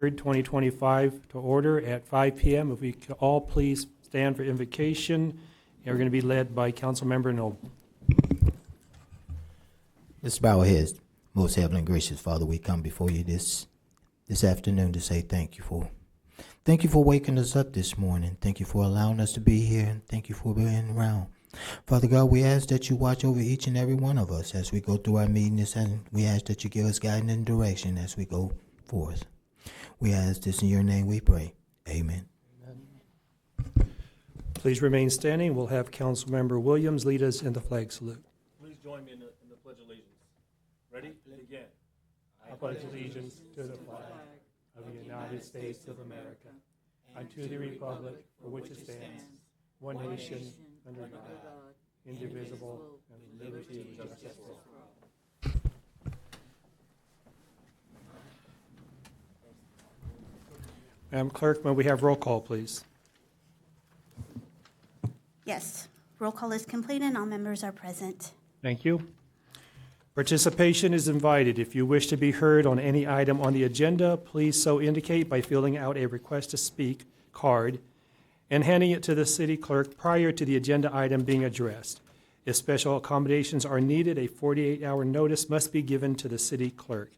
3rd, 2025 to order at 5 p.m. If we could all please stand for invocation. And we're going to be led by Councilmember Noble. Let's bow our heads. Most heavenly and gracious Father, we come before you this afternoon to say thank you for waking us up this morning. Thank you for allowing us to be here, and thank you for being around. Father God, we ask that you watch over each and every one of us as we go through our meetings, and we ask that you give us guidance and direction as we go forth. We ask this in your name we pray. Amen. Please remain standing. We'll have Councilmember Williams lead us in the flag salute. Please join me in the Pledge of Allegiance. Ready? Begin. I pledge allegiance to the flag of the United States of America and to the republic for which it stands, one nation, under God, indivisible, and with liberty and justice for all. Madam Clerk, may we have roll call, please? Yes, roll call is complete and all members are present. Thank you. Participation is invited. If you wish to be heard on any item on the agenda, please so indicate by filling out a request to speak card and handing it to the city clerk prior to the agenda item being addressed. If special accommodations are needed, a 48-hour notice must be given to the city clerk.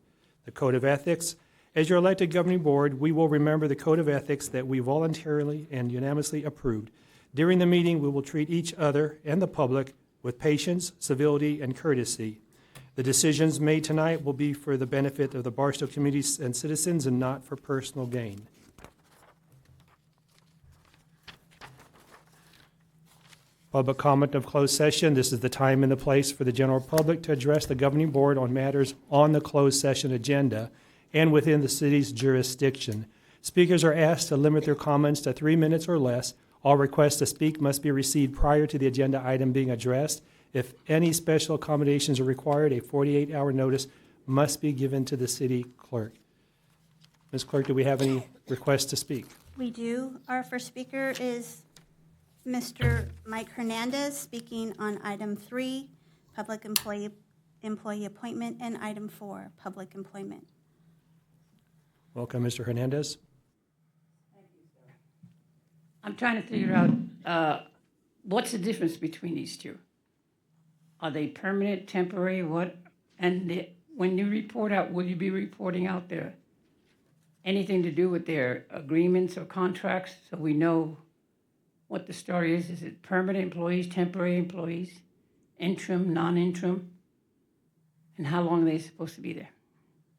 The Code of Ethics. As your elected governing board, we will remember the Code of Ethics that we voluntarily and unanimously approved. During the meeting, we will treat each other and the public with patience, civility, and courtesy. The decisions made tonight will be for the benefit of the Barstow community and citizens and not for personal gain. Public comment of closed session. This is the time and the place for the general public to address the governing board on matters on the closed session agenda and within the city's jurisdiction. Speakers are asked to limit their comments to 3 minutes or less. All requests to speak must be received prior to the agenda item being addressed. If any special accommodations are required, a 48-hour notice must be given to the city clerk. Ms. Clerk, do we have any requests to speak? We do. Our first speaker is Mr. Mike Hernandez, speaking on item 3, public employee appointment, and item 4, public employment. Welcome, Mr. Hernandez. I'm trying to figure out what's the difference between these two. Are they permanent, temporary, what? And when you report out, will you be reporting out there anything to do with their agreements or contracts so we know what the story is? Is it permanent employees, temporary employees, interim, non-interim? And how long are they supposed to be there?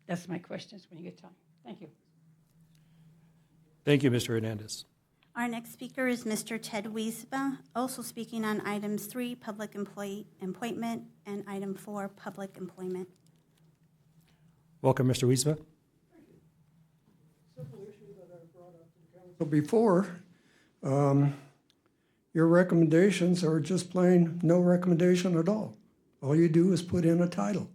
That's my questions when you get time. Thank you. Thank you, Mr. Hernandez. Our next speaker is Mr. Ted Wiesba, also speaking on items 3, public employee appointment, and item 4, public employment. Welcome, Mr. Wiesba. Simple issue that I brought up to the council before. Your recommendations are just plain no recommendation at all. All you do is put in a title.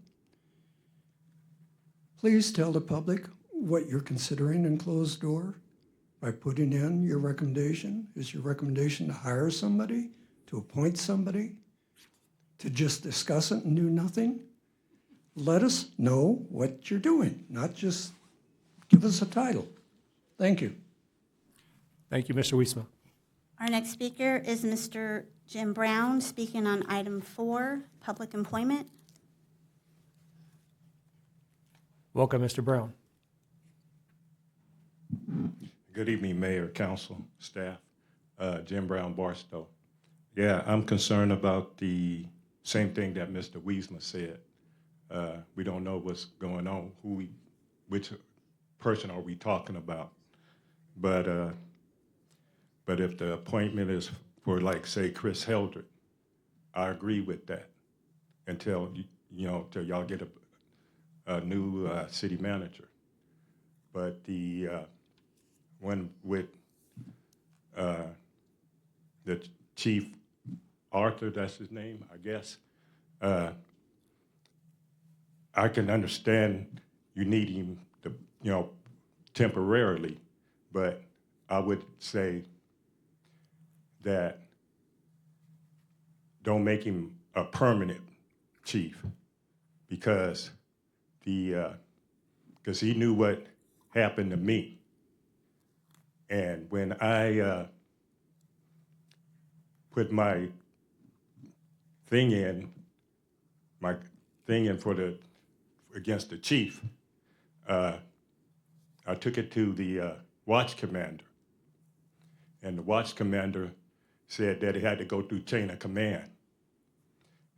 Please tell the public what you're considering in closed door by putting in your recommendation. Is your recommendation to hire somebody, to appoint somebody, to just discuss it and do nothing? Let us know what you're doing, not just give us a title. Thank you. Thank you, Mr. Wiesma. Our next speaker is Mr. Jim Brown, speaking on item 4, public employment. Welcome, Mr. Brown. Good evening, Mayor, Council, staff. Jim Brown, Barstow. Yeah, I'm concerned about the same thing that Mr. Wiesma said. We don't know what's going on, which person are we talking about? But if the appointment is for, like, say, Chris Heldred, I agree with that until till y'all get a new city manager. But the one with the Chief Arthur, that's his name, I guess. I can understand you need him to, temporarily, but I would say that don't make him a permanent chief because he knew happened to me. And when I put my thing in, against the chief, I took it to the watch commander. And the watch commander said that it had to go through chain of command.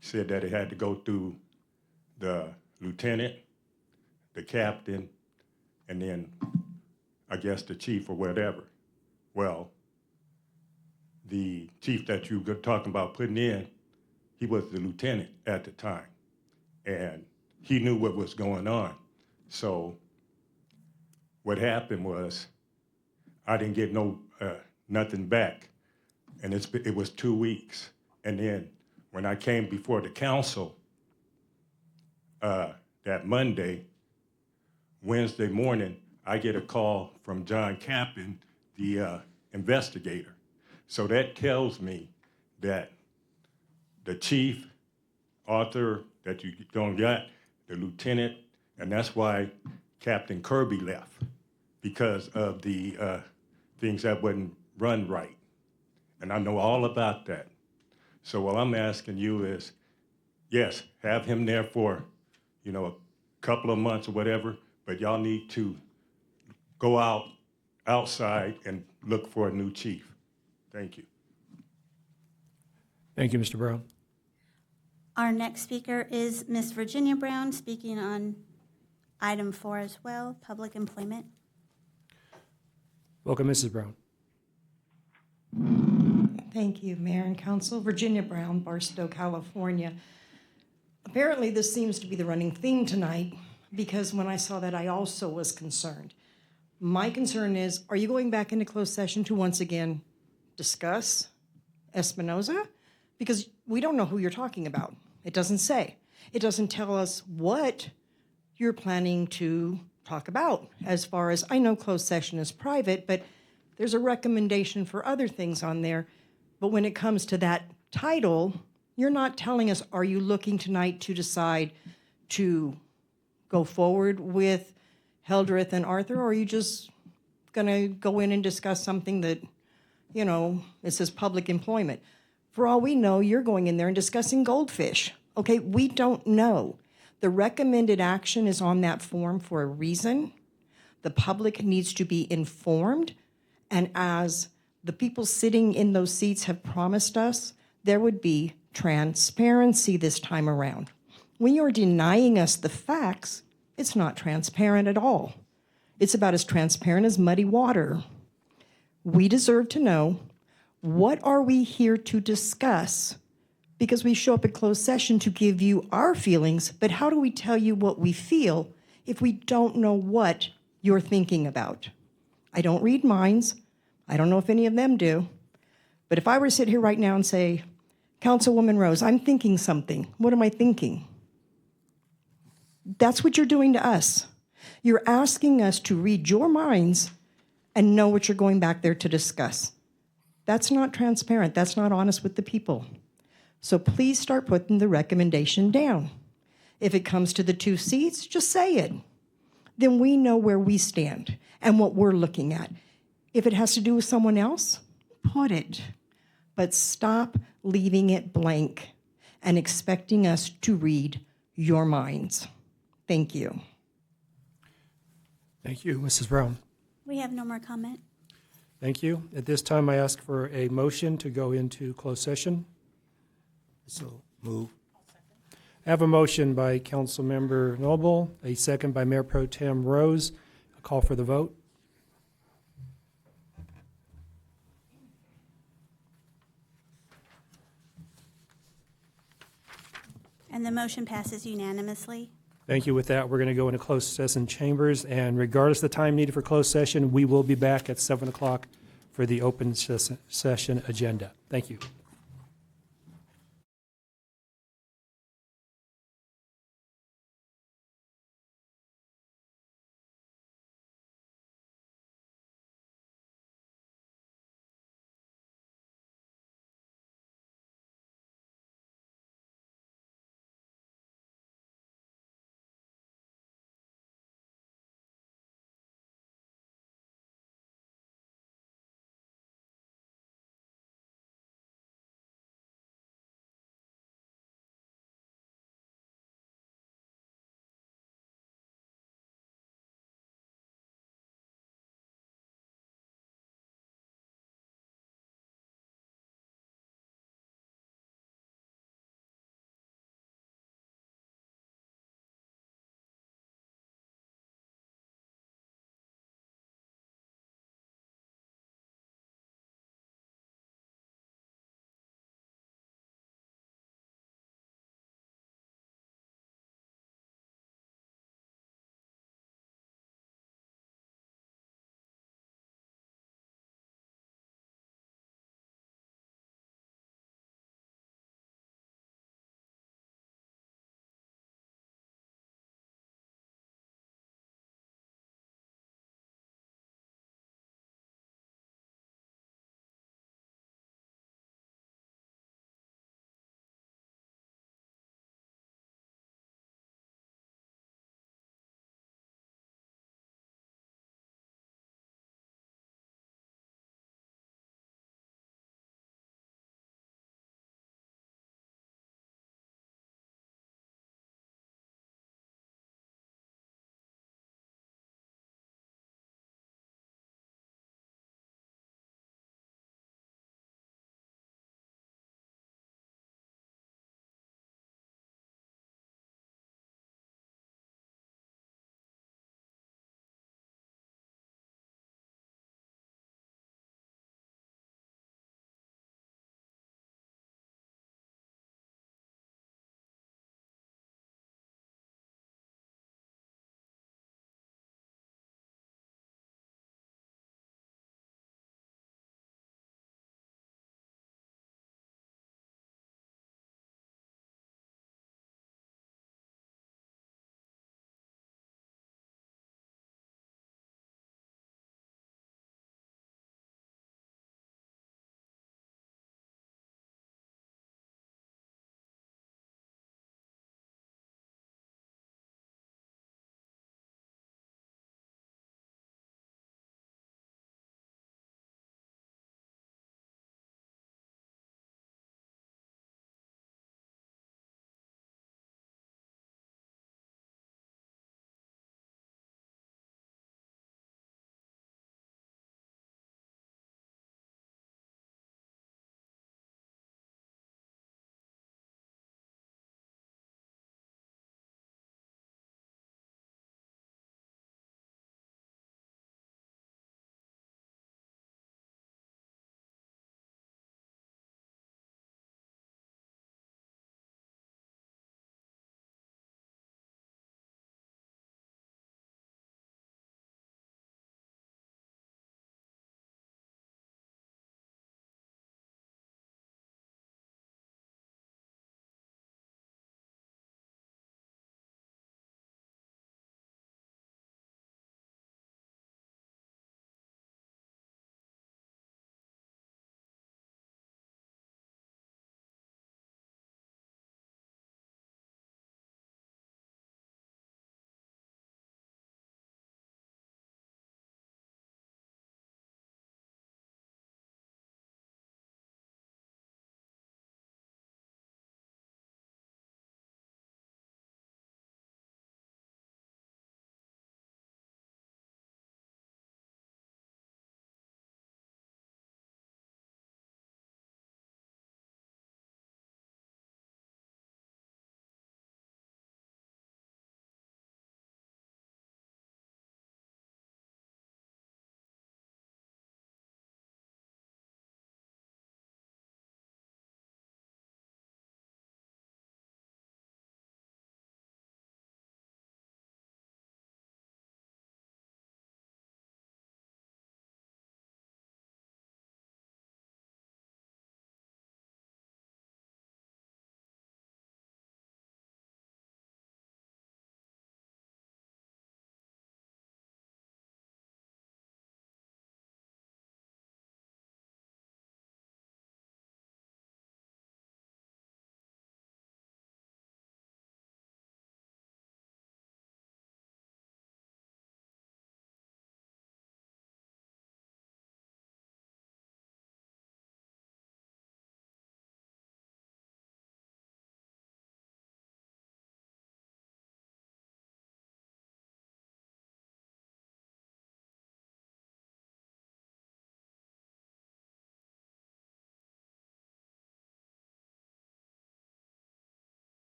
Said that it had to go through the lieutenant, the captain, and then I guess the chief or whatever. Well, the chief that you were talking about putting in, he was the lieutenant at the time, and he knew what was going on. So what happened was I didn't get nothing back, and it was 2 weeks. And then when I came before the council that Monday, Wednesday morning, I get a call from John Cappan, the investigator. So that tells me that the chief, Arthur, that you don't got, the lieutenant, and that's why Captain Kirby left, because of the things that wouldn't run right. And I know all about that. So what I'm asking you is, yes, have him there for, a couple of months or whatever, but y'all need to go outside and look for a new chief. Thank you. Thank you, Mr. Brown. Our next speaker is Ms. Virginia Brown, speaking on item 4 as well, public employment. Welcome, Mrs. Brown. Thank you, Mayor and Council. Virginia Brown, Barstow, California. Apparently, this seems to be the running theme tonight, because when I saw that, I also was concerned. My concern is, are you going back into closed session to once again discuss Espinoza? Because we don't know who you're talking about. It doesn't say. It doesn't tell us what you're planning to talk about. As far as I know, closed session is private, but there's a recommendation for other things on there. But when it comes to that title, you're not telling us, are you looking tonight to decide to go forward with Hildreth and Arthur, or are you just going to go in and discuss something that, it says public employment? For all we know, you're going in there and discussing goldfish. Okay, we don't know. The recommended action is on that form for a reason. The public needs to be informed. And as the people sitting in those seats have promised us, there would be transparency this time around. When you're denying us the facts, it's not transparent at all. It's about as transparent as muddy water. We deserve to know, what are we here to discuss? Because we show up at closed session to give you our feelings, but how do we tell you what we feel if we don't know what you're thinking about? I don't read minds. I don't know if any of them do. But if I were to sit here right now and say, Councilwoman Rose, I'm thinking something. What am I thinking? That's what you're doing to us. You're asking us to read your minds and know what you're going back there to discuss. That's not transparent. That's not honest with the people. So please start putting the recommendation down. If it comes to the 2 seats, just say it. Then we know where we stand and what we're looking at. If it has to do with someone else, put it. But stop leaving it blank and expecting us to read your minds. Thank you. Thank you, Mrs. Brown. We have no more comment. Thank you. At this time, I ask for a motion to go into closed session. So move. I have a motion by Councilmember Noble, a second by Mayor Pro Tem Rose. A call for the vote. And the motion passes unanimously. Thank you. With that, we're going to go into closed session chambers, and regardless of the time needed for closed session, we will be back at 7 o'clock for the open session agenda. Thank you.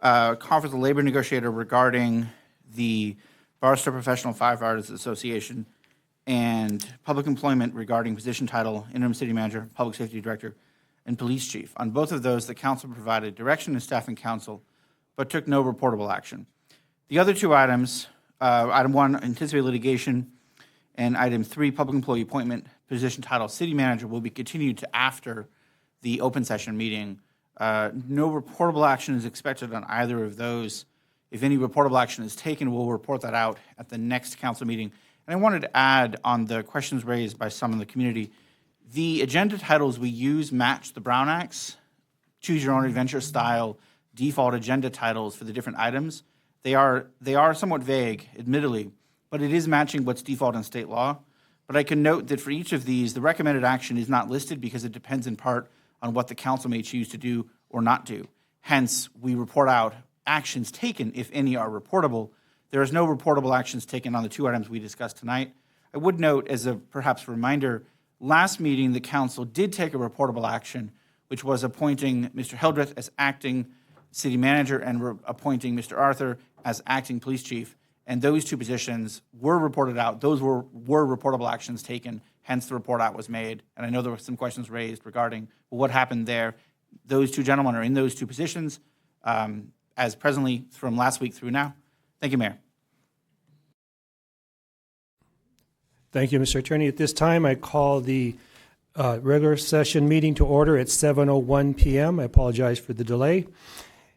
conference with the labor negotiator regarding the Barstow Professional Firefighters Association and public employment regarding position title, interim city manager, public safety director, and police chief. On both of those, the council provided direction to staff and council, but took no reportable action. The other two items, item 1, anticipated litigation, and item 3, public employee appointment, position title, city manager, will be continued to after the open session meeting. No reportable action is expected on either of those. If any reportable action is taken, we'll report that out at the next council meeting. And I wanted to add on the questions raised by some in the community, the agenda titles we use match the Brown Act's choose your own adventure style default agenda titles for the different items. They are somewhat vague, admittedly, but it is matching what's default in state law. But I can note that for each of these, the recommended action is not listed because it depends in part on what the council may choose to do or not do. Hence, we report out actions taken, if any are reportable. There is no reportable actions taken on the two items we discussed tonight. I would note, as a perhaps reminder, last meeting, the council did take a reportable action, which was appointing Mr. Hildreth as acting city manager and appointing Mr. Arthur as acting police chief. And those two positions were reported out. Those were reportable actions taken, hence the report out was made. And I know there were some questions raised regarding what happened there. Those two gentlemen are in those two positions as presently from last week through now. Thank you, Mayor. Thank you, Mr. Attorney. At this time, I call the regular session meeting to order at 7:01 p.m. I apologize for the delay.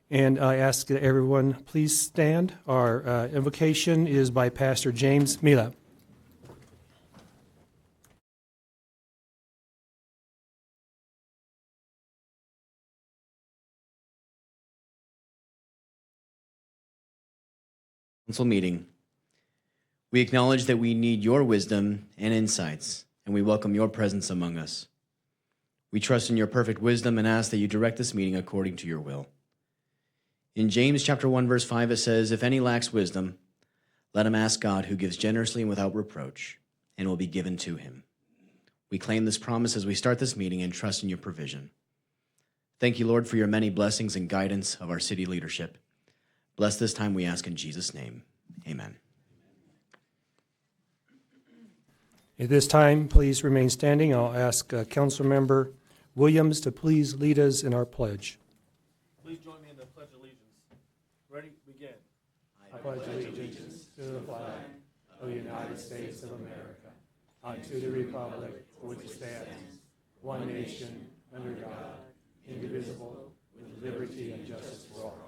And I ask that everyone please stand. Our invocation is by Pastor James Mila. Council meeting. We acknowledge that we need your wisdom and insights, and we welcome your presence among us. We trust in your perfect wisdom and ask that you direct this meeting according to your will. In James chapter 1, verse 5, it says, "If any lacks wisdom, let him ask God, who gives generously and without reproach, and will be given to him." We claim this promise as we start this meeting and trust in your provision. Thank you, Lord, for your many blessings and guidance of our city leadership. Bless this time, we ask in Jesus' name. Amen. At this time, please remain standing. I'll ask Councilmember Williams to please lead us in our pledge. Please join me in the Pledge of Allegiance. Ready? Begin. I pledge allegiance to the flag of the United States of America, and to the republic for which it stands, one nation, under God, indivisible, with liberty and justice for all.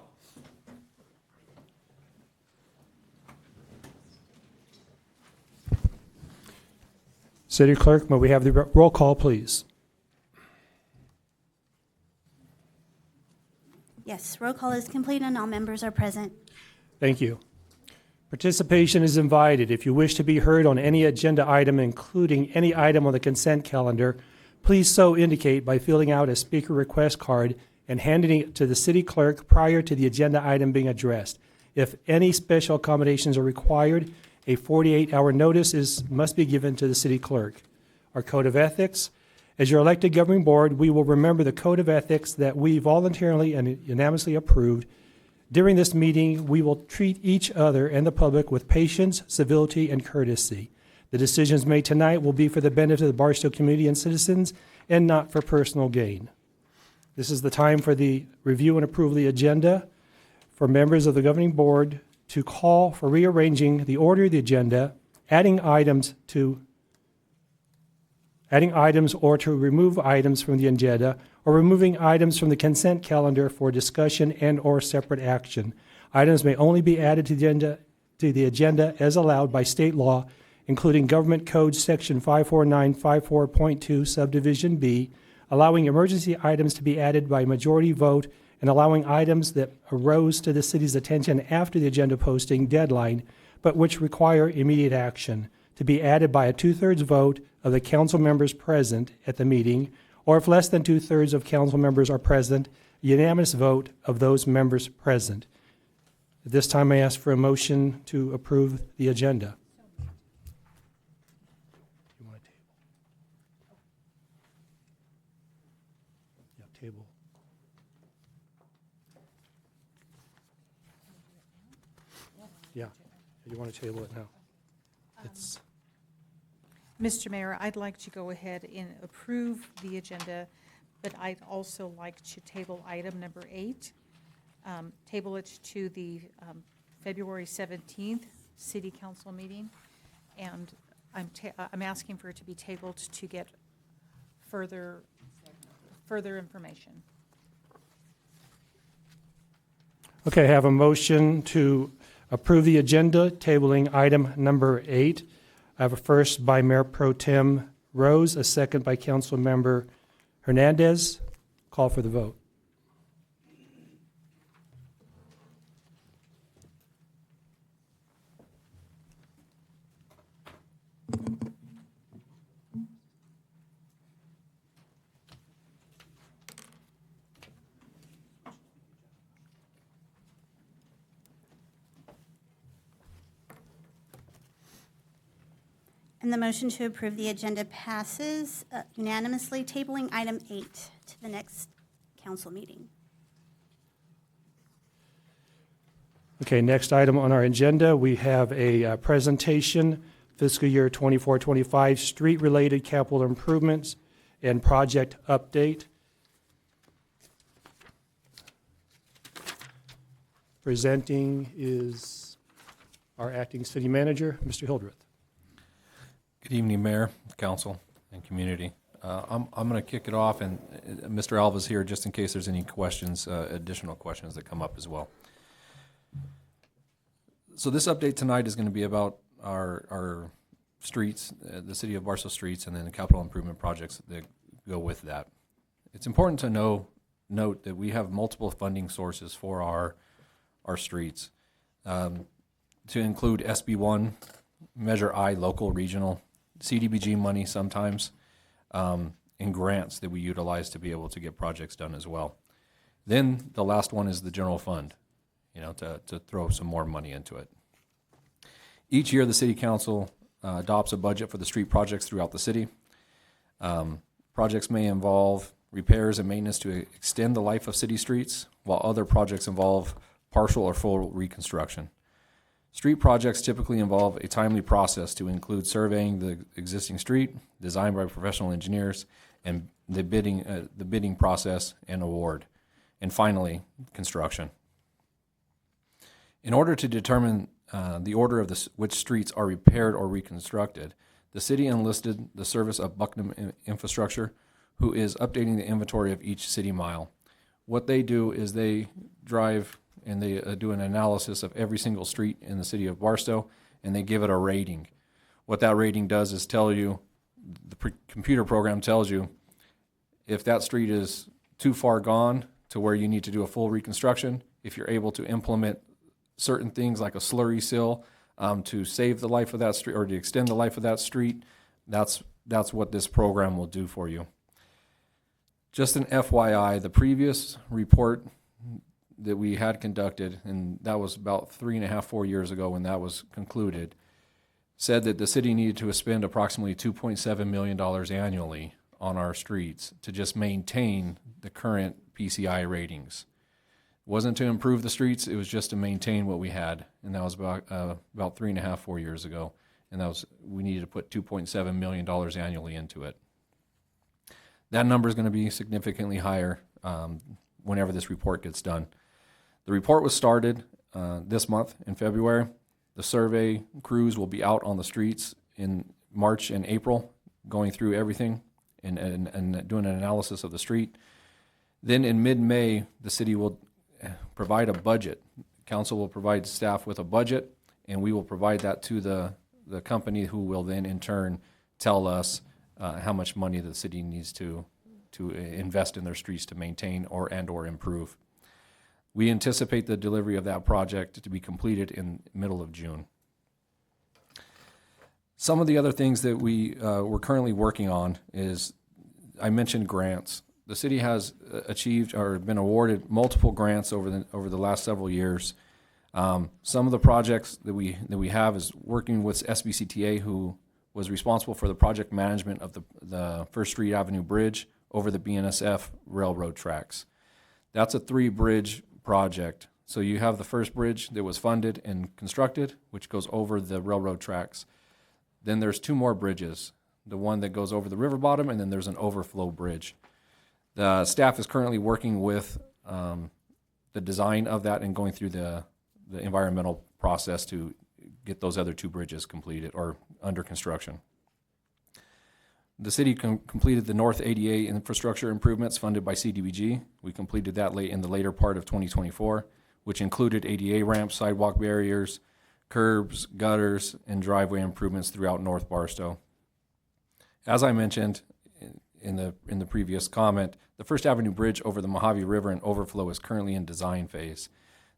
City Clerk, may we have the roll call, please? Yes, roll call is complete and all members are present. Thank you. Participation is invited. If you wish to be heard on any agenda item, including any item on the consent calendar, please so indicate by filling out a speaker request card and handing it to the city clerk prior to the agenda item being addressed. If any special accommodations are required, a 48-hour notice must be given to the city clerk. Our code of ethics. As your elected governing board, we will remember the code of ethics that we voluntarily and unanimously approved. During this meeting, we will treat each other and the public with patience, civility, and courtesy. The decisions made tonight will be for the benefit of the Barstow community and citizens and not for personal gain. This is the time for the review and approval of the agenda for members of the governing board to call for rearranging the order of the agenda, adding items or to remove items from the agenda, or removing items from the consent calendar for discussion and or separate action. Items may only be added to the agenda as allowed by state law, including Government Code Section 54954.2, Subdivision B, allowing emergency items to be added by majority vote and allowing items that arose to the city's attention after the agenda posting deadline, but which require immediate action, to be added by a 2/3 vote of the council members present at the meeting, or if less than 2/3 of council members are present, a unanimous vote of those members present. At this time, I ask for a motion to approve the agenda. You want a table? Yeah, table. Yeah, you want to table it now. It's, Mr. Mayor, I'd like to go ahead and approve the agenda, but I'd also like to table item number 8. Table it to the February 17th City Council meeting. And I'm asking for it to be tabled to get further information. okay, I have a motion to approve the agenda, tabling item number 8. I have a first by Mayor Pro Tem Rose, a second by Council Member Hernandez. Call for the vote. And the motion to approve the agenda passes unanimously, tabling item 8 to the next council meeting. Okay, next item on our agenda, we have a presentation, fiscal year 24-25, street-related capital improvements and project update. Presenting is our acting city manager, Mr. Hildreth. Good evening, Mayor, Council, and community. I'm going to kick it off, and Mr. Alva's here just in case there's any questions, additional questions that come up as well. So this update tonight is going to be about our streets, the city of Barstow streets, and then the capital improvement projects that go with that. It's important to note that we have multiple funding sources for our streets, to include SB1, Measure I, local, regional, CDBG money sometimes, and grants that we utilize to be able to get projects done as well. Then the last one is the general fund, to throw some more money into it. Each year, the City Council adopts a budget for the street projects throughout the city. Projects may involve repairs and maintenance to extend the life of city streets, while other projects involve partial or full reconstruction. Street projects typically involve a timely process to include surveying the existing street, designed by professional engineers, and the bidding process and award, and finally, construction. In order to determine the order of which streets are repaired or reconstructed, the city enlisted the service of Bucknam Infrastructure, who is updating the inventory of each city mile. What they do is they drive and they do an analysis of every single street in the city of Barstow, and they give it a rating. What that rating does is tell you, the computer program tells you, if that street is too far gone to where you need to do a full reconstruction, if you're able to implement certain things like a slurry seal to save the life of that street or to extend the life of that street, that's what this program will do for you. Just an FYI, the previous report that we had conducted, and that was about 3.5, 4 years ago when that was concluded, said that the city needed to spend approximately $2.7 million annually on our streets to just maintain the current PCI ratings. It wasn't to improve the streets, it was just to maintain what we had, and that was about 3.5, 4 years ago, and we needed to put $2.7 million annually into it. That number is going to be significantly higher whenever this report gets done. The report was started this month in February. The survey crews will be out on the streets in March and April, going through everything and doing an analysis of the street. Then in mid-May, the city will provide a budget. Council will provide staff with a budget, and we will provide that to the company, who will then in turn tell us how much money the city needs to invest in their streets to maintain or improve. We anticipate the delivery of that project to be completed in the middle of June. Some of the other things that we're currently working on is, I mentioned grants. The city has achieved or been awarded multiple grants over the last several years. Some of the projects that we have is working with SBCTA, who was responsible for the project management of the First Street Avenue Bridge over the BNSF railroad tracks. That's a 3-bridge project, So you have the first bridge that was funded and constructed, which goes over the railroad tracks. Then there's 2 more bridges, the one that goes over the river bottom, and then there's an overflow bridge. The staff is currently working with the design of that and going through the environmental process to get those other 2 bridges completed or under construction. The city completed the North ADA infrastructure improvements funded by CDBG. We completed that in the later part of 2024, which included ADA ramps, sidewalk barriers, curbs, gutters, and driveway improvements throughout North Barstow. As I mentioned in the previous comment, the First Avenue Bridge over the Mojave River and overflow is currently in design phase.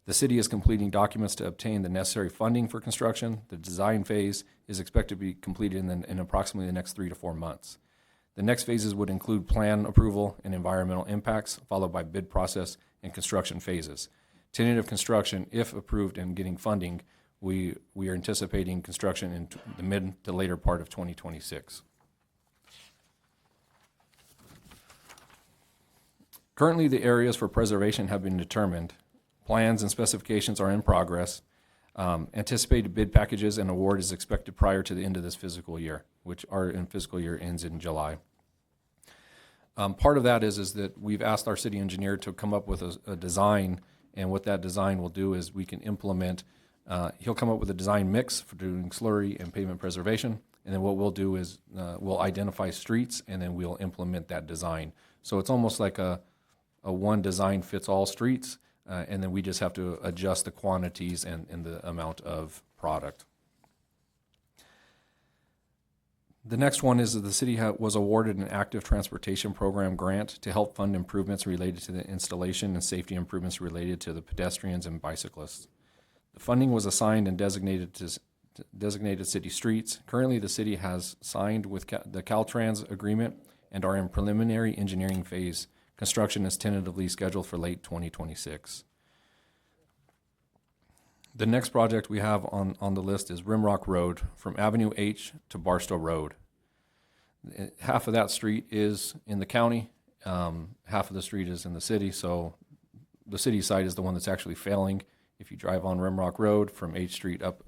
The city is completing documents to obtain the necessary funding for construction. The design phase is expected to be completed in approximately the next 3 to 4 months. The next phases would include plan approval and environmental impacts, followed by bid process and construction phases. Tentative construction, if approved and getting funding, we are anticipating construction in the mid to later part of 2026. Currently, the areas for preservation have been determined. Plans and specifications are in progress. Anticipated bid packages and award is expected prior to the end of this fiscal year, which our fiscal year ends in July. Part of that is that we've asked our city engineer to come up with a design, and what that design will do is we can implement, he'll come up with a design mix for doing slurry and pavement preservation, and then what we'll do is we'll identify streets, and then we'll implement that design. So it's almost like a one design fits all streets, and then we just have to adjust the quantities and the amount of product. The next one is that the city was awarded an active transportation program grant to help fund improvements related to the installation and safety improvements related to the pedestrians and bicyclists. The funding was assigned and designated to designated city streets. Currently, the city has signed with the Caltrans agreement and are in preliminary engineering phase. Construction is tentatively scheduled for late 2026. The next project we have on the list is Rimrock Road from Avenue H to Barstow Road. Half of that street is in the county, half of the street is in the city, so the city side is the one that's actually failing. If you drive on Rimrock Road from H Street up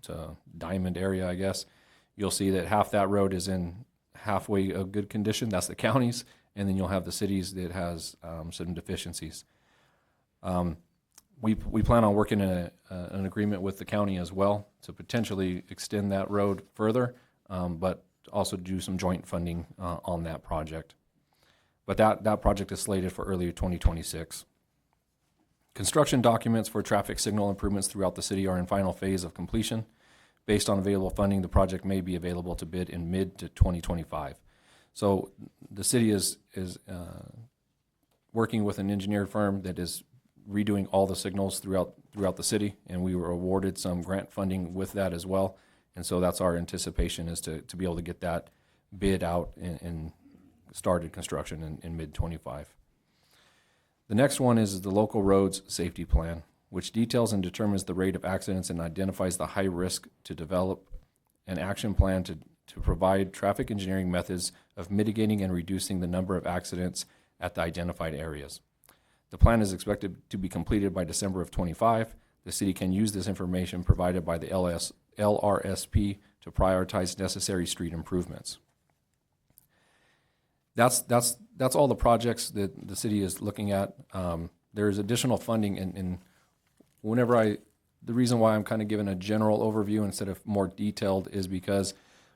to Diamond area, I guess, you'll see that half that road is in halfway a good condition. That's the county's. And then you'll have the cities that has some deficiencies. We plan on working in an agreement with the county as well to potentially extend that road further, but also do some joint funding on that project. But that project is slated for early 2026. Construction documents for traffic signal improvements throughout the city are in final phase of completion. Based on available funding, the project may be available to bid in mid to 2025. So the city is working with an engineered firm that is redoing all the signals throughout the city, and we were awarded some grant funding with that as well. And so that's our anticipation, is to be able to get that bid out and started construction in mid-25. The next one is the Local Roads Safety Plan, which details and determines the rate of accidents and identifies the high risk to develop an action plan to provide traffic engineering methods of mitigating and reducing the number of accidents at the identified areas. The plan is expected to be completed by December of 25. The city can use this information provided by the LRSP to prioritize necessary street improvements. That's all the projects that the city is looking at. There's additional funding, and the reason why I'm kind of giving a general overview instead of more detailed is because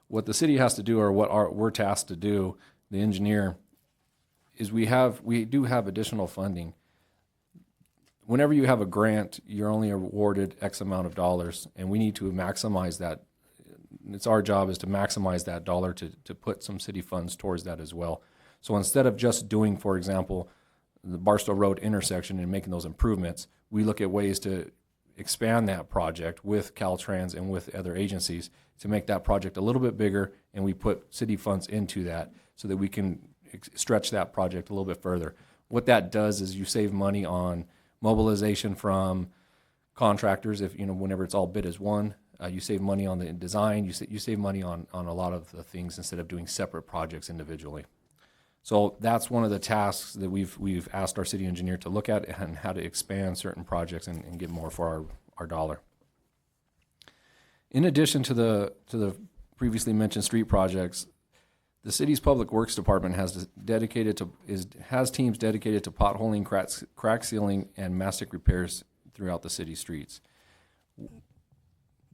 what the city has to do, or what we're tasked to do, the engineer, is we do have additional funding. Whenever you have a grant, you're only awarded X amount of dollars, and we need to maximize that. It's our job is to maximize that dollar to put some city funds towards that as well. So instead of just doing, for example, the Barstow Road intersection and making those improvements, we look at ways to expand that project with Caltrans and with other agencies to make that project a little bit bigger, and we put city funds into that so that we can stretch that project a little bit further. What that does is you save money on mobilization from contractors. If whenever it's all bid as one, you save money on the design. You save money on a lot of the things instead of doing separate projects individually. So that's one of the tasks that we've asked our city engineer to look at, and how to expand certain projects and get more for our dollar. In addition to the previously mentioned street projects, the city's Public Works Department has teams dedicated to potholing, crack sealing, and mastic repairs throughout the city streets.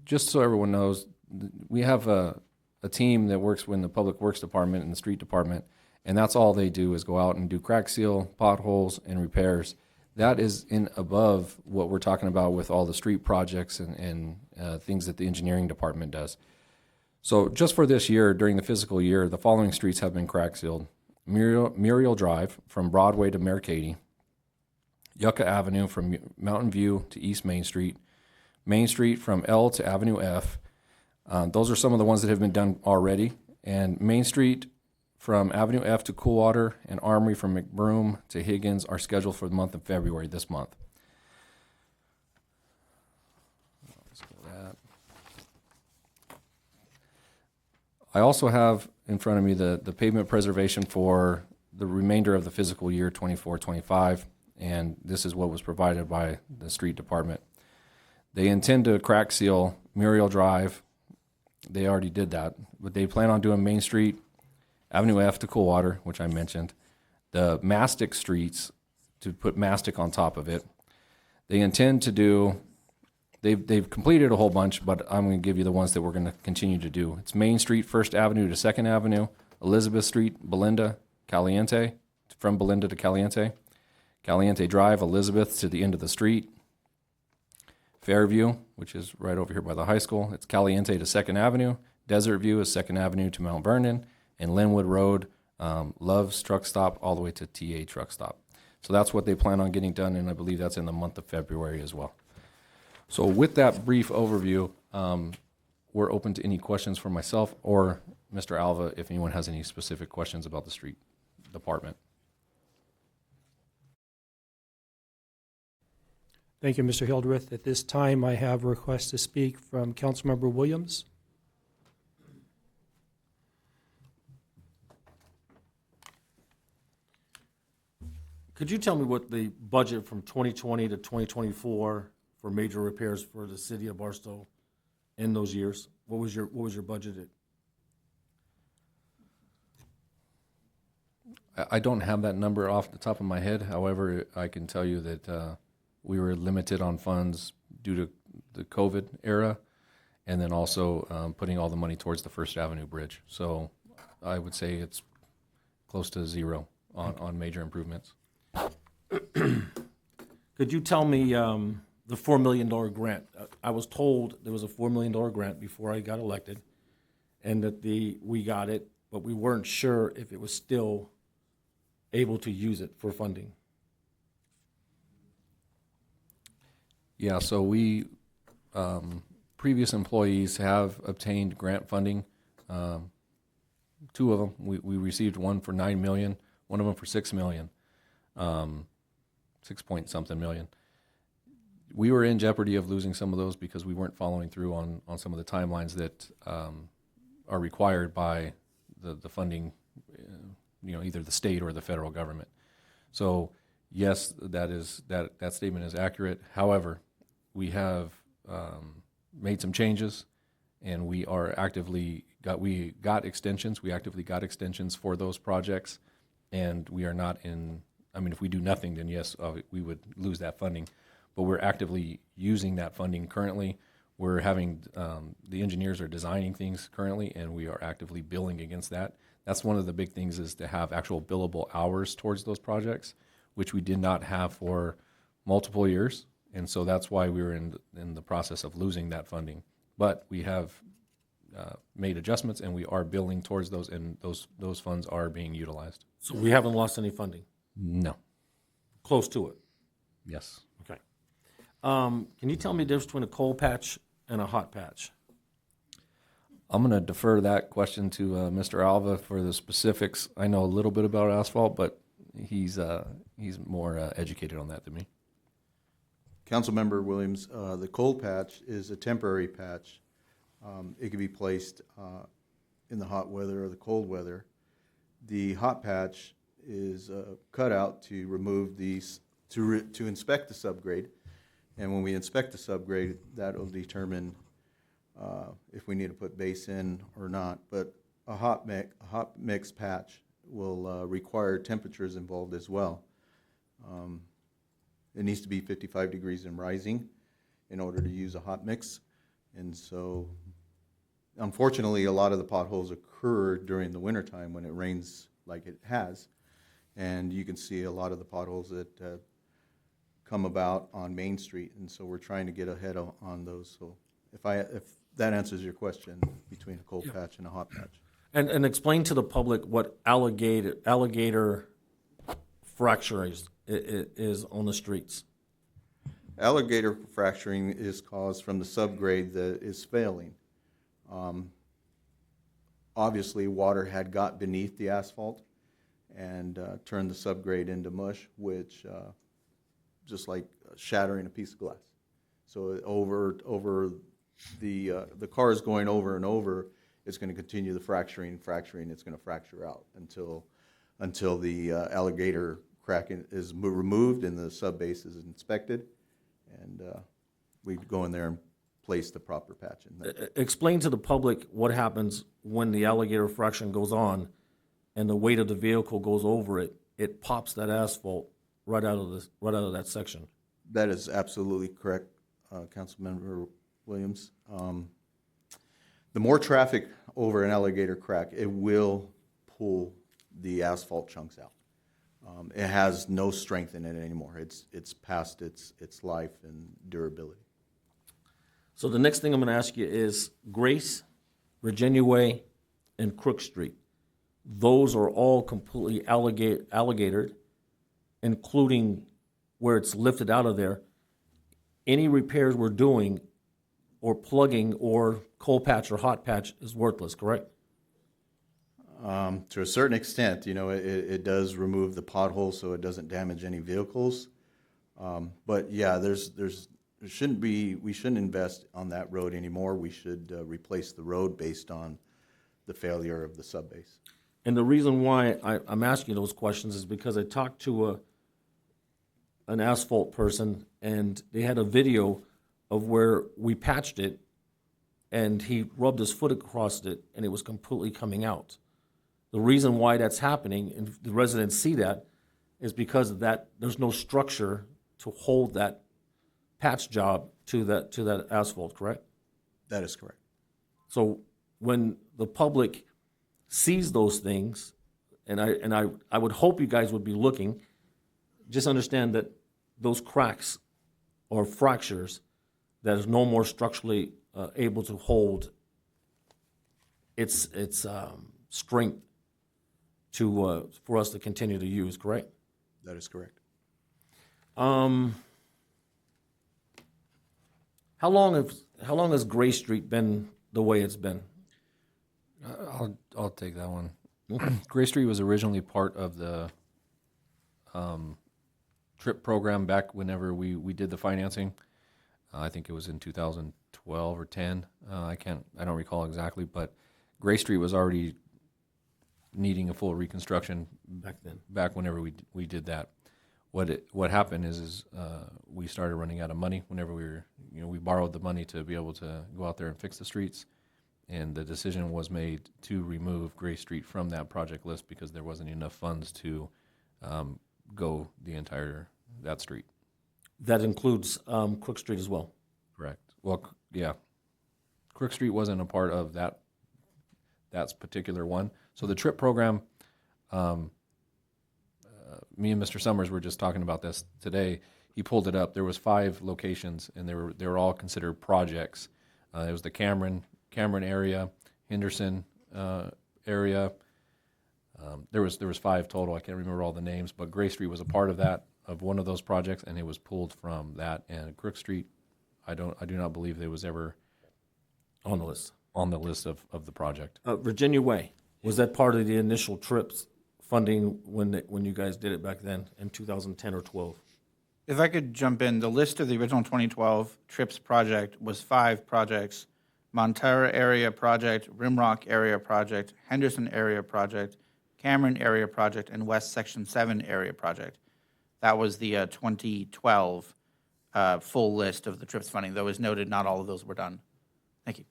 Just so everyone knows, we have a team that works with the Public Works Department and the Street Department, and that's all they do is go out and do crack seal, potholes, and repairs. That is in above what we're talking about with all the street projects and things that the engineering department does. So just for this year, during the fiscal year, the following streets have been crack sealed: Muriel Drive from Broadway to Mercady, Yucca Avenue from Mountain View to East Main Street, Main Street from L to Avenue F. Those are some of the ones that have been done already. And Main Street from Avenue F to Coolwater and Armory from McBroom to Higgins are scheduled for the month of February this month. Let's go that. I also have in front of me the pavement preservation for the remainder of the fiscal year 24-25, and this is what was provided by the street department. They intend to crack seal Muriel Drive. They already did that, but they plan on doing Main Street, Avenue F to Coolwater, which I mentioned, the mastic streets to put mastic on top of it. They intend to do, they've completed a whole bunch, but I'm going to give you the ones that we're going to continue to do. It's Main Street, 1st Avenue to 2nd Avenue, Elizabeth Street, Belinda, Caliente, from Belinda to Caliente, Caliente Drive, Elizabeth to the end of the street, Fairview, which is right over here by the high school. It's Caliente to 2nd Avenue. Desert View is 2nd Avenue to Mount Vernon. And Linwood Road, Love's Truck Stop, all the way to TA Truck Stop. So that's what they plan on getting done, and I believe that's in the month of February as well. So with that brief overview, we're open to any questions for myself or Mr. Alva if anyone has any specific questions about the street department. Thank you, Mr. Hildreth. At this time, I have a request to speak from Councilmember Williams. Could you tell me what the budget from 2020 to 2024 for major repairs for the city of Barstow in those years? What was your budgeted? I don't have that number off the top of my head. However, I can tell you that we were limited on funds due to the COVID era, and then also putting all the money towards the First Avenue Bridge. So I would say it's close to zero on major improvements. Could you tell me the $4 million grant? I was told there was a $4 million grant before I got elected, and that we got it, but we weren't sure if it was still able to use it for funding. Yeah, so we, previous employees have obtained grant funding. Two of them, we received one for $9 million, one of them for $6 million, 6 point something million. We were in jeopardy of losing some of those because we weren't following through on some of the timelines that are required by the funding, either the state or the federal government. So yes, that statement is accurate. However, we have made some changes, and we got extensions. We actively got extensions for those projects, and we are not in. I mean, if we do nothing, then yes, we would lose that funding. But we're actively using that funding currently. We're having the engineers are designing things currently, and we are actively billing against that. That's one of the big things, is to have actual billable hours towards those projects, which we did not have for multiple years. And so that's why we were in the process of losing that funding. But we have made adjustments, and we are billing towards those, and those funds are being utilized. So we haven't lost any funding? No. Close to it? Yes. Okay. Can you tell me the difference between a cold patch and a hot patch? I'm going to defer that question to Mr. Alva for the specifics. I know a little bit about asphalt, but he's more educated on that than me. Councilmember Williams, the cold patch is a temporary patch. It can be placed in the hot weather or the cold weather. The hot patch is cut out to remove these, to inspect the subgrade. And when we inspect the subgrade, that'll determine if we need to put base in or not. But a hot mix patch will require temperatures involved as well. It needs to be 55 degrees and rising in order to use a hot mix. And so, unfortunately, a lot of the potholes occur during the wintertime when it rains like it has. And you can see a lot of the potholes that come about on Main Street. And so we're trying to get ahead on those. So if that answers your question between a cold patch and a hot patch. And explain to the public what alligator fractures is on the streets. Alligator fracturing is caused from the subgrade that is failing. Obviously, water had got beneath the asphalt and turned the subgrade into mush, which just like shattering a piece of glass. So over the cars going over and over, it's going to continue the fracturing. It's going to fracture out until the alligator crack is removed and the subbase is inspected, and we go in there and place the proper patch in there. Explain to the public what happens when the alligator fracturing goes on and the weight of the vehicle goes over it. It pops that asphalt right out of that section. That is absolutely correct, Councilmember Williams. The more traffic over an alligator crack, it will pull the asphalt chunks out. It has no strength in it anymore. It's past its life and durability. So the next thing I'm going to ask you is Grace, Virginia Way, and Crook Street. Those are all completely alligatored, including where it's lifted out of there. Any repairs we're doing or plugging or cold patch or hot patch is worthless, correct? To a certain extent, it does remove the potholes so it doesn't damage any vehicles. But yeah, we shouldn't invest on that road anymore. We should replace the road based on the failure of the subbase. And the reason why I'm asking those questions is because I talked to an asphalt person, and they had a video of where we patched it, and he rubbed his foot across it, and it was completely coming out. The reason why that's happening, and the residents see that, is because of that there's no structure to hold that patch job to that asphalt, correct? That is correct. So when the public sees those things, and I would hope you guys would be looking, just understand that those cracks or fractures that is no more structurally able to hold its strength for us to continue to use, correct? That is correct. How long has Gray Street been the way it's been? I'll take that one. Gray Street was originally part of the TRIP program back whenever we did the financing. I think it was in 2012 or 10. I don't recall exactly, but Gray Street was already needing a full reconstruction back whenever we did that. What happened is we started running out of money whenever we borrowed the money to be able to go out there and fix the streets, and the decision was made to remove Gray Street from that project list because there wasn't enough funds to go that street. That includes Crook Street as well. Correct. Well, yeah. Crook Street wasn't a part of that particular one. So the TRIP program, me and Mr. Summers were just talking about this today. He pulled it up. There was 5 locations, and they were all considered projects. It was the Cameron area, Henderson area. There was 5 total. I can't remember all the names, but Gray Street was a part of one of those projects, and it was pulled from that. And Crook Street, I do not believe it was ever on the list of the project. Virginia Way, was that part of the initial TRIPS funding when you guys did it back then in 2010 or 12? If I could jump in, the list of the original 2012 TRIPS project was 5 projects: Montara area project, Rimrock area project, Henderson area project, Cameron area project, and West Section 7 area project. That was the 2012 full list of the TRIPS funding. Though as noted, not all of those were done. Thank you.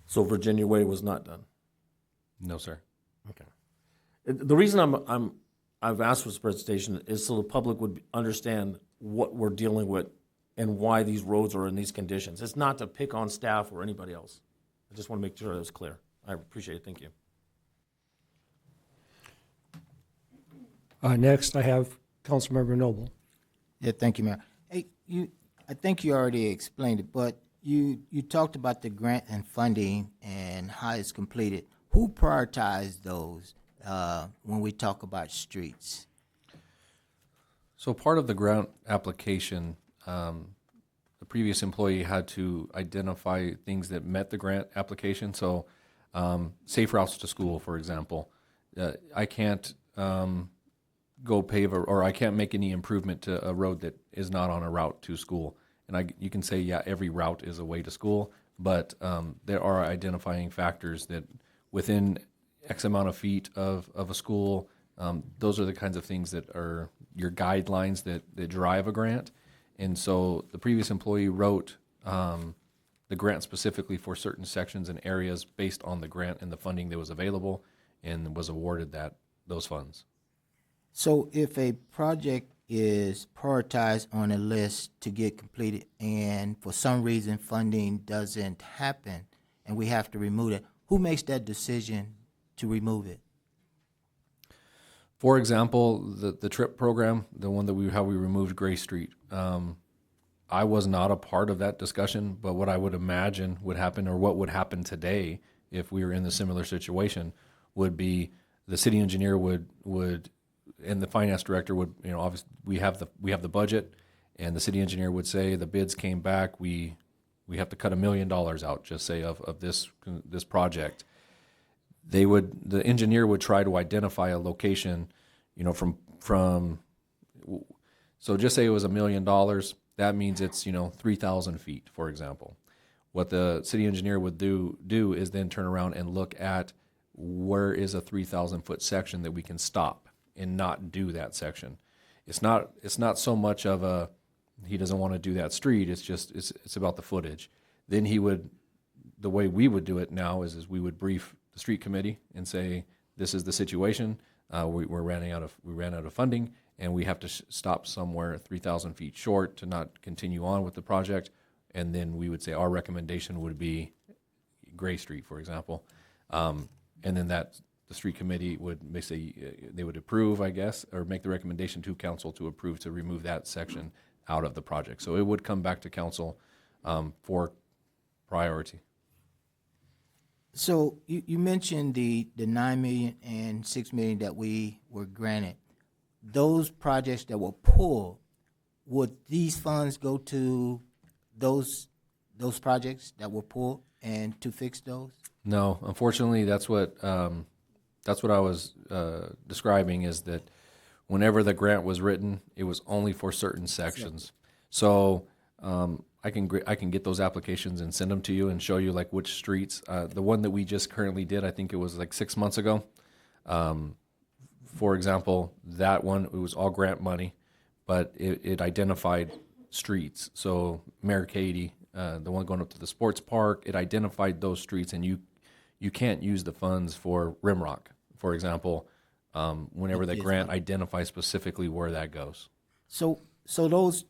So Virginia Way was not done? No, sir. Okay. The reason I've asked for this presentation is so the public would understand what we're dealing with and why these roads are in these conditions. It's not to pick on staff or anybody else. I just want to make sure that was clear. I appreciate it. Thank you. Next, I have Councilmember Noble. Yeah, thank you, Mayor. Hey, I think you already explained it, but you talked about the grant and funding and how it's completed. Who prioritized those when we talk about streets? So part of the grant application, the previous employee had to identify things that met the grant application. So safe routes to school, for example. I can't go pave or I can't make any improvement to a road that is not on a route to school. And you can say, yeah, every route is a way to school, but there are identifying factors that within X amount of feet of a school, those are the kinds of things that are your guidelines that drive a grant. And so the previous employee wrote the grant specifically for certain sections and areas based on the grant and the funding that was available and was awarded those funds. So if a project is prioritized on a list to get completed and for some reason funding doesn't happen and we have to remove it, who makes that decision to remove it? For example, the TRIP program, the one that how we removed Gray Street, I was not a part of that discussion, but what I would imagine would happen, or what would happen today if we were in the similar situation, would be the city engineer would and the finance director would, obviously we have the budget, and the city engineer would say the bids came back, we have to cut $1 million out, just say of this project. The engineer would try to identify a location, from so just say it was $1 million, that means it's 3,000 feet, for example. What the city engineer would do is then turn around and look at where is a 3,000-foot section that we can stop and not do that section. It's not so much of he doesn't want to do that street. It's just it's about the footage. Then the way we would do it now is we would brief the street committee and say, this is the situation. We ran out of funding, and we have to stop somewhere 3,000 feet short to not continue on with the project. And then we would say our recommendation would be Gray Street, for example. And then the street committee would they would approve, I guess, or make the recommendation to council to approve to remove that section out of the project. So it would come back to council for priority. So you mentioned the $9 million and $6 million that we were granted. Those projects that were pulled, would these funds go to those projects that were pulled and to fix those? No, unfortunately, that's what I was describing, is that whenever the grant was written, it was only for certain sections. So I can get those applications and send them to you and show you like which streets. The one that we just currently did, I think it was like 6 months ago. For example, that one, it was all grant money, but it identified streets. So Mayor Cady, the one going up to the sports park, it identified those streets, and you can't use the funds for Rimrock, for example, whenever the grant identifies specifically where that goes. So those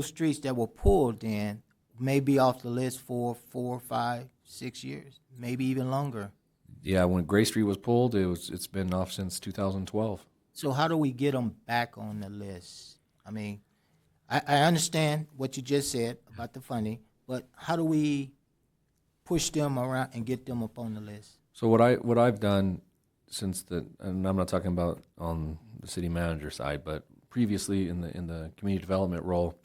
streets that were pulled in may be off the list for 4, 5, 6 years, maybe even longer. Yeah, when Gray Street was pulled, it's been off since 2012. So how do we get them back on the list? I mean, I understand what you just said about the funding, but how do we push them around and get them up on the list? So what I've done and I'm not talking about on the city manager side, but previously in the community development role,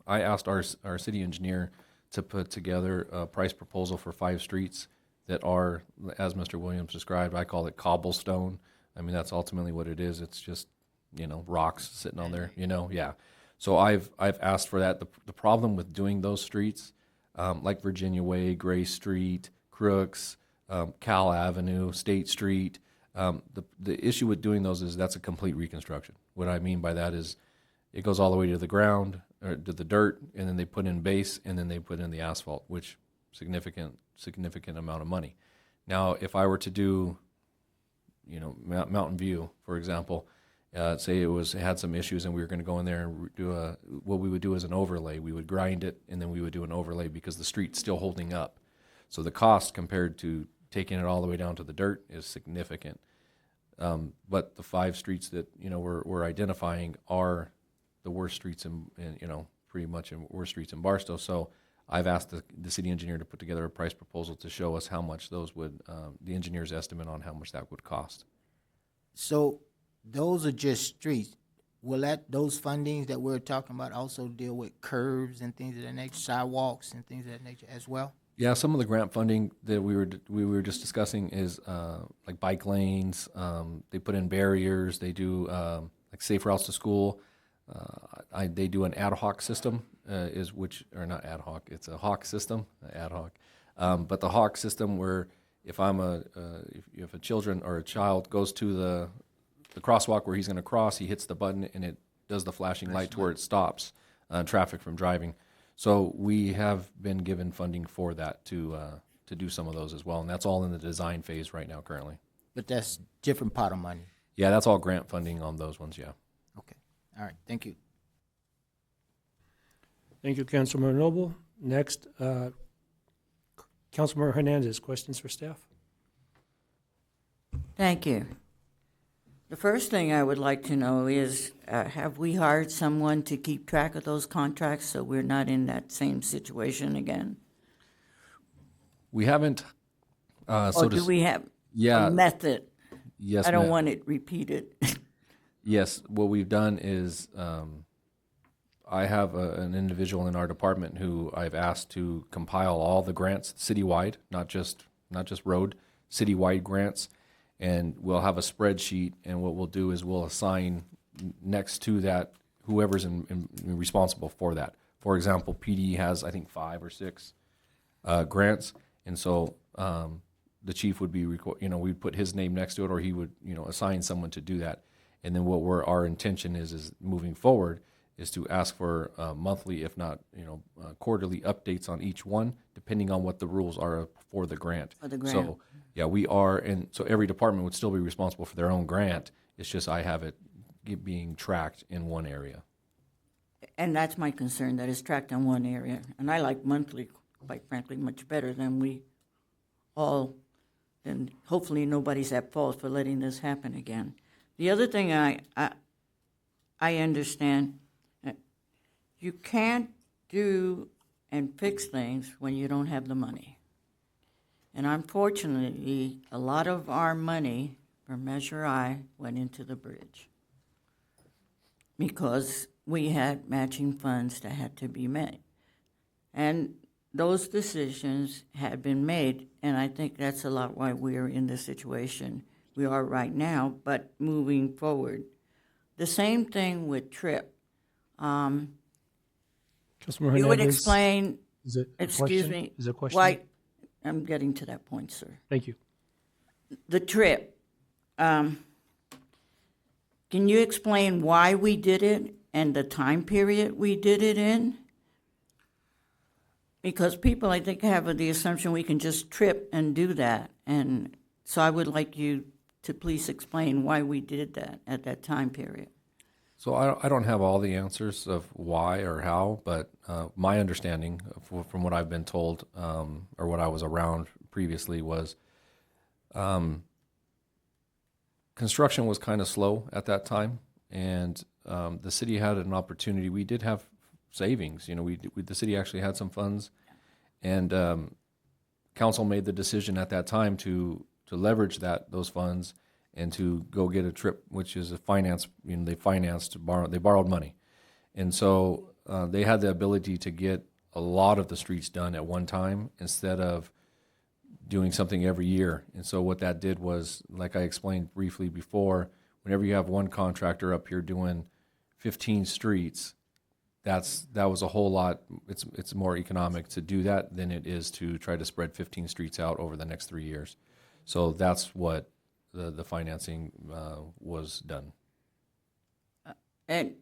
I asked our city engineer to put together a price proposal for 5 streets that are, as Mr. Williams described, I call it cobblestone. I mean, that's ultimately what it is. It's just, rocks sitting on there, yeah. So I've asked for that. The problem with doing those streets, like Virginia Way, Gray Street, Crooks, Cal Avenue, State Street. The issue with doing those is that's a complete reconstruction. What I mean by that is it goes all the way to the ground, or to the dirt, and then they put in base, and then they put in the asphalt, which significant amount of money. Now, if I were to do, Mountain View, for example, say it had some issues, and we were going to go in there and do what we would do is an overlay. We would grind it, and then we would do an overlay because the street's still holding up. So the cost compared to taking it all the way down to the dirt is significant. But the 5 streets that we're identifying are the worst streets in pretty much in worst streets in Barstow. So I've asked the city engineer to put together a price proposal to show us how much those would, the engineer's estimate on how much that would cost. So those are just streets. Will those fundings that we're talking about also deal with curbs and things of that nature, sidewalks and things of that nature as well? Yeah, some of the grant funding that we were just discussing is like bike lanes. They put in barriers. They do like safe routes to school. They do an ad hoc system, or not ad hoc. It's a hawk system, ad hoc. But the hawk system where if if a child goes to the crosswalk where he's going to cross, he hits the button and it does the flashing light to where it stops traffic from driving. So we have been given funding for that to do some of those as well, and that's all in the design phase right now currently. But that's different pot of money. Yeah, that's all grant funding on those ones, yeah. Okay. All right. Thank you. Thank you, Councilmember Noble. Next, Councilmember Hernandez, questions for staff? Thank you. The first thing I would like to know is, have we hired someone to keep track of those contracts so we're not in that same situation again? We haven't. Or do we have a method? Yes, I don't ma'am. want it repeated. Yes, what we've done is I have an individual in our department who I've asked to compile all the grants citywide, not just road, citywide grants, and we'll have a spreadsheet. And what we'll do is we'll assign next to that whoever's responsible for that. For example, PD has I think 5 or 6 grants, and so the chief would be we'd put his name next to it, or he would assign someone to do that. And then our intention is moving forward is to ask for monthly, if not quarterly updates on each one, depending on what the rules are for the grant. For the grant. So yeah, we are, and so every department would still be responsible for their own grant. It's just I have it being tracked in one area. And that's my concern, that it's tracked in one area. And I like monthly, quite frankly, much better than we all, and hopefully nobody's at fault for letting this happen again. The other thing I understand, you can't do and fix things when you don't have the money. And unfortunately, a lot of our money from Measure I went into the bridge because we had matching funds that had to be made. And those decisions had been made, and I think that's a lot why we're in the situation we are right now, but moving forward. The same thing with TRIP. Councilmember Hernandez. You would explain, Is it a excuse question? me. Is it a question? Why, I'm getting to that point, sir. Thank you. The TRIP, can you explain why we did it and the time period we did it in? Because people, I think, have the assumption we can just trip and do that. And so I would like you to please explain why we did that at that time period. So I don't have all the answers of why or how, but my understanding from what I've been told or what I was around previously was construction was kind of slow at that time, and the city had an opportunity. We did have savings. The city actually had some funds, and council made the decision at that time to leverage those funds and to go get a TRIP, which is a finance. They borrowed money, and so they had the ability to get a lot of the streets done at one time instead of doing something every year. And so what that did was, like I explained briefly before, whenever you have one contractor up here doing 15 streets, that was a whole lot. It's more economic to do that than it is to try to spread 15 streets out over the next 3 years. So that's what the financing was done. And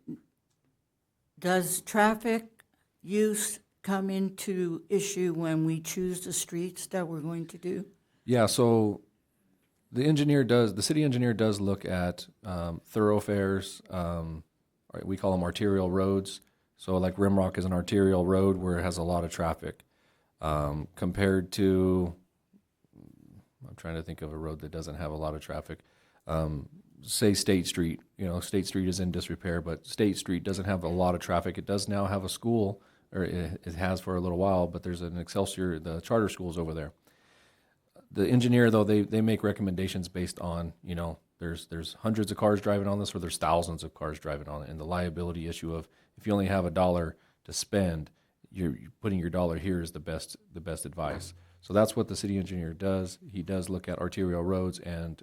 does traffic use come into issue when we choose the streets that we're going to do? Yeah, so the city engineer does look at thoroughfares. We call them arterial roads. So like Rimrock is an arterial road where it has a lot of traffic compared to, I'm trying to think of a road that doesn't have a lot of traffic. Say State Street. State Street is in disrepair, but State Street doesn't have a lot of traffic. It does now have a school, or it has for a little while, but there's an Excelsior, the charter schools over there. The engineer, though, they make recommendations based on, there's hundreds of cars driving on this, or there's thousands of cars driving on it, and the liability issue of if you only have $1 to spend, you're putting your dollar here is the best advice. So that's what the city engineer does. He does look at arterial roads and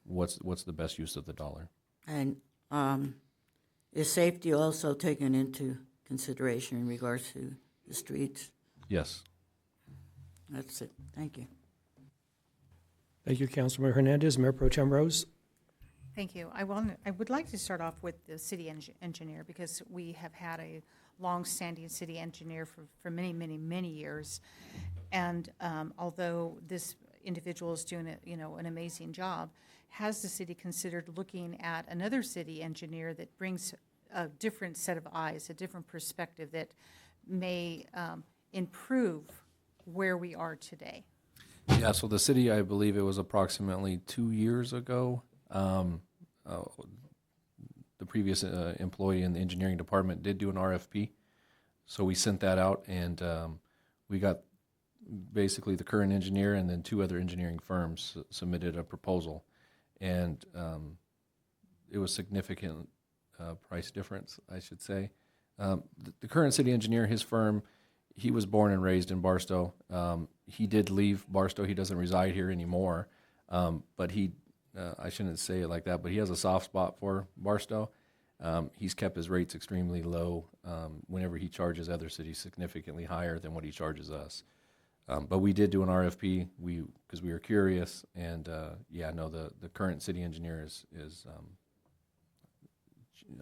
what's the best use of the dollar. And is safety also taken into consideration in regards to the streets? Yes. That's it. Thank you. Thank you, Councilmember Hernandez. Mayor Pro Tem Rose. Thank you. I would like to start off with the city engineer, because we have had a long-standing city engineer for many, many, many years. And although this individual is doing an amazing job, has the city considered looking at another city engineer that brings a different set of eyes, a different perspective that may improve where we are today? Yeah, so the city, I believe it was approximately 2 years ago, the previous employee in the engineering department did do an RFP. So we sent that out, and we got basically the current engineer and then 2 other engineering firms submitted a proposal. And it was significant price difference, I should say. The current city engineer, his firm, he was born and raised in Barstow. He did leave Barstow. He doesn't reside here anymore. But I shouldn't say it like that, but he has a soft spot for Barstow. He's kept his rates extremely low whenever he charges other cities significantly higher than what he charges us. But we did do an RFP because we were curious. And the current city engineer is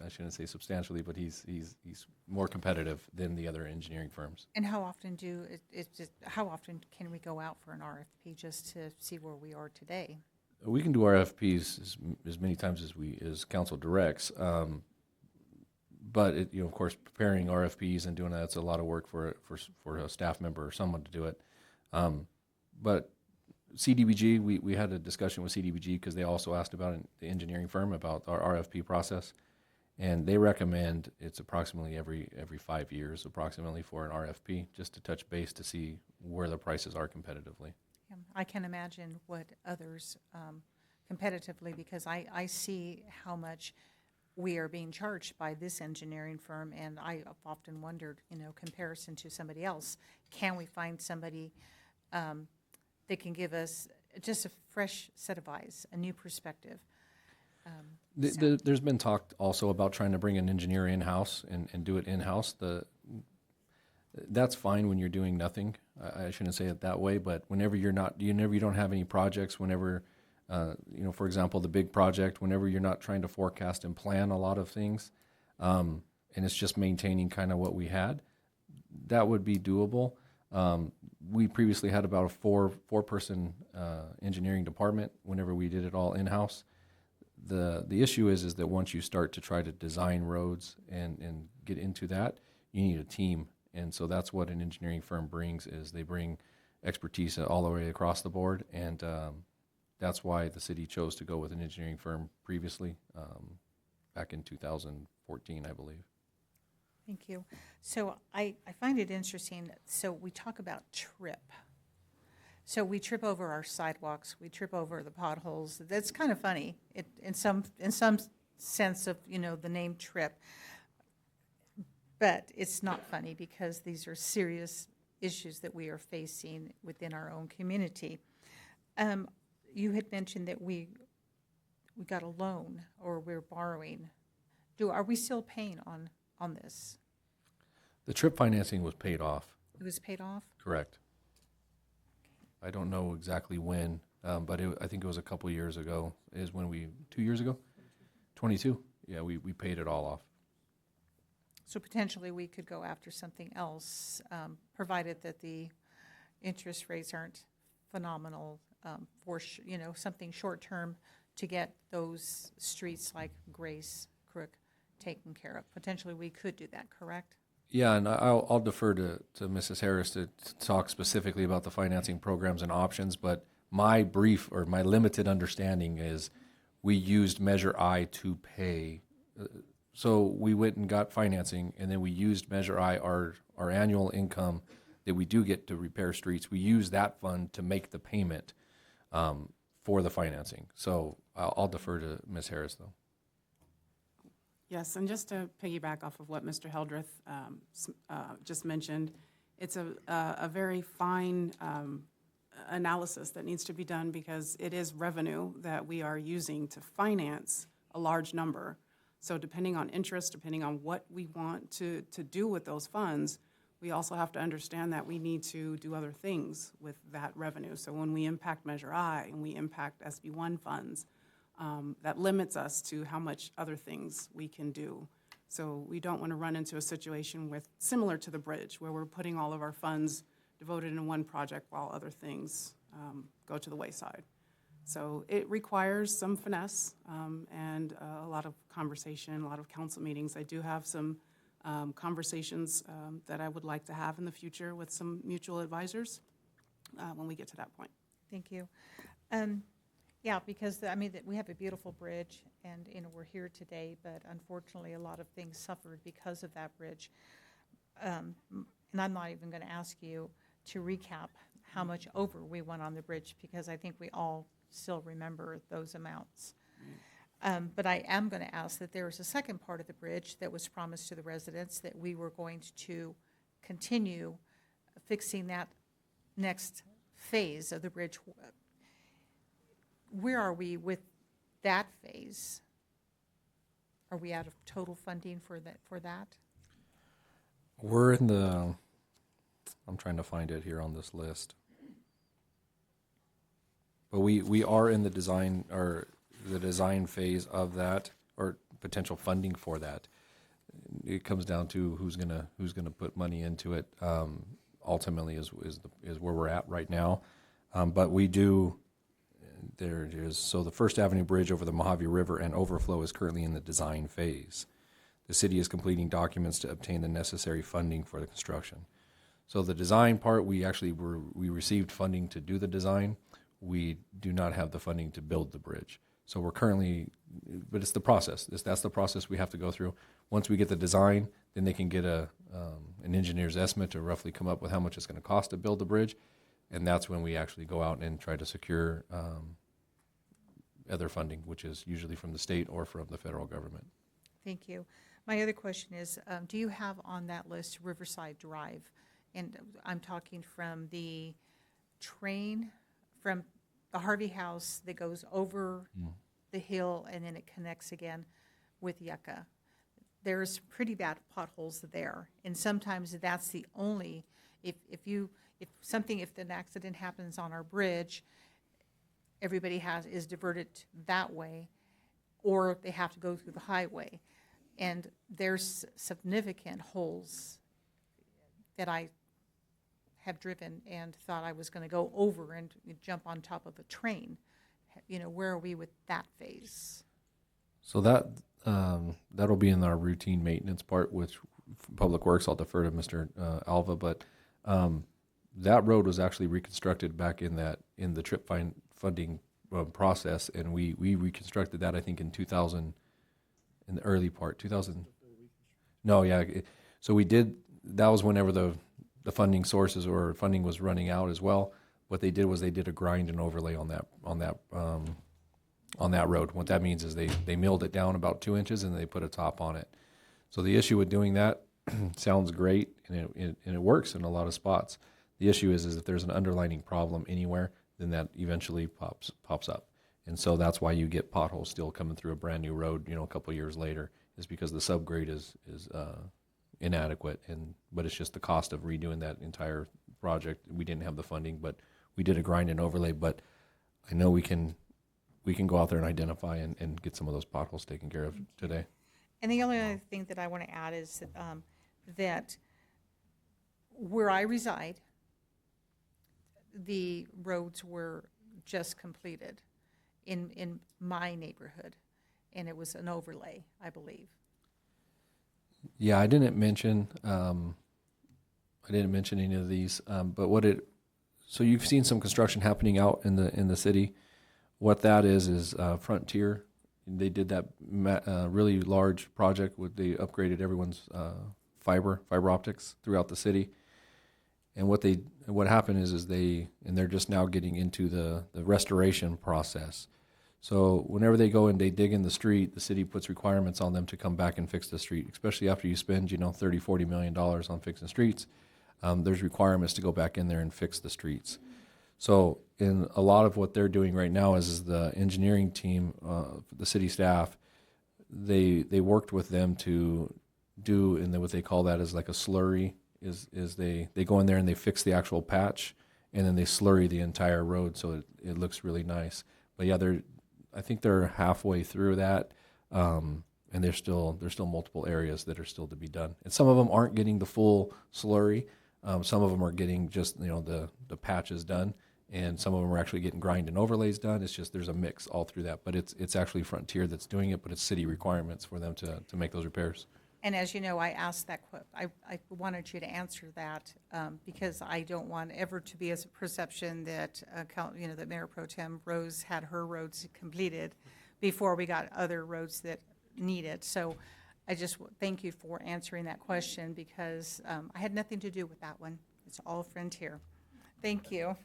I shouldn't say substantially, but he's more competitive than the other engineering firms. And how often how often can we go out for an RFP just to see where we are today? We can do RFPs as many times as council directs. But of course, preparing RFPs and doing that's a lot of work for a staff member or someone to do it. But CDBG, we had a discussion with CDBG because they also asked about the engineering firm about our RFP process. And they recommend it's approximately every 5 years, approximately, for an RFP, just to touch base to see where the prices are competitively. Yeah, I can imagine what others competitively, because I see how much we are being charged by this engineering firm, and I have often wondered, comparison to somebody else, can we find somebody that can give us just a fresh set of eyes, a new perspective? There's been talk also about trying to bring an engineer in-house and do it in-house. That's fine when you're doing nothing. I shouldn't say it that way, but whenever you don't have any projects, whenever, for example, the big project, whenever you're not trying to forecast and plan a lot of things, and it's just maintaining kind of what we had, that would be doable. We previously had about a four-person engineering department whenever we did it all in-house. The issue is that once you start to try to design roads and get into that, you need a team. And so that's what an engineering firm brings, is they bring expertise all the way across the board. And that's why the city chose to go with an engineering firm previously, back in 2014, I believe. Thank you. So I find it interesting. So we talk about trip. So we trip over our sidewalks, we trip over the potholes. That's kind of funny in some sense of, the name trip. But it's not funny because these are serious issues that we are facing within our own community. You had mentioned that we got a loan, or we're borrowing. Are we still paying on this? The trip financing was paid off, It was paid off? correct? I don't know exactly when, but I think it was a couple years ago, is when 2 years ago? 22? Yeah, we paid it all off. So potentially we could go after something else, provided that the interest rates aren't phenomenal, something short-term to get those streets like Grace, Crook taken care of. Potentially we could do that, correct? Yeah, and I'll defer to Mrs. Harris to talk specifically about the financing programs and options, but my brief or my limited understanding is we used Measure I to pay. So we went and got financing, and then we used Measure I, our annual income that we do get to repair streets. We use that fund to make the payment for the financing. So I'll defer to Ms. Harris, though. Yes, and just to piggyback off of what Mr. Hildreth just mentioned, it's a very fine analysis that needs to be done because it is revenue that we are using to finance a large number. So depending on interest, depending on what we want to do with those funds, we also have to understand that we need to do other things with that revenue. So when we impact Measure I and we impact SB1 funds, that limits us to how much other things we can do. So we don't want to run into a situation similar to the bridge, where we're putting all of our funds devoted in one project while other things go to the wayside. So it requires some finesse and a lot of conversation, a lot of council meetings. I do have some conversations that I would like to have in the future with some mutual advisors when we get to that point. Thank you. Yeah, because, we have a beautiful bridge, and, we're here today, but unfortunately, a lot of things suffered because of that bridge. And I'm not even going to ask you to recap how much over we went on the bridge, because I think we all still remember those amounts. But I am going to ask that there was a second part of the bridge that was promised to the residents, that we were going to continue fixing that next phase of the bridge. Where are we with that phase? Are we out of total funding for that? We're in the, I'm trying to find it here on this list. But we are in the design phase of that, or potential funding for that. It comes down to who's gonna put money into it. Ultimately, is where we're at right now. But we do. There it is. So the First Avenue Bridge over the Mojave River and overflow is currently in the design phase. The city is completing documents to obtain the necessary funding for the construction. So the design part, we received funding to do the design. We do not have the funding to build the bridge. So we're currently, but it's the process. That's the process we have to go through. Once we get the design, then they can get an engineer's estimate to roughly come up with how much it's going to cost to build the bridge. And that's when we actually go out and try to secure other funding, which is usually from the state or from the federal government. Thank you. My other question is, do you have on that list Riverside Drive? And I'm talking from the train, from the Harvey House that goes over the hill and then it connects again with Yucca. There's pretty bad potholes there. And sometimes that's the only, if an accident happens on our bridge, everybody is diverted that way, or they have to go through the highway. And there's significant holes that I have driven and thought I was going to go over and jump on top of a train. Where are we with that phase? So that'll be in our routine maintenance part, which Public Works, I'll defer to Mr. Alva, but that road was actually reconstructed back in the trip funding process, and we reconstructed that, I think, in 2000, in the early part, 2000. No, yeah. So we did, that was whenever the funding sources or funding was running out as well. What they did was they did a grind and overlay on that road. What that means is they milled it down about 2 inches and they put a top on it. So the issue with doing that sounds great and it works in a lot of spots. The issue is if there's an underlying problem anywhere, then that eventually pops up. And so that's why you get potholes still coming through a brand new road, a couple of years later, is because the subgrade is inadequate, but it's just the cost of redoing that entire project. We didn't have the funding, but we did a grind and overlay. But I know we can go out there and identify and get some of those potholes taken care of today. And the only other thing that I want to add is that where I reside, the roads were just completed in my neighborhood, and it was an overlay, I believe. Yeah, I didn't mention any of these, but so you've seen some construction happening out in the city. What that is Frontier. They did that really large project where they upgraded everyone's fiber optics throughout the city. And what happened is they're just now getting into the restoration process. So whenever they go and they dig in the street, the city puts requirements on them to come back and fix the street, especially after you spend, $30-40 million on fixing streets. There's requirements to go back in there and fix the streets. So in a lot of what they're doing right now is the engineering team, the city staff, they worked with them to do, and then what they call that is like a slurry, is they go in there and they fix the actual patch, and then they slurry the entire road so it looks really nice. But yeah, I think they're halfway through that, and there's still multiple areas that are still to be done. And some of them aren't getting the full slurry. Some of them are getting just the patches done, and some of them are actually getting grind and overlays done. It's just there's a mix all through that. But it's actually Frontier that's doing it, but it's city requirements for them to make those repairs. And as you know, I asked that, I wanted you to answer that because I don't want ever to be as a perception that, that Mayor Pro Tem Rose had her roads completed before we got other roads that need it. So I just thank you for answering that question because I had nothing to do with that one. It's all Frontier. Thank you.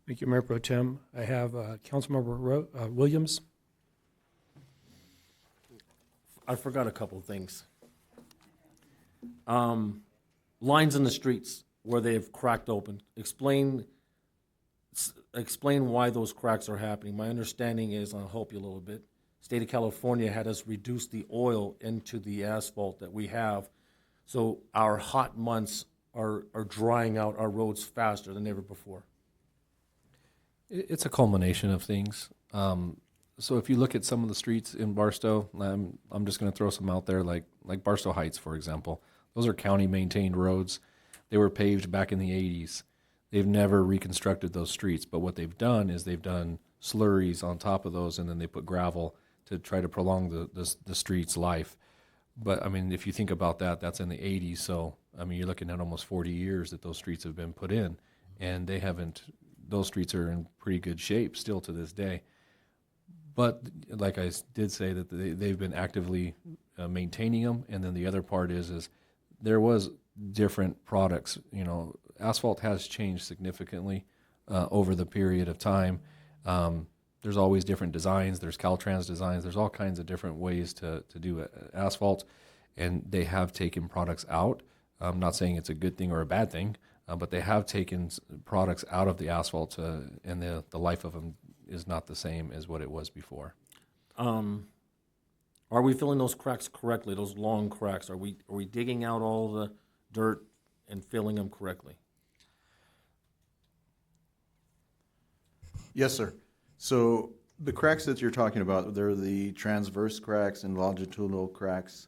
Thank you, Mayor Pro Tem. I have Councilmember Williams. I forgot a couple of things. Lines in the streets where they've cracked open. Explain why those cracks are happening. My understanding is, I'll help you a little bit, State of California had us reduce the oil into the asphalt that we have, so our hot months are drying out our roads faster than ever before. It's a culmination of things. So if you look at some of the streets in Barstow, I'm just going to throw some out there, like Barstow Heights, for example. Those are county-maintained roads. They were paved back in the 80s. They've never reconstructed those streets, but what they've done is they've done slurries on top of those, and then they put gravel to try to prolong the street's life. But, I mean, if you think about that, that's in the 80s, so, I mean, you're looking at almost 40 years that those streets have been put in, and those streets are in pretty good shape still to this day. But like I did say, that they've been actively maintaining them, and then the other part is there was different products. Asphalt has changed significantly over the period of time. There's always different designs. There's Caltrans designs. There's all kinds of different ways to do asphalt, and they have taken products out. I'm not saying it's a good thing or a bad thing, but they have taken products out of the asphalt, and the life of them is not the same as what it was before. Are we filling those cracks correctly, those long cracks? Are we digging out all the dirt and filling them correctly? Yes, sir. So the cracks that you're talking about, they're the transverse cracks and longitudinal cracks.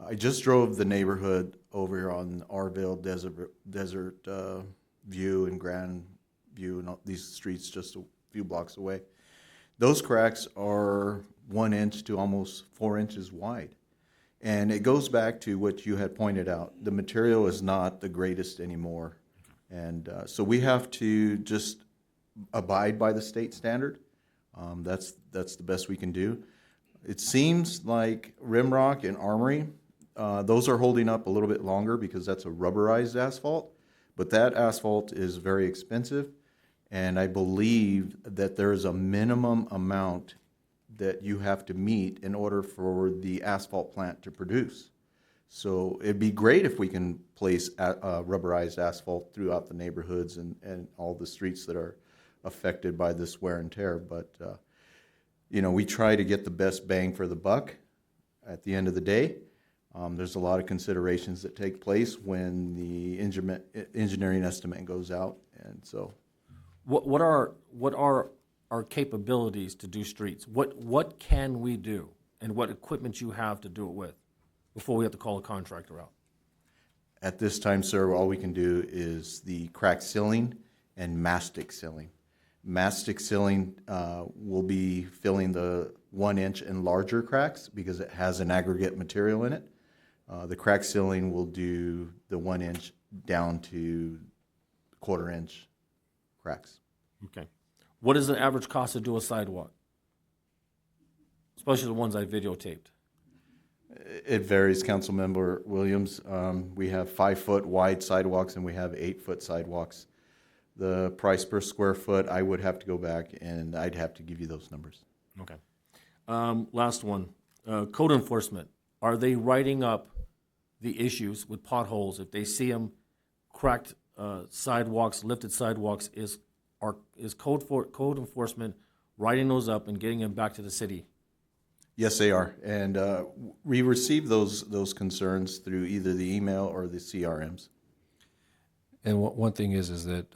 I just drove the neighborhood over here on Arville, Desert View and Grand View, and all these streets just a few blocks away. Those cracks are 1 inch to almost 4 inches wide. And it goes back to what you had pointed out. The material is not the greatest anymore. And so we have to just abide by the state standard. That's the best we can do. It seems like Rimrock and Armory, those are holding up a little bit longer because that's a rubberized asphalt. But that asphalt is very expensive. And I believe that there is a minimum amount that you have to meet in order for the asphalt plant to produce. So it'd be great if we can place rubberized asphalt throughout the neighborhoods and all the streets that are affected by this wear and tear. But, we try to get the best bang for the buck at the end of the day. There's a lot of considerations that take place when the engineering estimate goes out, and so. What are our capabilities to do streets? What can we do, and what equipment you have to do it with before we have to call a contractor out? At this time, sir, all we can do is the crack sealing and mastic sealing. Mastic sealing will be filling the 1 inch and larger cracks because it has an aggregate material in it. The crack sealing will do the 1 inch down to 1/4 inch cracks. Okay. What is the average cost to do a sidewalk? Especially the ones I videotaped. It varies, Councilmember Williams. We have 5-foot wide sidewalks and we have 8-foot sidewalks. The price per square foot, I would have to go back and I'd have to give you those numbers. Okay. Last one. Code enforcement. Are they writing up the issues with potholes? If they see them, cracked sidewalks, lifted sidewalks, is code enforcement writing those up and getting them back to the city? Yes, they are. And we receive those concerns through either the email or the CRMs. And one thing is that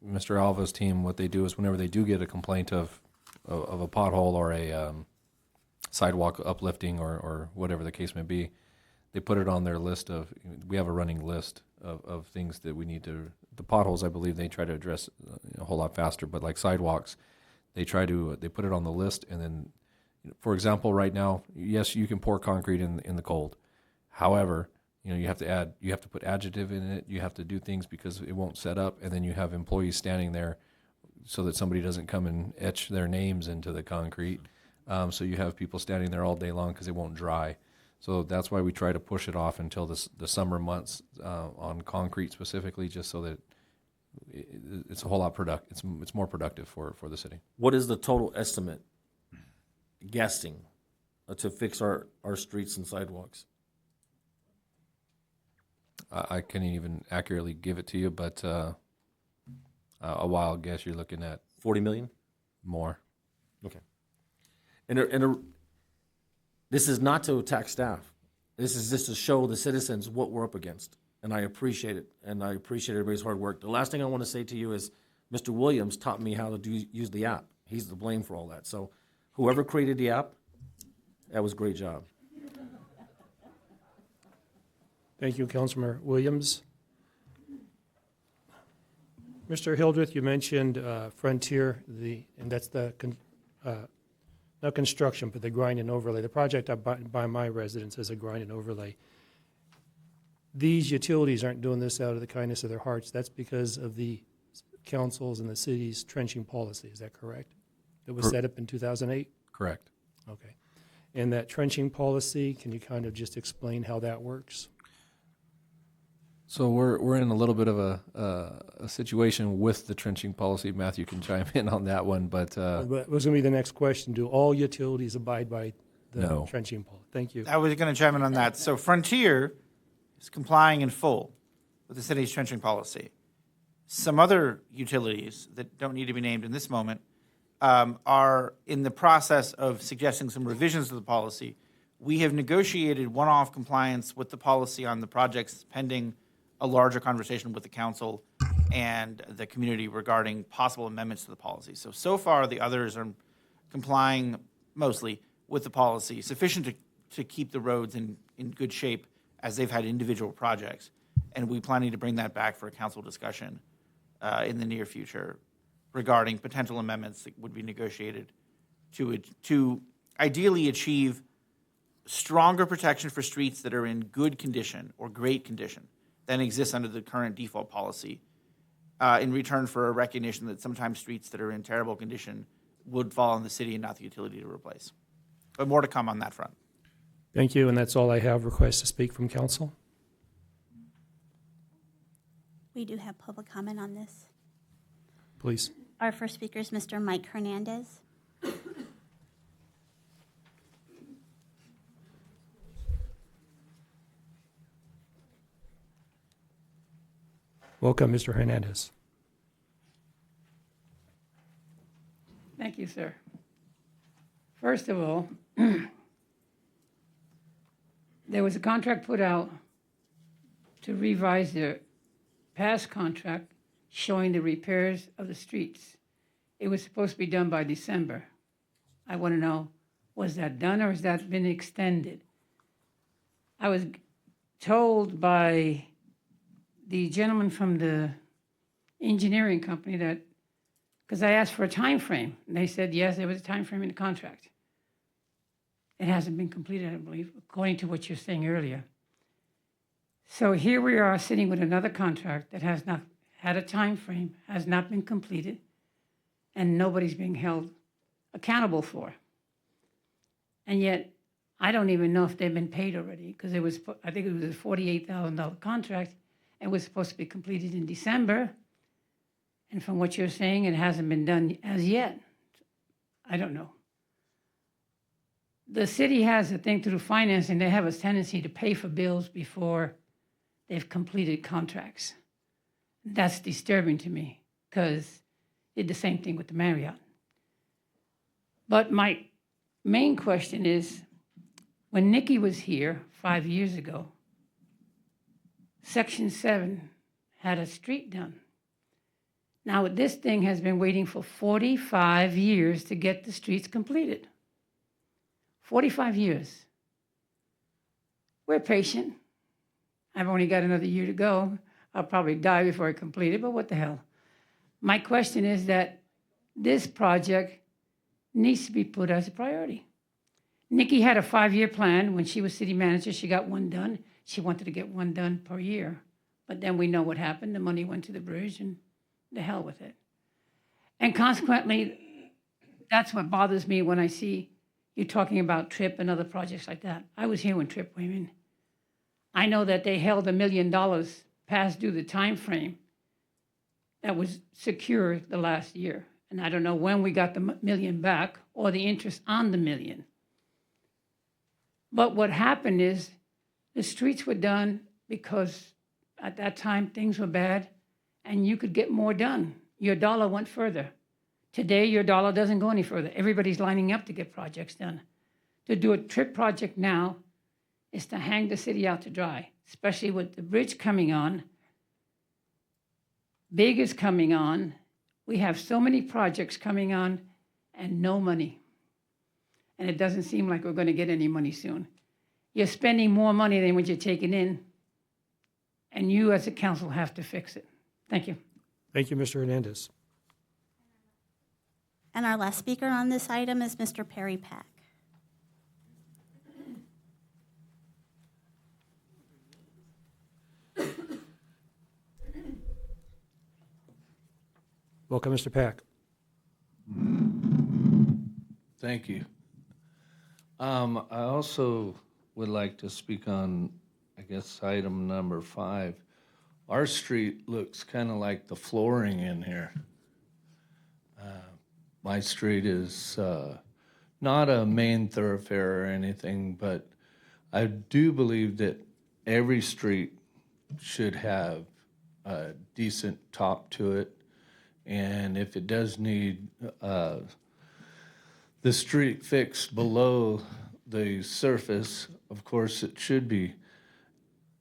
Mr. Alva's team, what they do is whenever they do get a complaint of a pothole or a sidewalk uplifting or whatever the case may be, they put it on their list of, we have a running list of things that we need to, the potholes, I believe they try to address a whole lot faster, but like sidewalks, they put it on the list, and then, for example, right now, yes, you can pour concrete in the cold. However, you have to put additive in it, you have to do things because it won't set up, and then you have employees standing there so that somebody doesn't come and etch their names into the concrete. So you have people standing there all day long because it won't dry. So that's why we try to push it off until the summer months on concrete specifically, just so that it's a whole lot it's more productive for the city. What is the total estimate, guessing, to fix our streets and sidewalks? I can't even accurately give it to you, but a wild guess, you're looking at 40 million? More. Okay. And this is not to attack staff. This is just to show the citizens what we're up against. And I appreciate it. And I appreciate everybody's hard work. The last thing I want to say to you is Mr. Williams taught me how to use the app. He's to blame for all that. So whoever created the app, that was a great job. Thank you, Councilmember Williams. Mr. Hildreth, you mentioned Frontier, and that's the, not construction, but the grind and overlay. The project by my residence is a grind and overlay. These utilities aren't doing this out of the kindness of their hearts. That's because of the council's and the city's trenching policy. Is that correct? It was set up in 2008? Correct. Okay. And that trenching policy, can you kind of just explain how that works? So we're in a little bit of a situation with the trenching policy. Matthew can chime in on that one, but It was going to be the next question. Do all utilities abide by the No. trenching policy? Thank you. I was going to chime in on that. So Frontier is complying in full with the city's trenching policy. Some other utilities that don't need to be named in this moment are in the process of suggesting some revisions to the policy. We have negotiated one-off compliance with the policy on the projects pending a larger conversation with the council and the community regarding possible amendments to the policy. So far, the others are complying mostly with the policy, sufficient to keep the roads in good shape as they've had individual projects. And we're planning to bring that back for a council discussion in the near future regarding potential amendments that would be negotiated to ideally achieve stronger protection for streets that are in good condition or great condition than exists under the current default policy, in return for a recognition that sometimes streets that are in terrible condition would fall on the city and not the utility to replace. But more to come on that front. Thank you, and that's all I have. Request to speak from council? We do have public comment on this. Please. Our first speaker is Mr. Mike Hernandez. Welcome, Mr. Hernandez. Thank you, sir. First of all, there was a contract put out to revise their past contract showing the repairs of the streets. It was supposed to be done by December. I want to know, was that done or has that been extended? I was told by the gentleman from the engineering company that, because I asked for a time frame, and they said, yes, there was a time frame in the contract. It hasn't been completed, I believe, according to what you're saying earlier. So here we are sitting with another contract that has not had a time frame, has not been completed, and nobody's being held accountable for. And yet, I don't even know if they've been paid already, because I think it was a $48,000 contract, and was supposed to be completed in December. And from what you're saying, it hasn't been done as yet. I don't know. The city has a thing through financing. They have a tendency to pay for bills before they've completed contracts. That's disturbing to me, because did the same thing with the Marriott. But my main question is, when Nikki was here 5 years ago, Section 7 had a street done. Now, this thing has been waiting for 45 years to get the streets completed. 45 years. We're patient. I've only got another year to go. I'll probably die before I complete it, but what the hell? My question is that this project needs to be put as a priority. Nikki had a 5-year plan. When she was city manager, she got one done. She wanted to get one done per year. But then we know what happened. The money went to the bridge, and the hell with it. And consequently, that's what bothers me when I see you talking about TRIP and other projects like that. I was here when TRIP came in. I know that they held $1 million past due the time frame that was secure the last year. And I don't know when we got the $1 million back or the interest on the $1 million. But what happened is the streets were done because at that time things were bad and you could get more done. Your dollar went further. Today, your dollar doesn't go any further. Everybody's lining up to get projects done. To do a TRIP project now is to hang the city out to dry, especially with the bridge coming on. Big is coming on. We have so many projects coming on and no money. And it doesn't seem like we're going to get any money soon. You're spending more money than what you're taking in, and you as a council have to fix it. Thank you. Thank you, Mr. Hernandez. And our last speaker on this item is Mr. Perry Pack. Welcome, Mr. Pack. Thank you. I also would like to speak on, I guess, item number 5. Our street looks kind of like the flooring in here. My street is not a main thoroughfare or anything, but I do believe that every street should have a decent top to it. And if it does need the street fixed below the surface, of course it should be.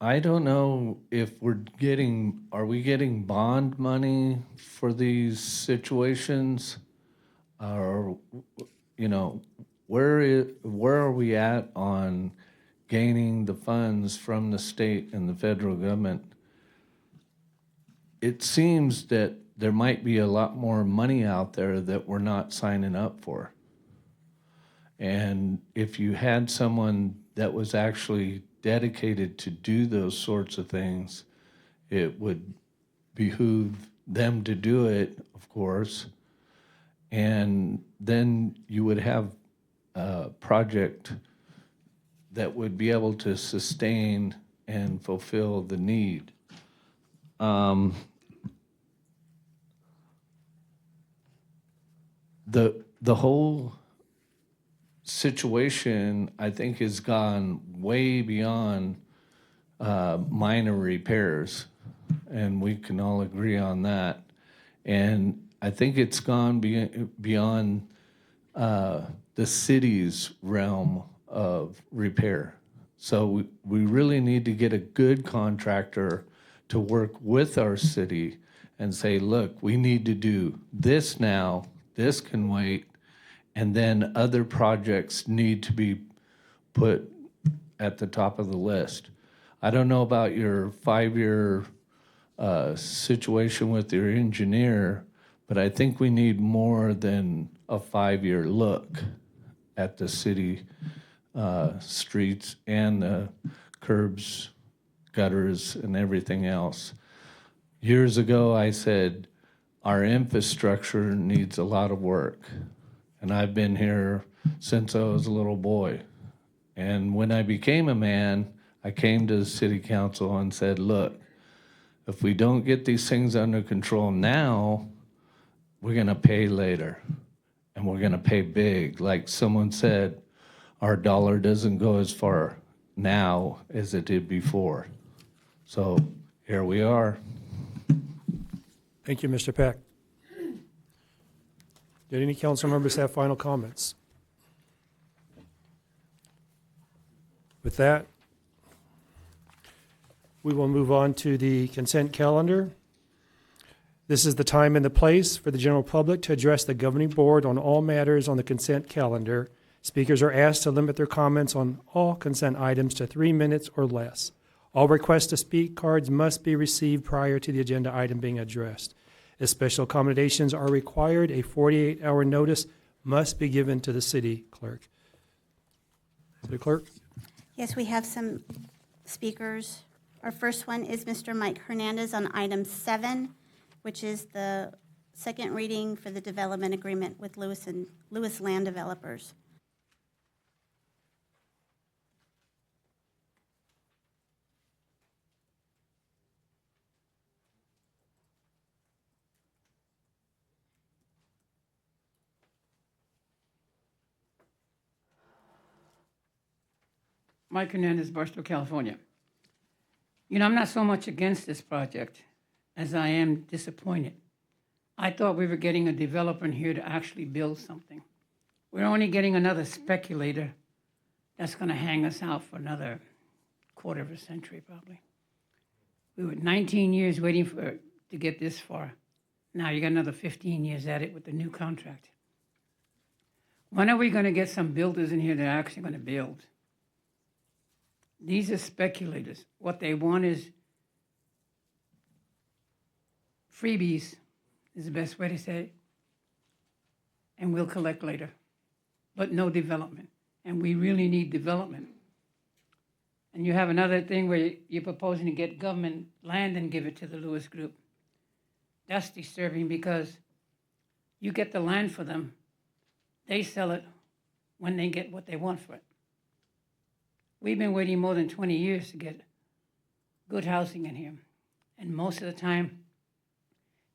I don't know if are we getting bond money for these situations? Or, you know, where are we at on gaining the funds from the state and the federal government? It seems that there might be a lot more money out there that we're not signing up for. And if you had someone that was actually dedicated to do those sorts of things, it would behoove them to do it, of course. And then you would have a project that would be able to sustain and fulfill the need. The whole situation, I think, has gone way beyond minor repairs, and we can all agree on that. And I think it's gone beyond the city's realm of repair. So we really need to get a good contractor to work with our city and say, look, we need to do this now, this can wait, and then other projects need to be put at the top of the list. I don't know about your 5-year situation with your engineer, but I think we need more than a 5-year look at the city streets and the curbs, gutters, and everything else. Years ago, I said, our infrastructure needs a lot of work. And I've been here since I was a little boy. And when I became a man, I came to the city council and said, look, if we don't get these things under control now, we're gonna pay later. And we're gonna pay big. Like someone said, our dollar doesn't go as far now as it did before. So here we are. Thank you, Mr. Peck. Did any council members have final comments? With that, we will move on to the consent calendar. This is the time and the place for the general public to address the governing board on all matters on the consent calendar. Speakers are asked to limit their comments on all consent items to 3 minutes or less. All requests to speak cards must be received prior to the agenda item being addressed. If special accommodations are required, a 48-hour notice must be given to the city clerk. City clerk? Yes, we have some speakers. Our first one is Mr. Mike Hernandez on item 7, which is the second reading for the development agreement with Lewis Land Developers. Mike Hernandez, Barstow, California. You know, I'm not so much against this project as I am disappointed. I thought we were getting a developer in here to actually build something. We're only getting another speculator that's going to hang us out for another quarter of a century, probably. We were 19 years waiting to get this far. Now you got another 15 years at it with the new contract. When are we going to get some builders in here that are actually going to build? These are speculators. What they want is freebies, is the best way to say it. And we'll collect later. But no development. And we really need development. And you have another thing where you're proposing to get government land and give it to the Lewis Group. That's disturbing because you get the land for them. They sell it when they get what they want for it. We've been waiting more than 20 years to get good housing in here. And most of the time,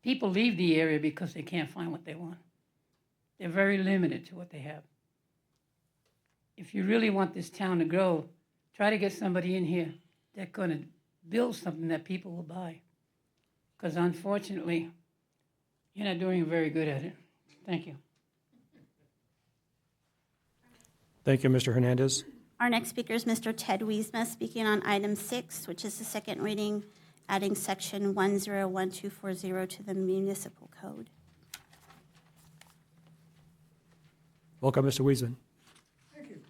people leave the area because they can't find what they want. They're very limited to what they have. If you really want this town to grow, try to get somebody in here that's going to build something that people will buy. Because unfortunately, you're not doing very good at it. Thank you. Thank you, Mr. Hernandez. Our next speaker is Mr. Ted Wiesma, speaking on item 6, which is the second reading, adding section 101240 to the municipal code. Welcome, Mr. Wiesman. Thank you.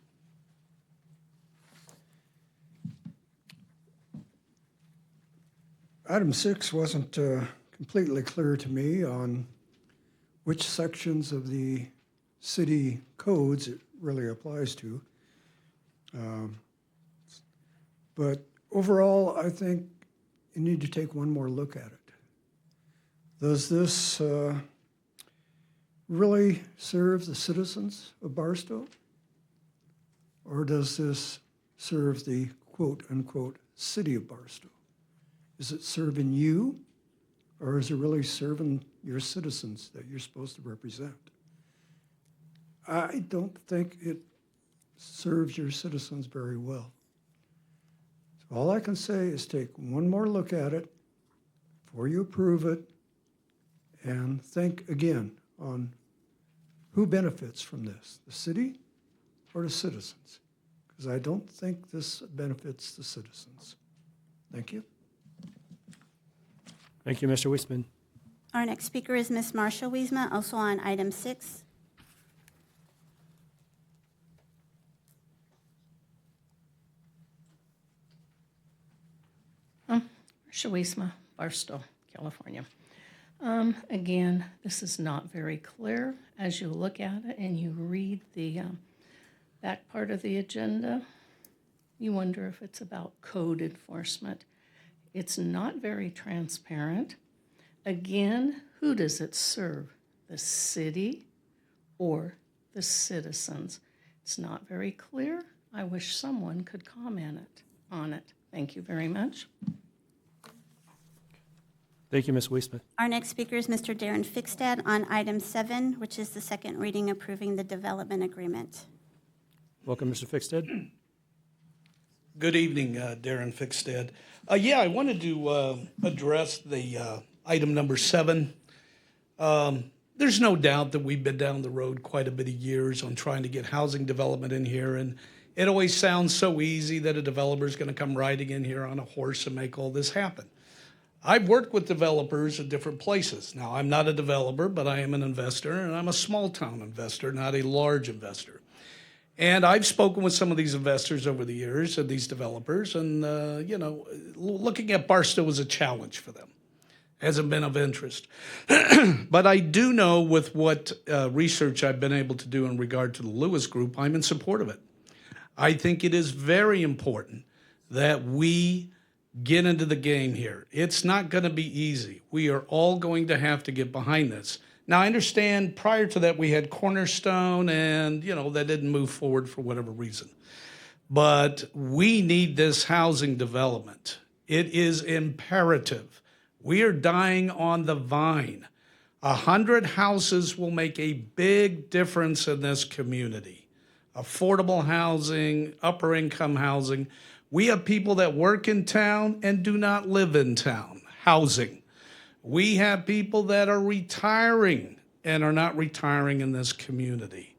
Item 6 wasn't completely clear to me on which sections of the city codes it really applies to. But overall, I think you need to take one more look at it. Does this really serve the citizens of Barstow? Or does this serve the quote-unquote city of Barstow? Is it serving you, or is it really serving your citizens that you're supposed to represent? I don't think it serves your citizens very well. So all I can say is take one more look at it before you approve it and think again on who benefits from this, the city or the citizens? because I don't think this benefits the citizens. Thank you. Thank you, Mr. Weisman. Our next speaker is Ms. Marcia Wiesma, also on item 6. Marcia Wiesma, Barstow, California. Again, this is not very clear as you look at it and you read the back part of the agenda. You wonder if it's about code enforcement. It's not very transparent. Again, who does it serve? The city or the citizens? It's not very clear. I wish someone could comment on it. Thank you very much. Thank you, Ms. Weisman. Our next speaker is Mr. Darren Fickstad on item 7, which is the second reading approving the development agreement. Welcome, Mr. Fickstead. Good evening, Darren Fickstead. Yeah, I wanted to address the item number 7. There's no doubt that we've been down the road quite a bit of years on trying to get housing development in here, and it always sounds so easy that a developer's going to come riding in here on a horse and make all this happen. I've worked with developers at different places. Now, I'm not a developer, but I am an investor, and I'm a small-town investor, not a large investor. And I've spoken with some of these investors over the years and these developers, and, looking at Barstow was a challenge for them. Hasn't been of interest. But I do know with what research I've been able to do in regard to the Lewis Group, I'm in support of it. I think it is very important that we get into the game here. It's not going to be easy. We are all going to have to get behind this. Now, I understand prior to that we had Cornerstone and, that didn't move forward for whatever reason. But we need this housing development. It is imperative. We are dying on the vine. 100 houses will make a big difference in this community. Affordable housing, upper income housing. We have people that work in town and do not live in town. Housing. We have people that are retiring and are not retiring in this community.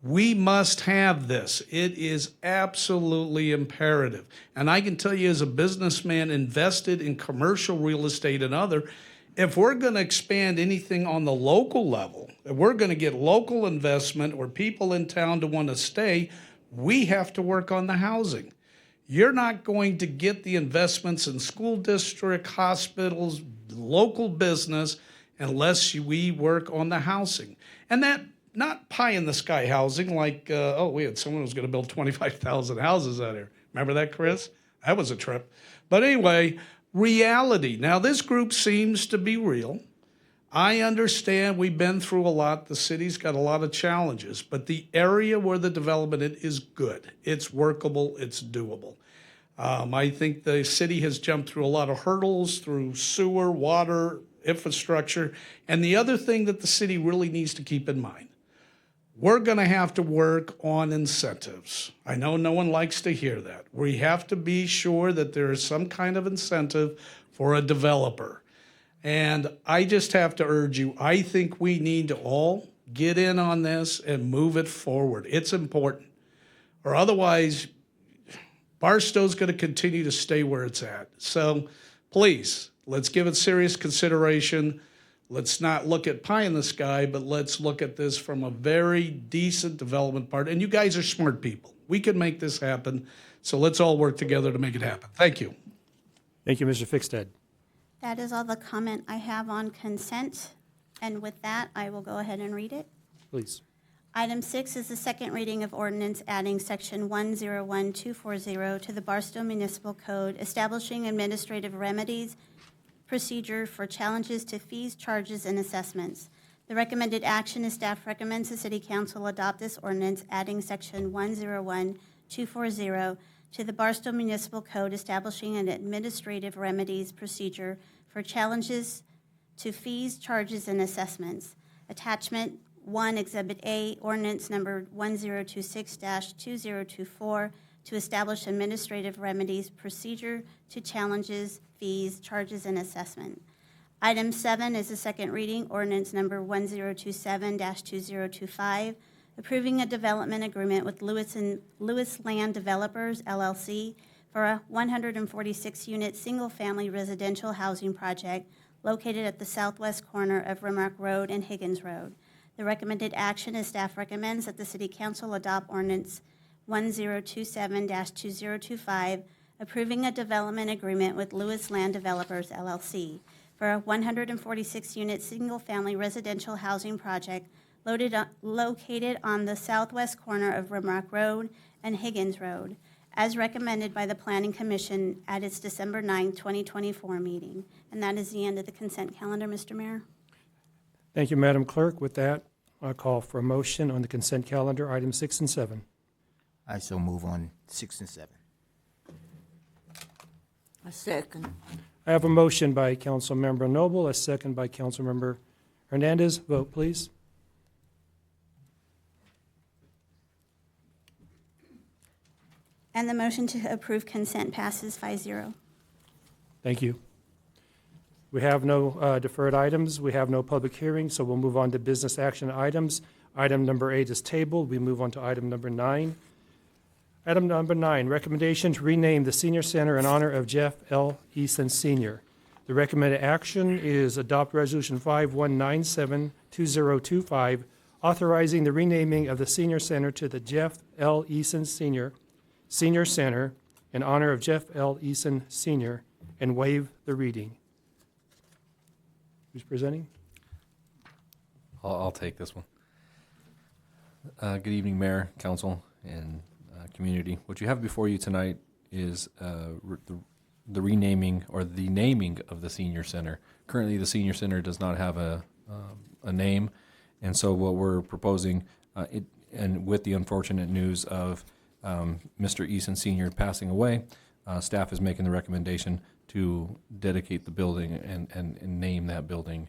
We must have this. It is absolutely imperative. And I can tell you as a businessman invested in commercial real estate and other, if we're going to expand anything on the local level, if we're going to get local investment or people in town to want to stay, we have to work on the housing. You're not going to get the investments in school district, hospitals, local business, unless we work on the housing. And that, not pie-in-the-sky housing like, we had someone who was going to build 25,000 houses out here. Remember that, Chris? That was a trip. But anyway, reality. Now, this group seems to be real. I understand we've been through a lot. The city's got a lot of challenges, but the area where the development is good. It's workable. It's doable. I think the city has jumped through a lot of hurdles through sewer, water, infrastructure. And the other thing that the city really needs to keep in mind, we're going to have to work on incentives. I know no one likes to hear that. We have to be sure that there is some kind of incentive for a developer. And I just have to urge you, I think we need to all get in on this and move it forward. It's important. Or otherwise, Barstow's going to continue to stay where it's at. So please, let's give it serious consideration. Let's not look at pie in the sky, but let's look at this from a very decent development part. And you guys are smart people. We can make this happen. So let's all work together to make it happen. Thank you. Thank you, Mr. Fickstead. That is all the comment I have on consent. And with that, I will go ahead and read it. Please. Item 6 is the second reading of ordinance adding section 101240 to the Barstow Municipal Code, establishing administrative remedies procedure for challenges to fees, charges, and assessments. The recommended action is staff recommends the City Council adopt this ordinance adding section 101240 to the Barstow Municipal Code, establishing an administrative remedies procedure for challenges to fees, charges, and assessments. Attachment 1, Exhibit A, ordinance number 1026-2024, to establish administrative remedies procedure to challenges, fees, charges, and assessment. Item 7 is the second reading, ordinance number 1027-2025, approving a development agreement with Lewis Land Developers, LLC, for a 146-unit single-family residential housing project located at the southwest corner of Rimrock Road and Higgins Road. The recommended action is staff recommends that the City Council adopt ordinance 1027-2025, approving a development agreement with Lewis Land Developers, LLC, for a 146-unit single-family residential housing project located on the southwest corner of Rimrock Road and Higgins Road, as recommended by the Planning Commission at its December 9, 2024 meeting. And that is the end of the consent calendar, Mr. Mayor. Thank you, Madam Clerk. With that, I'll call for a motion on the consent calendar, items 6 and 7. I so move on 6 and 7. A second. I have a motion by Councilmember Noble, a second by Councilmember Hernandez. Vote, please. And the motion to approve consent passes 5-0. Thank you. We have no deferred items. We have no public hearings, so we'll move on to business action items. Item number 8 is tabled. We move on to item number 9. Item number 9, recommendation to rename the Senior Center in honor of Jeff L. Eason Sr. The recommended action is adopt Resolution 5197-2025, authorizing the renaming of the Senior Center to the Jeff L. Eason Sr. Senior Center in honor of Jeff L. Eason Sr., and waive the reading. Who's presenting? I'll take this one. Good evening, Mayor, Council, and community. What you have before you tonight is the renaming or the naming of the Senior Center. Currently, the Senior Center does not have a name, and so what we're proposing, and with the unfortunate news of Mr. Eason Sr. passing away, staff is making the recommendation to dedicate the building and name that building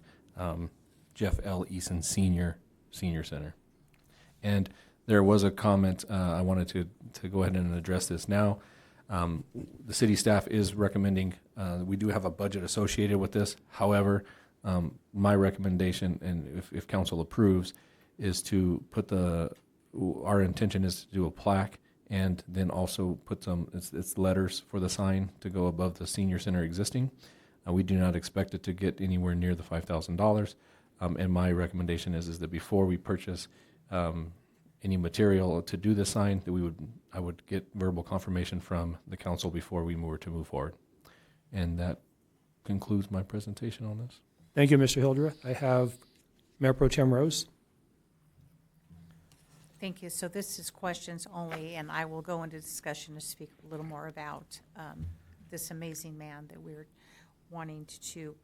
Jeff L. Eason Sr. Senior Center. And there was a comment, I wanted to go ahead and address this now. The city staff is recommending, we do have a budget associated with this. However, my recommendation, and if council approves, is to put our intention is to do a plaque and then also put it's letters for the sign to go above the Senior Center existing. We do not expect it to get anywhere near the $5,000. And my recommendation is that before we purchase any material to do the sign, that I would get verbal confirmation from the council before we were to move forward. And that concludes my presentation on this. Thank you, Mr. Hildreth. I have Mayor Pro Tem Rose. Thank you. So this is questions only, and I will go into discussion to speak a little more about this amazing man that we're wanting to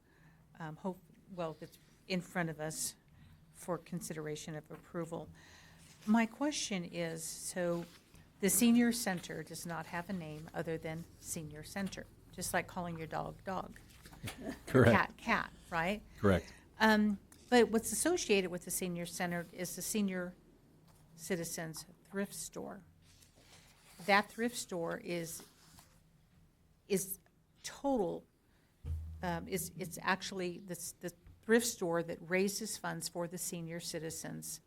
that's in front of us for consideration of approval. My question is, so the Senior Center does not have a name other than Senior Center, just like calling your dog dog. Correct. Cat, right? Correct. But what's associated with the Senior Center is the Senior Citizens Thrift Store. That thrift store is total, it's actually the thrift store that raises funds for the senior citizens,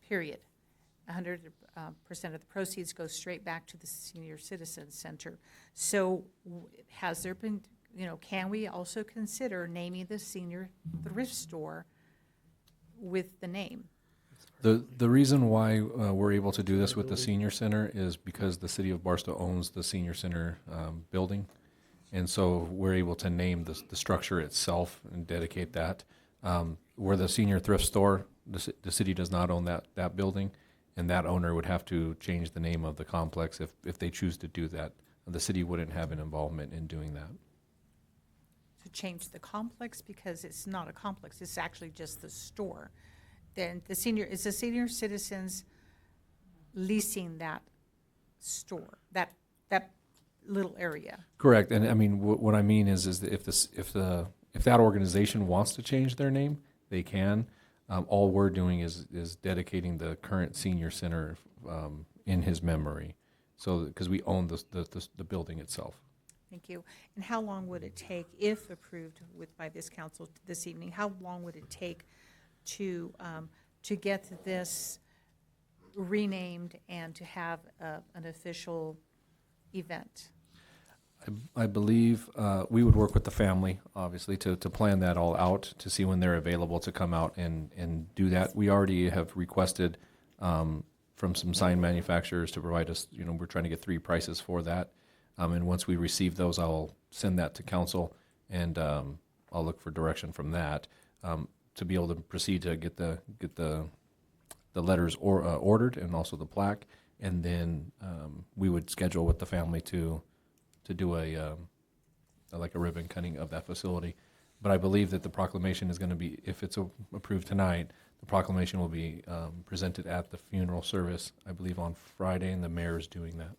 period. 100% of the proceeds go straight back to the Senior Citizens Center. So has there been, can we also consider naming the senior thrift store with the name? The reason why we're able to do this with the Senior Center is because the city of Barstow owns the Senior Center building. And so we're able to name the structure itself and dedicate that. Where the senior thrift store, the city does not own that building, and that owner would have to change the name of the complex if they choose to do that. The city wouldn't have an involvement in doing that. To change the complex, because it's not a complex, it's actually just the store. Then the senior citizens leasing that store, that little area. Correct, and I mean what I mean is that if that organization wants to change their name, they can. All we're doing is dedicating the current Senior Center in his memory, so because we own the building itself. Thank you. And how long would it take, if approved by this council this evening? How long would it take to get this renamed and to have an official event? I believe we would work with the family, obviously, to plan that all out, to see when they're available to come out and do that. We already have requested from some sign manufacturers to provide us, we're trying to get 3 prices for that. And once we receive those, I'll send that to council, and I'll look for direction from that to be able to proceed to get the letters ordered, and also the plaque. And then we would schedule with the family to do like a ribbon cutting of that facility. But I believe that the proclamation is going to be, if it's approved tonight, the proclamation will be presented at the funeral service, I believe, on Friday, and the mayor is doing that.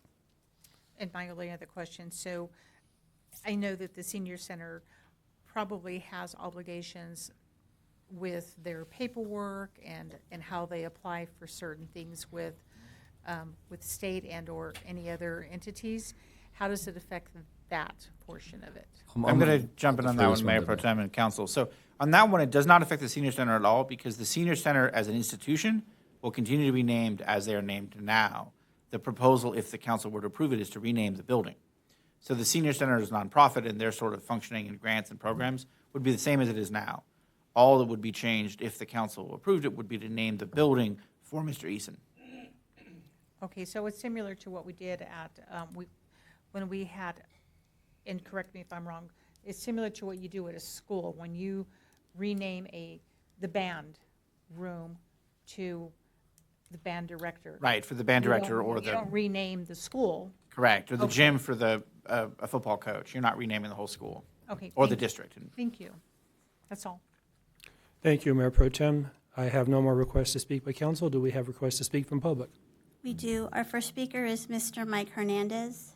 And my only other question, so I know that the senior center probably has obligations with their paperwork and how they apply for certain things with state and or any other entities. How does it affect that portion of it? I'm going to jump in on that one, Mayor Pro Tem and Council. So on that one, it does not affect the senior center at all, because the senior center as an institution will continue to be named as they are named now. The proposal, if the council were to approve it, is to rename the building. So the senior center is a nonprofit, and their sort of functioning and grants and programs would be the same as it is now. All that would be changed, if the council approved it, would be to name the building for Mr. Eason. Okay, so it's similar to what we did at, when we had, and correct me if I'm wrong, it's similar to what you do at a school when you rename the band room to the band director. Right, for the band director or You don't rename the school. Correct, or the Okay. gym for a football coach. You're not renaming the whole school. Okay. Or the thank you. district. Thank you. That's all. Thank you, Mayor Pro Tem. I have no more requests to speak by council. Do we have requests to speak from public? We do. Our first speaker is Mr. Mike Hernandez.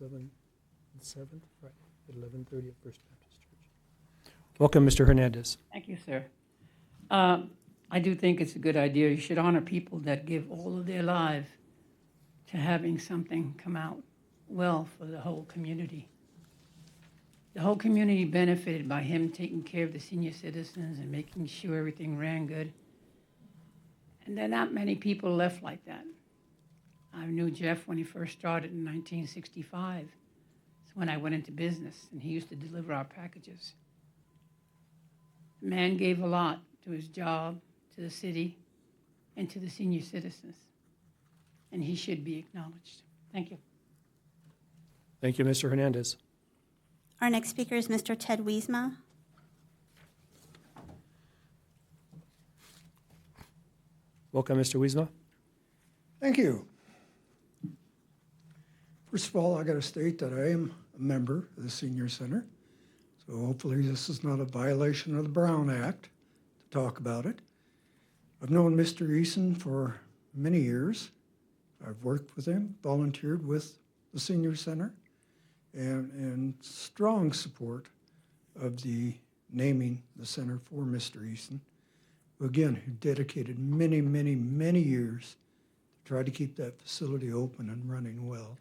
The 7th, right, at 11:30 at First Baptist Church. Welcome, Mr. Hernandez. Thank you, sir. I do think it's a good idea. You should honor people that give all of their life to having something come out well for the whole community. The whole community benefited by him taking care of the senior citizens and making sure everything ran good. And there are not many people left like that. I knew Jeff when he first started in 1965. It's when I went into business, and he used to deliver our packages. The man gave a lot to his job, to the city, and to the senior citizens. And he should be acknowledged. Thank you. Thank you, Mr. Hernandez. Our next speaker is Mr. Ted Wiesma. Welcome, Mr. Wiesma. Thank you. First of all, I got to state that I am a member of the Senior Center, so hopefully this is not a violation of the Brown Act to talk about it. I've known Mr. Eason for many years. I've worked with him, volunteered with the Senior Center, and in strong support of the naming the center for Mr. Eason, who again, who dedicated many, many, many years to try to keep that facility open and running well.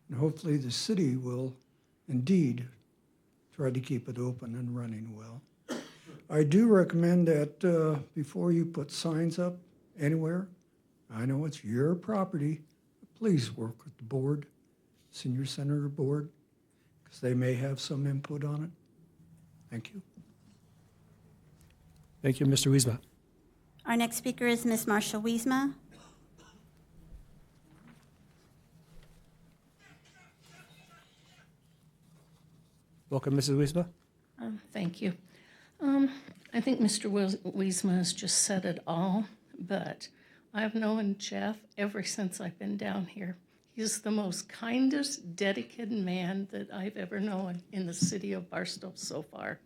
And hopefully the city will indeed try to keep it open and running well. I do recommend that before you put signs up anywhere, I know it's your property, but please work with the board, Senior Center Board, because they may have some input on it. Thank you. Thank you, Mr. Wiesma. Our next speaker is Ms. Marsha Wiesma. Welcome, Mrs. Wiesma. Thank you. I think Mr. Wiesma has just said it all, but I've known Jeff ever since I've been down here. He's the most kindest, dedicated man that I've ever known in the city of Barstow so far.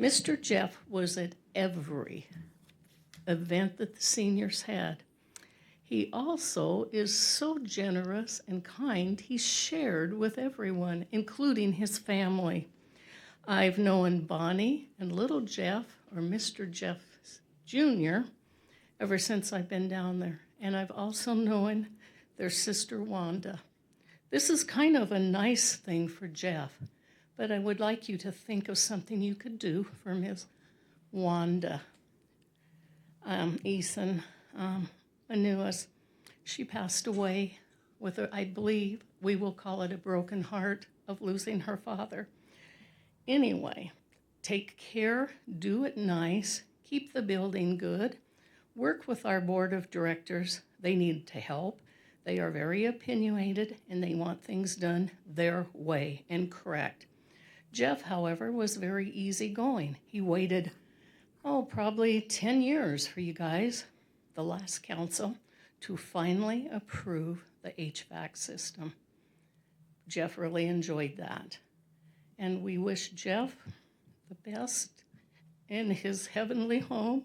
Mr. Jeff was at every event that the seniors had. He also is so generous and kind, he shared with everyone, including his family. I've known Bonnie and little Jeff, or Mr. Jeff Jr., ever since I've been down there. And I've also known their sister Wanda. This is kind of a nice thing for Jeff, but I would like you to think of something you could do for Ms. Wanda Eason Anuas. She passed away with, I believe, we will call it a broken heart of losing her father. Anyway, take care, do it nice, keep the building good, work with our board of directors. They need to help. They are very opinionated and they want things done their way and correct. Jeff, however, was very easygoing. He waited, probably 10 years for you guys, the last council, to finally approve the HVAC system. Jeff really enjoyed that. And we wish Jeff the best in his heavenly home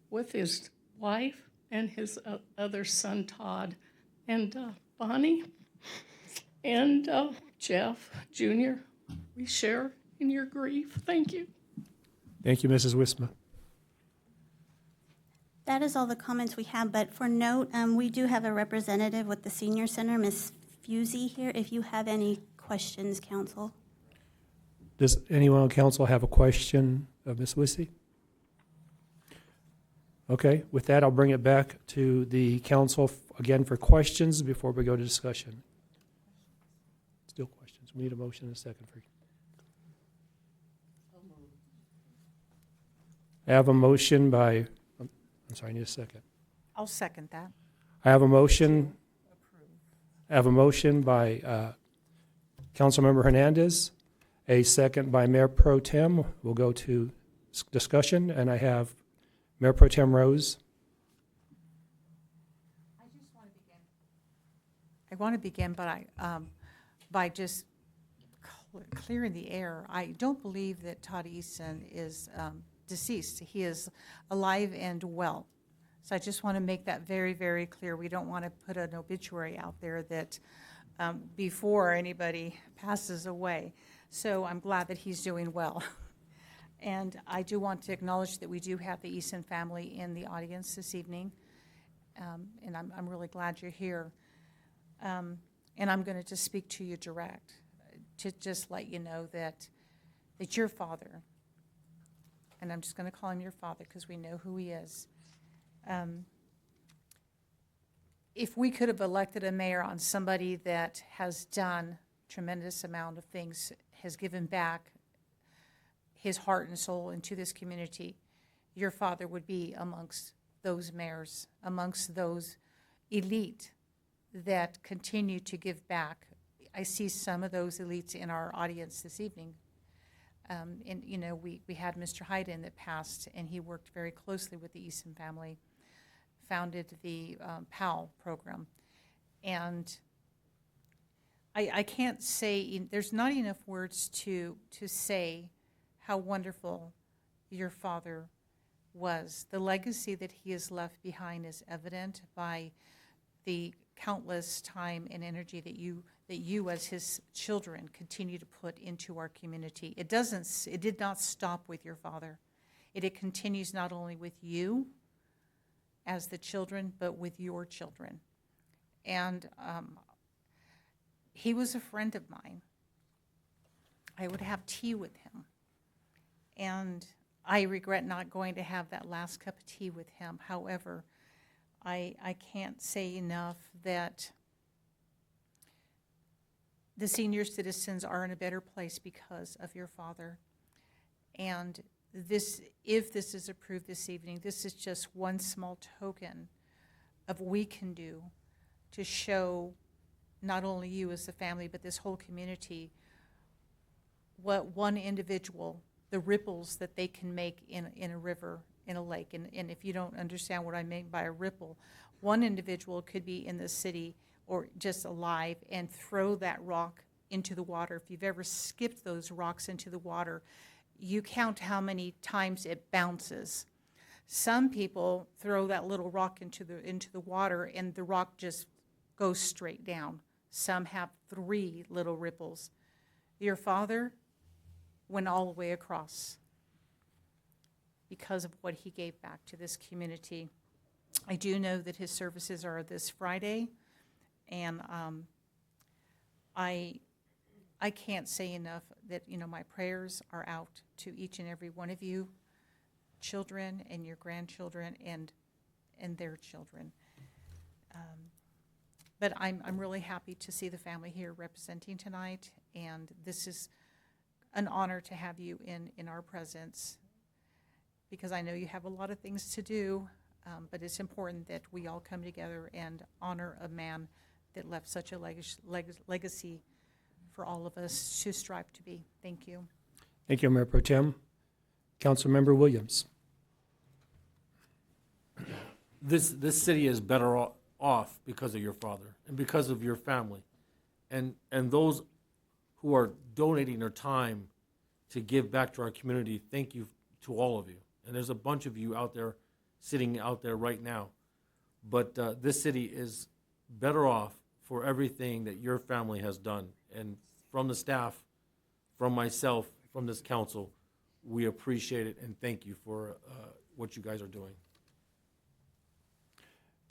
with his wife and his other son, Todd, and Bonnie, and Jeff Jr. We share in your grief. Thank you. Thank you, Mrs. Wisma. That is all the comments we have, but for note, we do have a representative with the Senior Center, Ms. Fusey here, if you have any questions, council. Does anyone on council have a question of Ms. Wissy? Okay, with that, I'll bring it back to the council again for questions before we go to discussion. Still questions. We need a motion and a second for. I have a motion by, I'm sorry, I need a second. I'll second that. I have a motion. I have a motion by Councilmember Hernandez, a second by Mayor Pro Tem. We'll go to discussion, and I have Mayor Pro Tem Rose. I want to begin, but by just clearing the air. I don't believe that Todd Eason is deceased. He is alive and well. So I just want to make that very, very clear. We don't want to put an obituary out there that before anybody passes away. So I'm glad that he's doing well. And I do want to acknowledge that we do have the Eason family in the audience this evening. And I'm really glad you're here. And I'm going to just speak to you direct, to just let you know that your father, and I'm just going to call him your father because we know who he is. If we could have elected a mayor on somebody that has done tremendous amount of things, has given back his heart and soul into this community, your father would be amongst those mayors, amongst those elite that continue to give back. I see some of those elites in our audience this evening. And, you know, we had Mr. Hayden that passed, and he worked very closely with the Eason family, founded the PAL program. And I can't say, there's not enough words to say how wonderful your father was. The legacy that he has left behind is evident by the countless time and energy that you as his children continue to put into our community. It did not stop with your father. It continues not only with you as the children, but with your children. And he was a friend of mine. I would have tea with him. And I regret not going to have that last cup of tea with him. However, I can't say enough that the senior citizens are in a better place because of your father. And this, if this is approved this evening, this is just one small token of what we can do to show not only you as a family, but this whole community, what one individual, the ripples that they can make in a river, in a lake. And if you don't understand what I mean by a ripple, one individual could be in the city or just alive and throw that rock into the water. If you've ever skipped those rocks into the water, you count how many times it bounces. Some people throw that little rock into the water and the rock just goes straight down. Some have 3 little ripples. Your father went all the way across because of what he gave back to this community. I do know that his services are this Friday, and I can't say enough that, you know, my prayers are out to each and every one of you, children and your grandchildren and their children. But I'm really happy to see the family here representing tonight, and this is an honor to have you in our presence, because I know you have a lot of things to do, but it's important that we all come together and honor a man that left such a legacy for all of us to strive to be. Thank you. Thank you, Mayor Pro Tem. Councilmember Williams. This city is better off because of your father and because of your family. And those who are donating their time to give back to our community, thank you to all of you. And there's a bunch of you out there, sitting out there right now. But this city is better off for everything that your family has done. And from the staff, from myself, from this council, we appreciate it and thank you for what you guys are doing.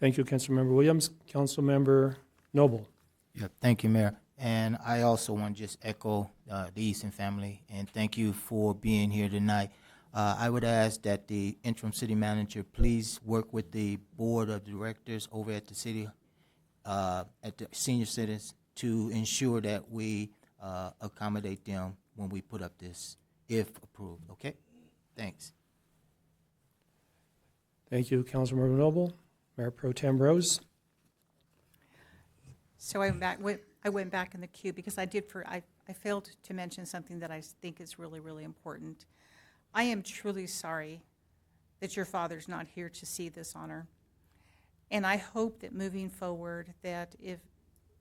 Thank you, Councilmember Williams. Councilmember Noble. Yeah, thank you, Mayor. And I also want to just echo the Easton family and thank you for being here tonight. I would ask that the interim city manager please work with the board of directors over at the city, at the senior citizens, to ensure that we accommodate them when we put up this, if approved. Okay? Thanks. Thank you, Councilmember Noble. Mayor Pro Tem Rose. So I went back in the queue because I failed to mention something that I think is really, really important. I am truly sorry that your father's not here to see this honor. And I hope that moving forward, that if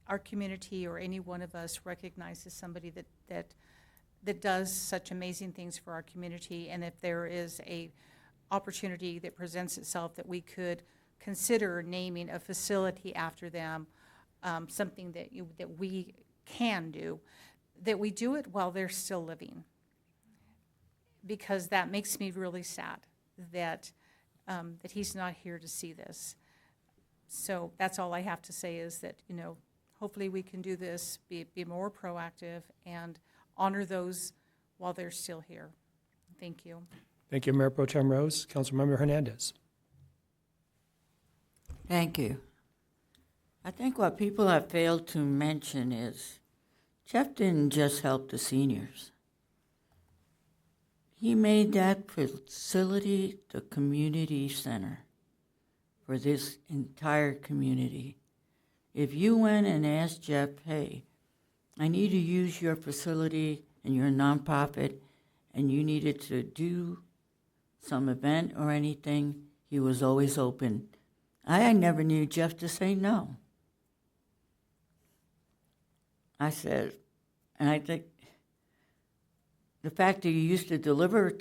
our community or any one of us recognizes somebody that does such amazing things for our community, and if there is a opportunity that presents itself that we could consider naming a facility after them, something that we can do, that we do it while they're still living. Because that makes me really sad that he's not here to see this. So that's all I have to say, is that, you know, hopefully we can do this, be more proactive, and honor those while they're still here. Thank you. Thank you, Mayor Pro Tem Rose. Councilmember Hernandez. Thank you. I think what people have failed to mention is Jeff didn't just help the seniors. He made that facility the community center for this entire community. If you went and asked Jeff, hey, I need to use your facility and your nonprofit, and you needed to do some event or anything, he was always open. I never knew Jeff to say no. I said, and I think the fact that you used to deliver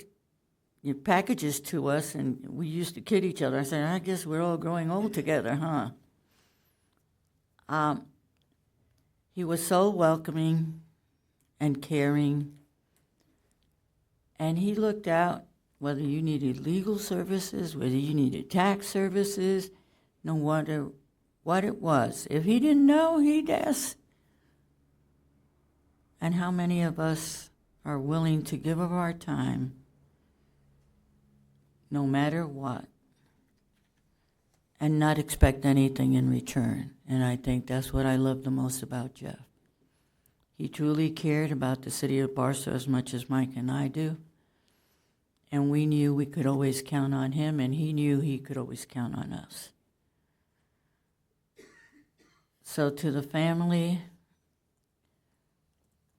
your packages to us and we used to kid each other, I said, I guess we're all growing old together, huh? He was so welcoming and caring, and he looked out whether you needed legal services, whether you needed tax services, no matter what it was. If he didn't know, he'd ask. And how many of us are willing to give of our time, no matter what, and not expect anything in return? And I think that's what I love the most about Jeff. He truly cared about the city of Barstow as much as Mike and I do. And we knew we could always count on him, and he knew he could always count on us. So to the family,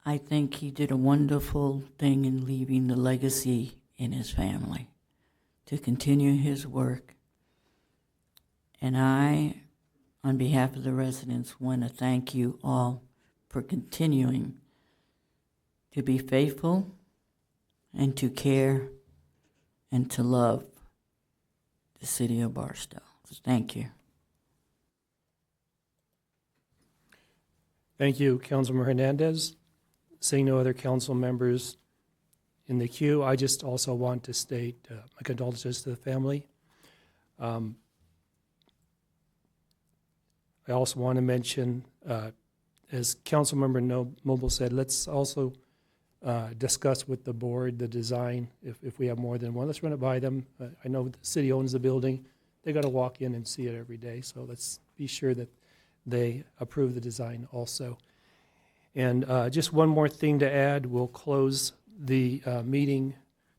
I think he did a wonderful thing in leaving the legacy in his family to continue his work. And I, on behalf of the residents, want to thank you all for continuing to be faithful and to care and to love the city of Barstow. Thank you. Thank you, Councilmember Hernandez. Seeing no other council members in the queue, I just also want to state my condolences to the family. I also want to mention as Councilmember Mobile said, let's also discuss with the board the design, if we have more than one. Let's run it by them. I know the city owns the building. They got to walk in and see it every day, so let's be sure that they approve the design also. And just one more thing to add, we'll close the meeting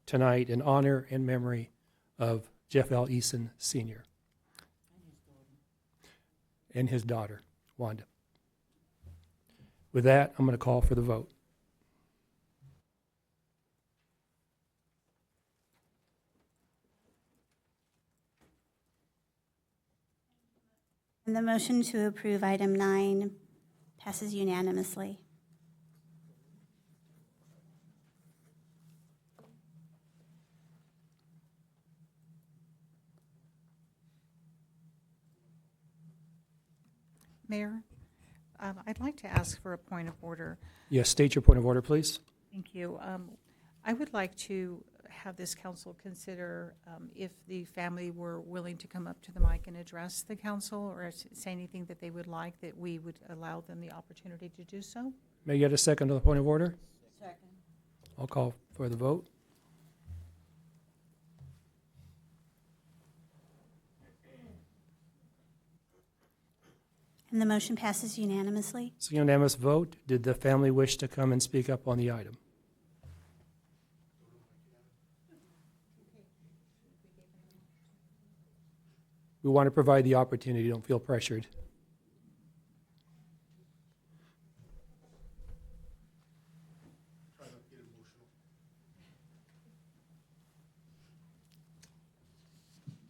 tonight in honor and memory of Jeff L. Eason Sr. and his daughter, Wanda. With that, I'm going to call for the vote. And the motion to approve item 9 passes unanimously. Mayor, I'd like to ask for a point of order. Yes, state your point of order, please. Thank you. I would like to have this council consider if the family were willing to come up to the mic and address the council or say anything that they would like, that we would allow them the opportunity to do so. May I get a second to the point of order? Second. I'll call for the vote. And the motion passes unanimously. It's a unanimous vote. Did the family wish to come and speak up on the item? We want to provide the opportunity. Don't feel pressured.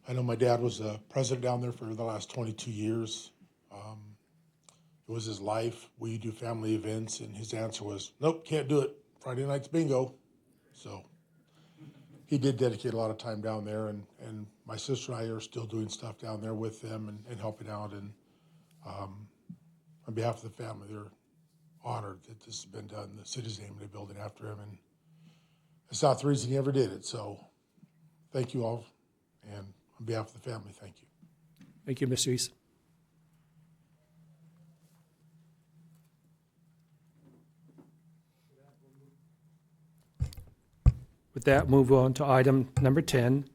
I know my dad was a president down there for the last 22 years. It was his life. Will you do family events? And his answer was, nope, can't do it. Friday night's bingo. So he did dedicate a lot of time down there, and my sister and I are still doing stuff down there with them and helping out. And on behalf of the family, they're honored that this has been done. The city's naming a building after him, and it's not the reason he ever did it. So thank you all, and on behalf of the family, thank you. Thank you, Mr. Eason. With that, move on to item number 10.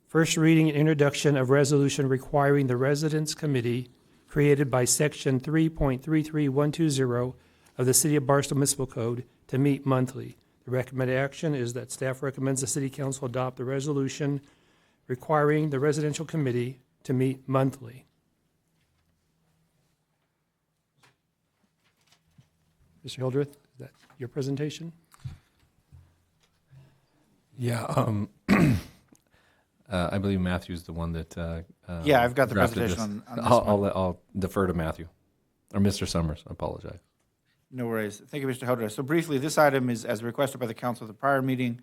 First reading and introduction of resolution requiring the Residence Committee created by Section 3.33120 of the City of Barstow Municipal Code to meet monthly. The recommended action is that staff recommends the City Council adopt the resolution requiring the Residential Committee to meet monthly. Mr. Hildreth, is that your presentation? Yeah, I believe Matthew's the one that. Yeah, I've got the drafted presentation this. on this one. I'll defer to Matthew, or Mr. Summers. I apologize. No worries. Thank you, Mr. Hildreth. So briefly, this item is, as requested by the council at the prior meeting,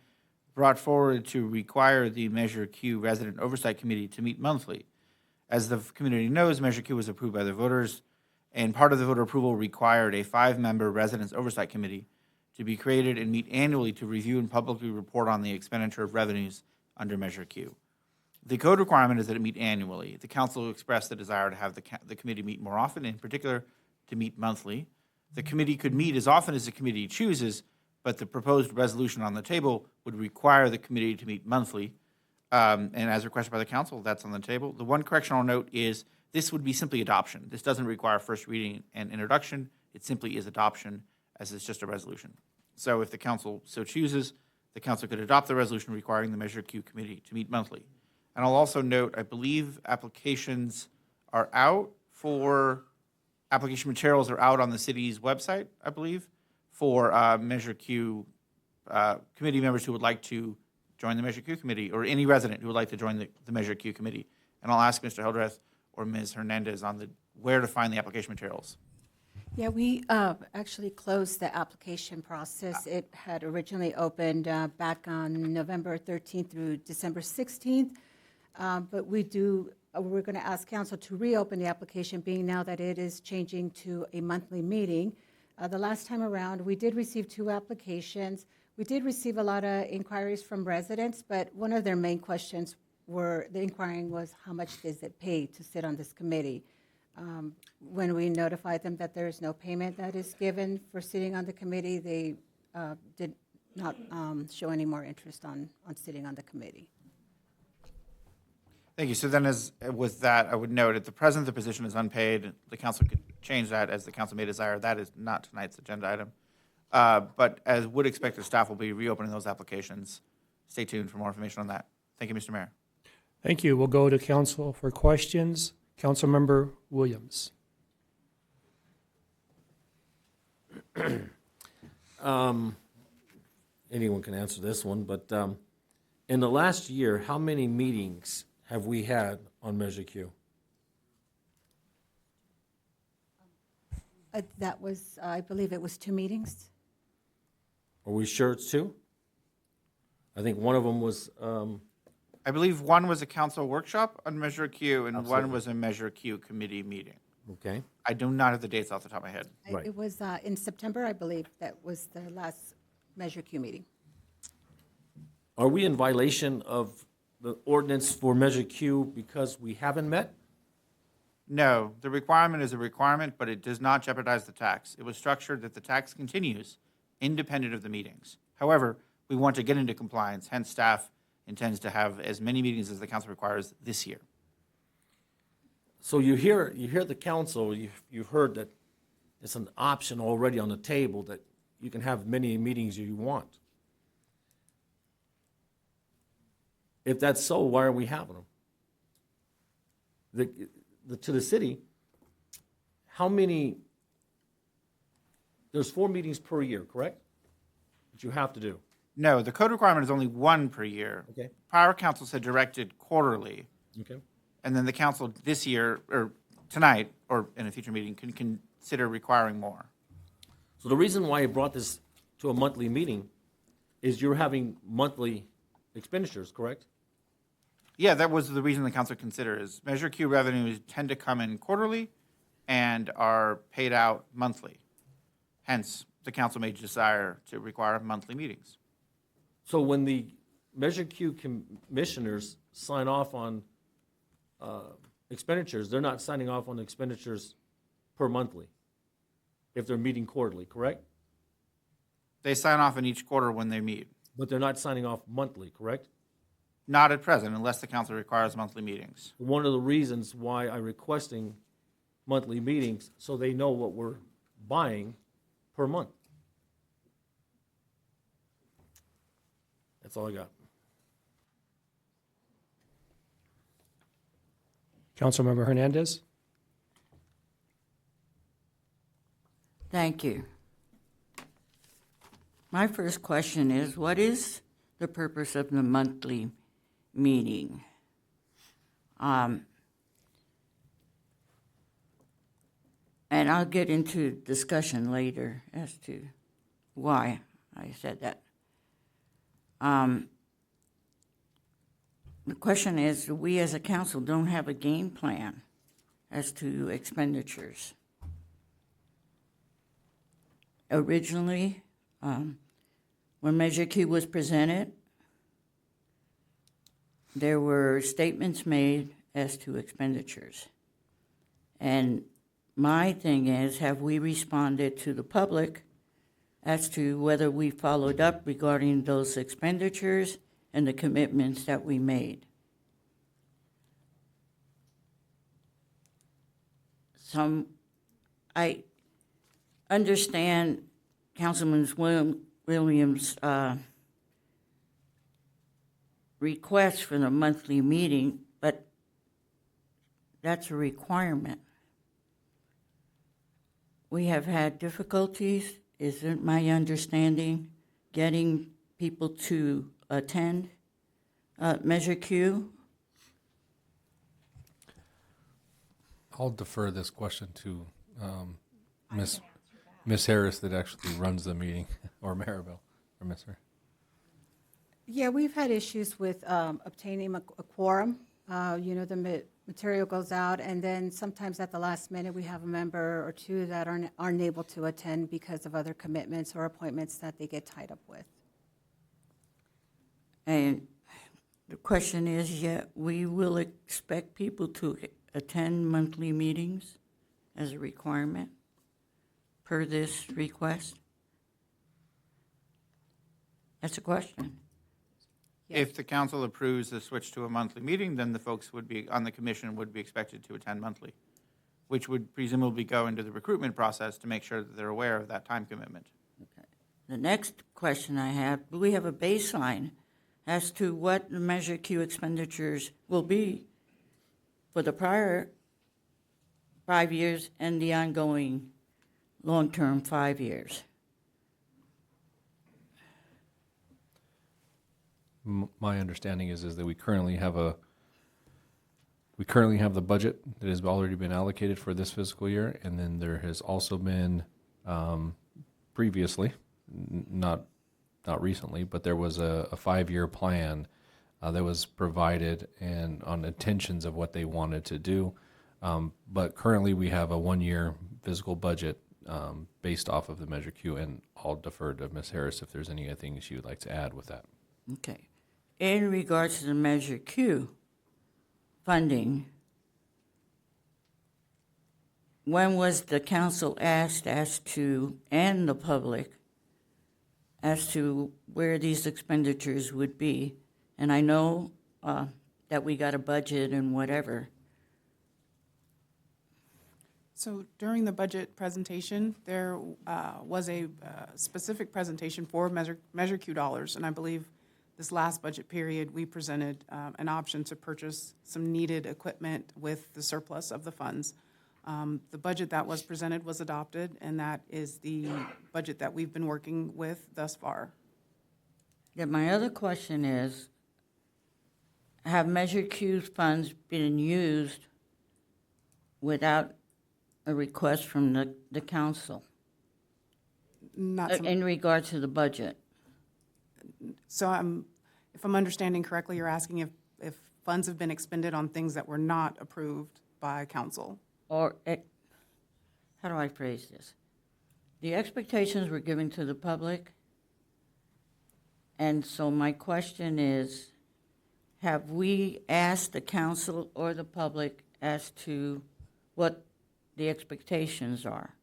brought forward to require the Measure Q Resident Oversight Committee to meet monthly. As the community knows, Measure Q was approved by the voters, and part of the voter approval required a 5-member Residence Oversight Committee to be created and meet annually to review and publicly report on the expenditure of revenues under Measure Q. The code requirement is that it meet annually. The council expressed the desire to have the committee meet more often, in particular to meet monthly. The committee could meet as often as the committee chooses, but the proposed resolution on the table would require the committee to meet monthly. And as requested by the council, that's on the table. The one correction I'll note is this would be simply adoption. This doesn't require first reading and introduction. It simply is adoption, as it's just a resolution. So if the council so chooses, the council could adopt the resolution requiring the Measure Q committee to meet monthly. And I'll also note, I believe applications are out for, application materials are out on the city's website, I believe, for Measure Q committee members who would like to join the Measure Q committee, or any resident who would like to join the Measure Q committee. And I'll ask Mr. Hildreth or Ms. Hernandez on where to find the application materials. Yeah, we actually closed the application process. It had originally opened back on November 13th through December 16th. But we're going to ask council to reopen the application, being now that it is changing to a monthly meeting. The last time around, we did receive 2 applications. We did receive a lot of inquiries from residents, but one of their main questions the inquiring was, how much does it pay to sit on this committee? When we notified them that there is no payment that is given for sitting on the committee, they did not show any more interest on sitting on the committee. Thank you. So then with that, I would note at the present, the position is unpaid. The council could change that as the council may desire. That is not tonight's agenda item. But as would expect, the staff will be reopening those applications. Stay tuned for more information on that. Thank you, Mr. Mayor. Thank you. We'll go to council for questions. Councilmember Williams. Anyone can answer this one, but in the last year, how many meetings have we had on Measure Q? That was, I believe it was 2 meetings. Are we sure it's 2? I think one of them was, I believe one was a council workshop on Measure Q, and Absolutely. one was a Measure Q committee meeting. okay. I do not have the dates off the top of my head. Right. It was in September, I believe, that was the last Measure Q meeting. Are we in violation of the ordinance for Measure Q because we haven't met? No, the requirement is a requirement, but it does not jeopardize the tax. It was structured that the tax continues independent of the meetings. However, we want to get into compliance, hence staff intends to have as many meetings as the council requires this year. So you hear the council, you've heard that it's an option already on the table that you can have many meetings you want. If that's so, why are we having them? To the city, how many, there's 4 meetings per year, correct? That you have to do. No, the code requirement is only 1 per year. Okay. Prior councils had directed quarterly, Okay. and then the council this year, or tonight, or in a future meeting, can consider requiring more. So the reason why I brought this to a monthly meeting is you're having monthly expenditures, correct? Yeah, that was the reason the council considered is Measure Q revenues tend to come in quarterly and are paid out monthly. Hence, the council may desire to require monthly meetings. So when the Measure Q commissioners sign off on expenditures, they're not signing off on expenditures per monthly if they're meeting quarterly, correct? They sign off in each quarter when they meet. But they're not signing off monthly, correct? Not at present, unless the council requires monthly meetings. One of the reasons why I'm requesting monthly meetings, so they know what we're buying per month. That's all I got. Councilmember Hernandez. Thank you. My first question is, what is the purpose of the monthly meeting? And I'll get into discussion later as to why I said that. The question is, we as a council don't have a game plan as to expenditures. Originally, when Measure Q was presented, there were statements made as to expenditures. And my thing is, have we responded to the public as to whether we followed up regarding those expenditures and the commitments that we made? I understand Councilman Williams' request for the monthly meeting, but that's a requirement. We have had difficulties, isn't my understanding, getting people to attend Measure Q. I'll defer this question to Ms. Harris that actually runs the meeting, or Maribel, or Ms. Harris. Yeah, we've had issues with obtaining a quorum. The material goes out, and then sometimes at the last minute, we have a member or two that aren't able to attend because of other commitments or appointments that they get tied up with. And the question is, we will expect people to attend monthly meetings? as a requirement per this request? That's a question. If the council approves the switch to a monthly meeting, then the folks would be, on the commission would be expected to attend monthly, which would presumably go into the recruitment process to make sure that they're aware of that time commitment. The next question I have, do we have a baseline as to what the Measure Q expenditures will be for the prior 5 years and the ongoing long-term 5 years? My understanding is that we currently have the budget that has already been allocated for this fiscal year, and then there has also been previously, not recently, but there was a 5-year plan that was provided and on intentions of what they wanted to do. But currently we have a 1-year fiscal budget based off of the Measure Q, and I'll defer to Ms. Harris if there's anything she would like to add with that. Okay. In regards to the Measure Q funding, when was the council asked as to, and the public, as to where these expenditures would be? And I know that we got a budget and whatever. So during the budget presentation, there was a specific presentation for Measure Q dollars, and I believe this last budget period, we presented an option to purchase some needed equipment with the surplus of the funds. The budget that was presented was adopted, and that is the budget that we've been working with thus far. Yeah, my other question is, have Measure Q's funds been used without a request from the council? Not in regard to the budget? So if I'm understanding correctly, you're asking if funds have been expended on things that were not approved by council. Or, how do I phrase this? The expectations were given to the public, and so my question is, have we asked the council or the public as to what the expectations are?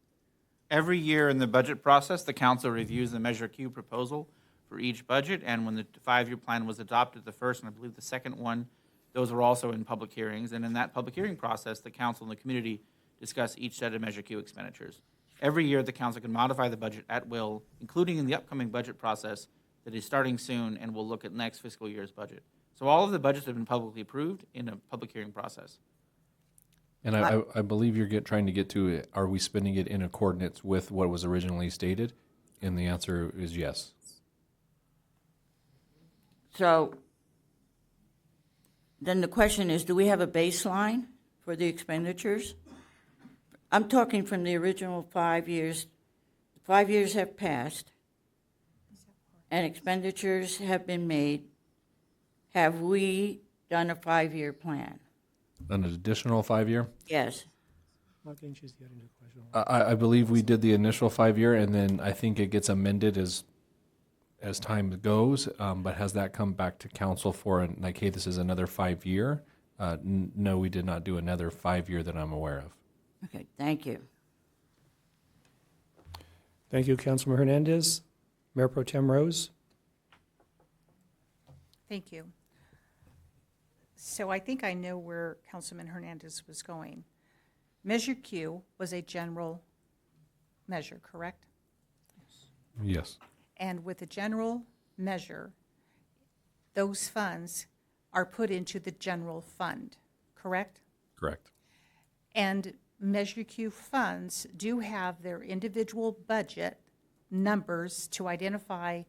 Every year in the budget process, the council reviews the Measure Q proposal for each budget, and when the 5-year plan was adopted, the first and I believe the second one, those were also in public hearings, and in that public hearing process, the council and the community discuss each set of Measure Q expenditures. Every year, the council can modify the budget at will, including in the upcoming budget process that is starting soon and will look at next fiscal year's budget. So all of the budgets have been publicly approved in a public hearing process. And I believe you're trying to get to, are we spending it in accordance with what was originally stated? And the answer is yes. So then the question is, do we have a baseline for the expenditures? I'm talking from the original 5 years. 5 years have passed, and expenditures have been made. Have we done a 5-year plan? An additional 5-year? Yes. I believe we did the initial 5-year, and then I think it gets amended as time goes. But has that come back to council for like, hey, this is another 5-year? No, we did not do another 5-year that I'm aware of. Okay, thank you. Thank you, Councilman Hernandez. Mayor Pro Tem Rose. Thank you. So I think I know where Councilman Hernandez was going. Measure Q was a general measure, correct? Yes. And with a general measure, those funds are put into the general fund, correct? Correct. And Measure Q funds do have their individual budget numbers to identify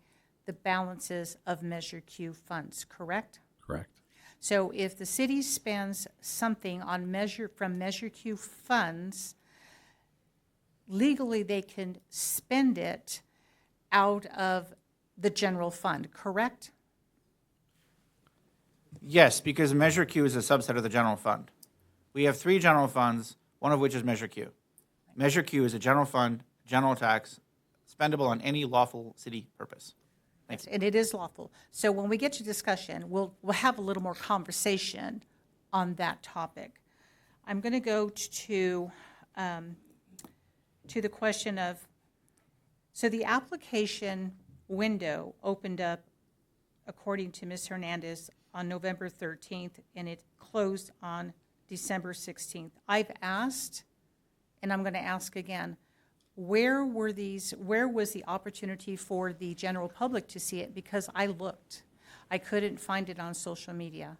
the balances of Measure Q funds, correct? Correct. So if the city spends something on from Measure Q funds, legally they can spend it out of the general fund, correct? Yes, because Measure Q is a subset of the general fund. We have 3 general funds, one of which is Measure Q. Measure Q is a general fund, general tax, spendable on any lawful city purpose. Thanks. And it is lawful. So when we get to discussion, we'll have a little more conversation on that topic. I'm going to go to to the question of, so the application window opened up, according to Ms. Hernandez, on November 13th, and it closed on December 16th. I've asked, and I'm going to ask again, where was the opportunity for the general public to see it? Because I looked. I couldn't find it on social media.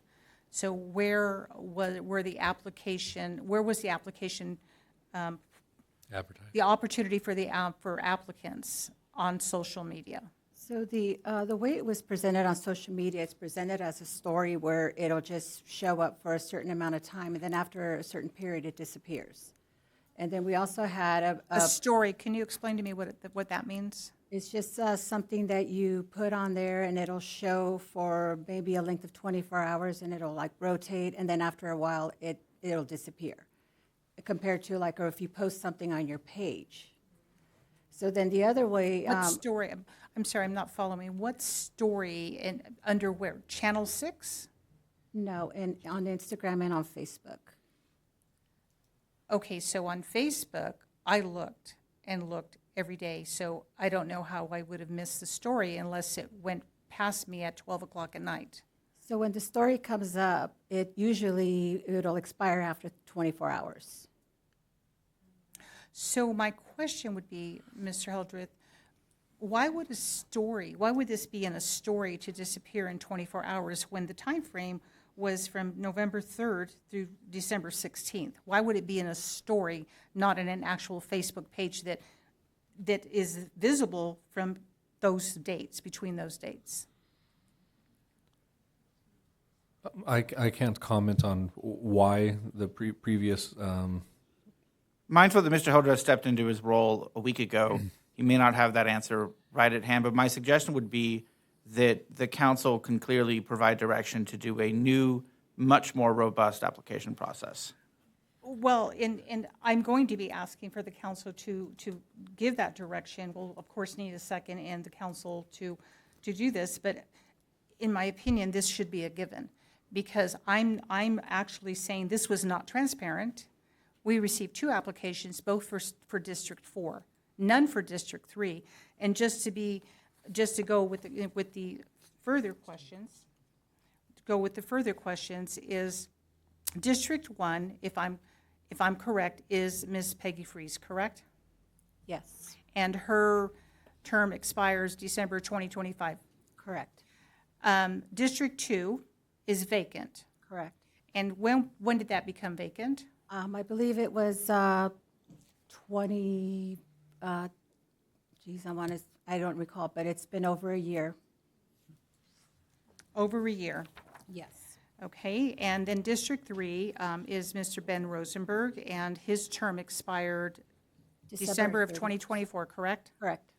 So where was the application Advertising. the opportunity for applicants on social media? So the way it was presented on social media, it's presented as a story where it'll just show up for a certain amount of time, and then after a certain period, it disappears. And then we also had A story, can you explain to me what that means? It's just something that you put on there, and it'll show for maybe a length of 24 hours, and it'll like rotate, and then after a while, it'll disappear. Compared to like, or if you post something on your page. So then the other way. What story? I'm sorry, I'm not following. What story and under where? Channel 6? No, and on Instagram and on Facebook. Okay, so on Facebook, I looked and looked every day, so I don't know how I would have missed the story unless it went past me at 12 o'clock at night. So when the story comes up, it'll expire after 24 hours. So my question would be, Mr. Hildreth, why would this be in a story to disappear in 24 hours when the time frame was from November 3rd through December 16th? Why would it be in a story, not in an actual Facebook page that is visible from those dates, between those dates? I can't comment on why the previous. Mindful that Mr. Hildreth stepped into his role a week ago, he may not have that answer right at hand, but my suggestion would be that the council can clearly provide direction to do a new, much more robust application process. Well, and I'm going to be asking for the council to give that direction. We'll, of course, need a second and the council to do this, but in my opinion, this should be a given, because I'm actually saying this was not transparent. We received 2 applications, both for District 4, none for District 3. And just to go with the further questions, is District 1, if I'm correct, is Ms. Peggy Freeze, correct? Yes. And her term expires December 2025. Correct. District 2 is vacant. Correct. And when did that become vacant? I believe it was 20, I don't recall, but it's been over a year. Over a year. Yes. Okay, and then District 3 is Mr. Ben Rosenberg, and his term expired December of 2024, correct? Correct.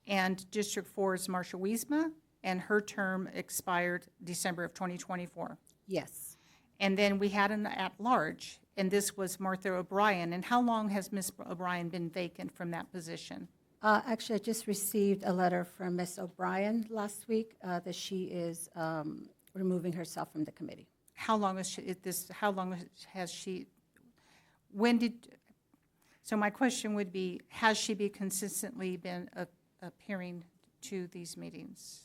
And District 4 is Marsha Wiesma, and her term expired December of 2024. Yes. And then we had an at-large, and this was Martha O'Brien. And how long has Ms. O'Brien been vacant from that position? Actually, I just received a letter from Ms. O'Brien last week that she is removing herself from the committee. How long has she, so my question would be, has she consistently been appearing to these meetings?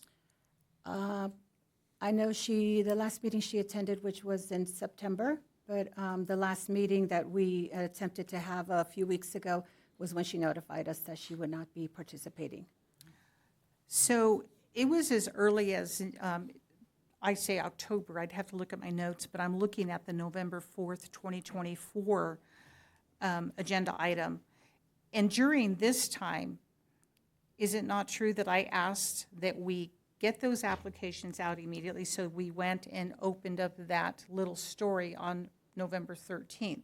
I know the last meeting she attended, which was in September, but the last meeting that we attempted to have a few weeks ago was when she notified us that she would not be participating. So it was as early as, I say October, I'd have to look at my notes, but I'm looking at the November 4th, 2024 agenda item. And during this time, is it not true that I asked that we get those applications out immediately? So we went and opened up that little story on November 13th.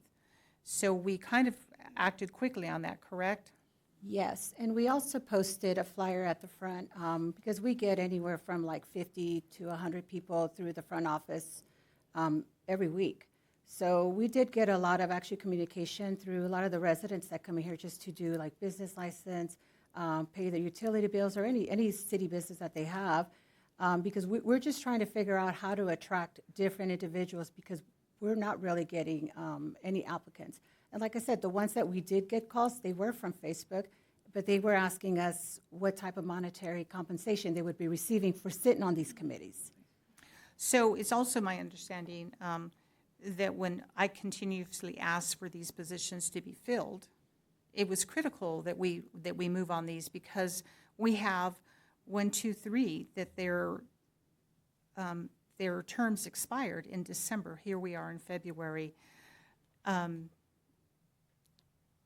So we kind of acted quickly on that, correct? Yes, and we also posted a flyer at the front because we get anywhere from like 50 to 100 people through the front office every week. So we did get a lot of actually communication through a lot of the residents that come in here just to do like business license, pay their utility bills, or any city business that they have, because we're just trying to figure out how to attract different individuals because we're not really getting any applicants. And like I said, the ones that we did get calls, they were from Facebook, but they were asking us what type of monetary compensation they would be receiving for sitting on these committees. So it's also my understanding that when I continuously asked for these positions to be filled, it was critical that we move on these because we have 1, 2, 3 that their terms expired in December. Here we are in February.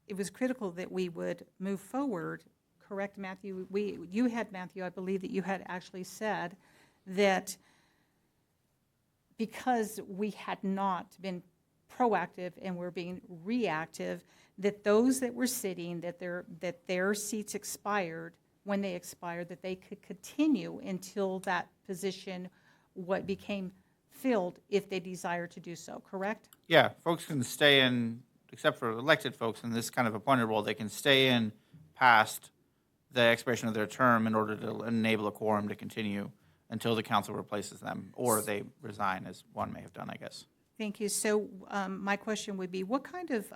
It was critical that we would move forward. Correct, Matthew? You had, Matthew, I believe that you had actually said that because we had not been proactive and were being reactive, that those that were sitting, that their seats expired, when they expired, that they could continue until that position what became filled if they desire to do so, correct? Yeah, folks can stay in, except for elected folks in this kind of appointed role, they can stay in past the expiration of their term in order to enable a quorum to continue until the council replaces them, or they resign, as one may have done, I guess. Thank you. So my question would be, what kind of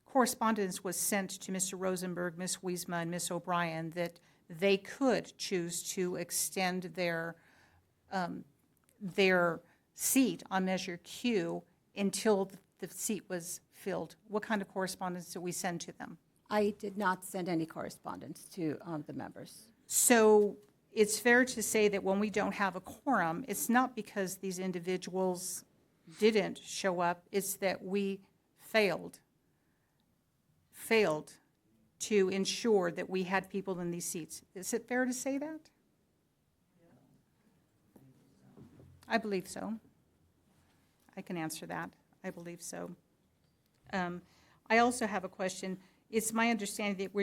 correspondence was sent to Mr. Rosenberg, Ms. Wiesma, and Ms. O'Brien that they could choose to extend their seat on Measure Q until the seat was filled? What kind of correspondence did we send to them? I did not send any correspondence to the members. So it's fair to say that when we don't have a quorum, it's not because these individuals didn't show up, it's that we failed to ensure that we had people in these seats. Is it fair to say that? I believe so. I can answer that. I believe so. I also have a question. It's my understanding that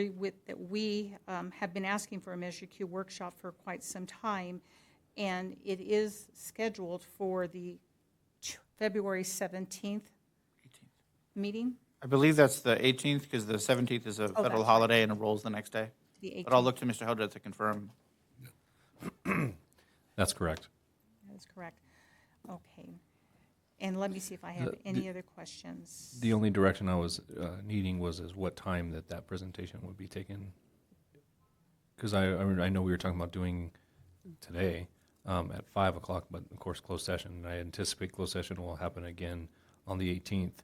we have been asking for a Measure Q workshop for quite some time, and it is scheduled for the February 17th meeting. I believe that's the 18th, because the 17th is a federal that's holiday and it rolls the next day. The But I'll 18th. look to Mr. Hildreth to confirm. That's correct. That is correct. Okay. And let me see if I have any other questions. The only direction I was needing was what time that presentation would be taken. Because I know we were talking about doing today at 5 o'clock, but of course closed session. And I anticipate closed session will happen again on the 18th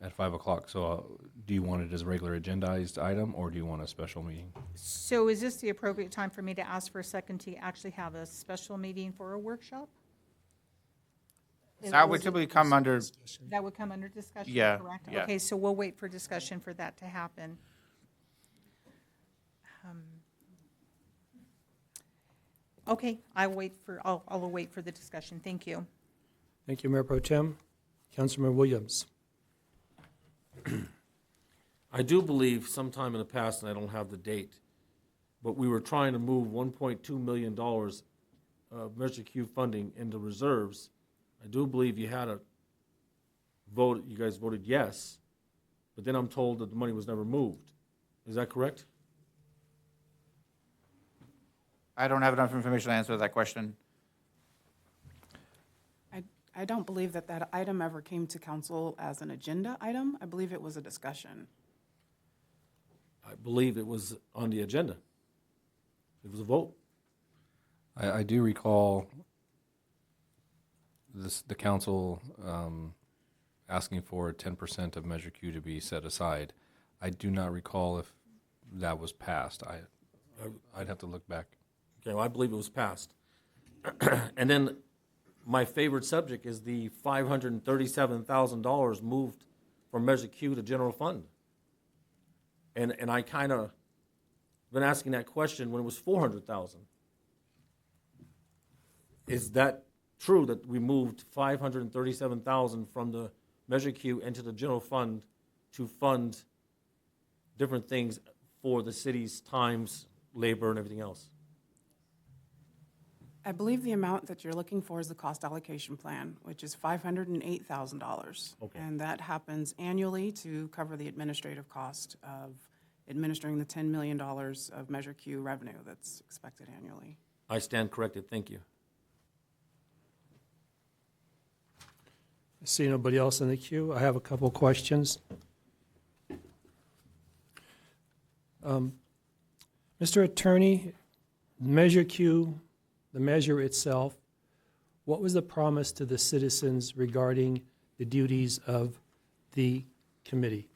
at 5 o'clock. So do you want it as a regular agendized item, or do you want a special meeting? So is this the appropriate time for me to ask for a second to actually have a special meeting for a workshop? That would typically come under, That would come under discussion, Yeah, correct? yeah. Okay, so we'll wait for discussion for that to happen. Okay, I'll await for the discussion. Thank you. Thank you, Mayor Pro Tem. Councilmember Williams. I do believe sometime in the past, and I don't have the date, but we were trying to move $1.2 million of Measure Q funding into reserves. I do believe you had a vote, you guys voted yes, but then I'm told that the money was never moved. Is that correct? I don't have enough information to answer that question. I don't believe that item ever came to council as an agenda item. I believe it was a discussion. I believe it was on the agenda. It was a vote. I do recall the council asking for 10% of Measure Q to be set aside. I do not recall if that was passed. I'd have to look back. Okay, well, I believe it was passed. And then my favorite subject is the $537,000 moved from Measure Q to general fund. And I kind of been asking that question when it was $400,000. Is that true that we moved $537,000 from the Measure Q into the general fund to fund different things for the city's times, labor, and everything else? I believe the amount that you're looking for is the cost allocation plan, which is $508,000. Okay. And that happens annually to cover the administrative cost of administering the $10 million of Measure Q revenue that's expected annually. I stand corrected, thank you. I see nobody else in the queue. I have a couple questions. Mr. Attorney, Measure Q, the measure itself, what was the promise to the citizens regarding the duties of the committee?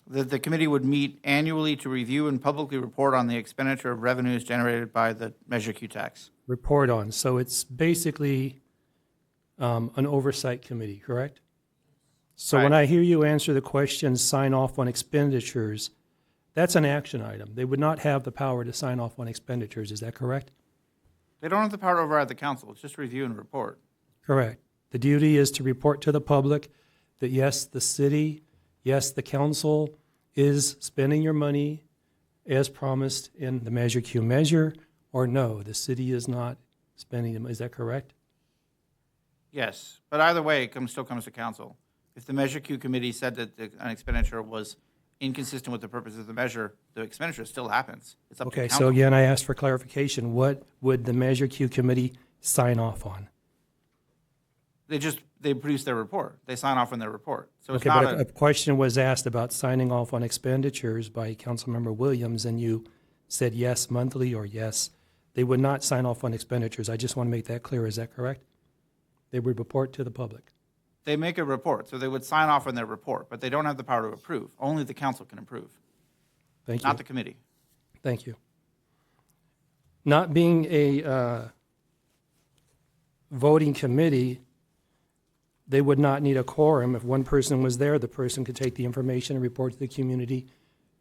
That the committee would meet annually to review and publicly report on the expenditure of revenues generated by the Measure Q tax. Report on. So it's basically an oversight committee, correct? So when I hear you answer the question, sign off on expenditures, that's an action item. They would not have the power to sign off on expenditures. Is that correct? They don't have the power to override the council. It's just review and report. Correct. The duty is to report to the public that yes, the city, yes, the council is spending your money as promised in the Measure Q measure, or no, the city is not spending them. Is that correct? Yes, but either way, it still comes to council. If the Measure Q committee said that an expenditure was inconsistent with the purpose of the measure, the expenditure still happens. It's up to Okay, council. so again, I asked for clarification. What would the Measure Q committee sign off on? They produce their report. They sign off on their report. So it's Okay, not but a question was asked about signing off on expenditures by Councilmember Williams, and you said yes monthly or yes. They would not sign off on expenditures. I just want to make that clear. Is that correct? They would report to the public. They make a report, so they would sign off on their report, but they don't have the power to approve. Only the council can approve, Thank you. not the committee. Thank you. Not being a voting committee, they would not need a quorum. If one person was there, the person could take the information and report to the community.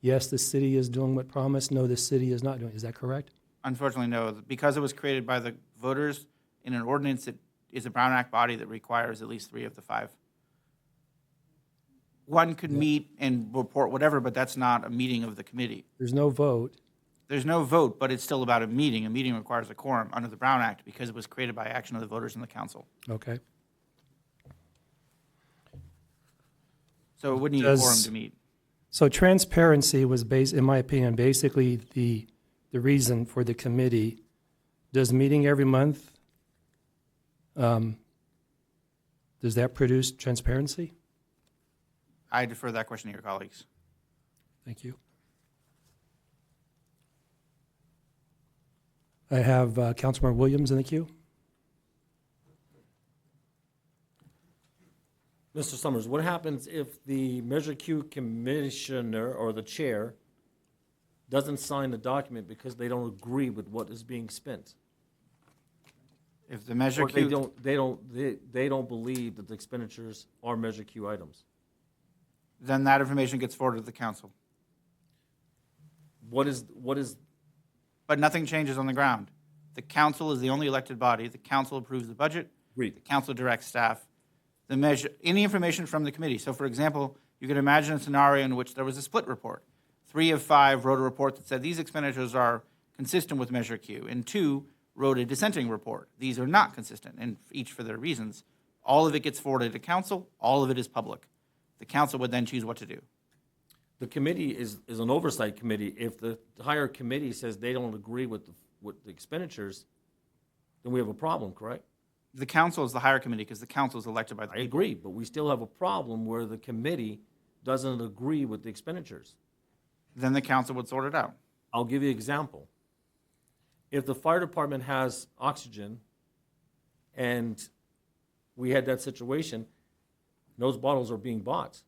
Yes, the city is doing what promised. No, the city is not doing. Is that correct? Unfortunately, no. Because it was created by the voters in an ordinance, it is a Brown Act body that requires at least 3 of the 5. One could meet and report whatever, but that's not a meeting of the committee. There's no vote. There's no vote, but it's still about a meeting. A meeting requires a quorum under the Brown Act because it was created by action of the voters in the council. Okay. So it would need a quorum to meet. So transparency was, in my opinion, basically the reason for the committee. Does meeting every month, does that produce transparency? I defer that question to your colleagues. Thank you. I have Councilmember Williams in the queue. Mr. Summers, what happens if the Measure Q commissioner or the chair doesn't sign the document because they don't agree with what is being spent? If the Measure Or Q... they don't believe that the expenditures are Measure Q items. Then that information gets forwarded to the council. What is? But nothing changes on the ground. The council is the only elected body. The council approves the budget. Agreed. The council directs staff. The measure, any information from the committee. So for example, you could imagine a scenario in which there was a split report. 3 of 5 wrote a report that said these expenditures are consistent with Measure Q, and 2 wrote a dissenting report. These are not consistent, and each for their reasons. All of it gets forwarded to council. All of it is public. The council would then choose what to do. The committee is an oversight committee. If the higher committee says they don't agree with the expenditures, then we have a problem, correct? The council is the higher committee because the council is elected by the I people. agree, but we still have a problem where the committee doesn't agree with the expenditures. Then the council would sort it out. I'll give you an example. If the fire department has oxygen and we had that situation, those bottles are being bought.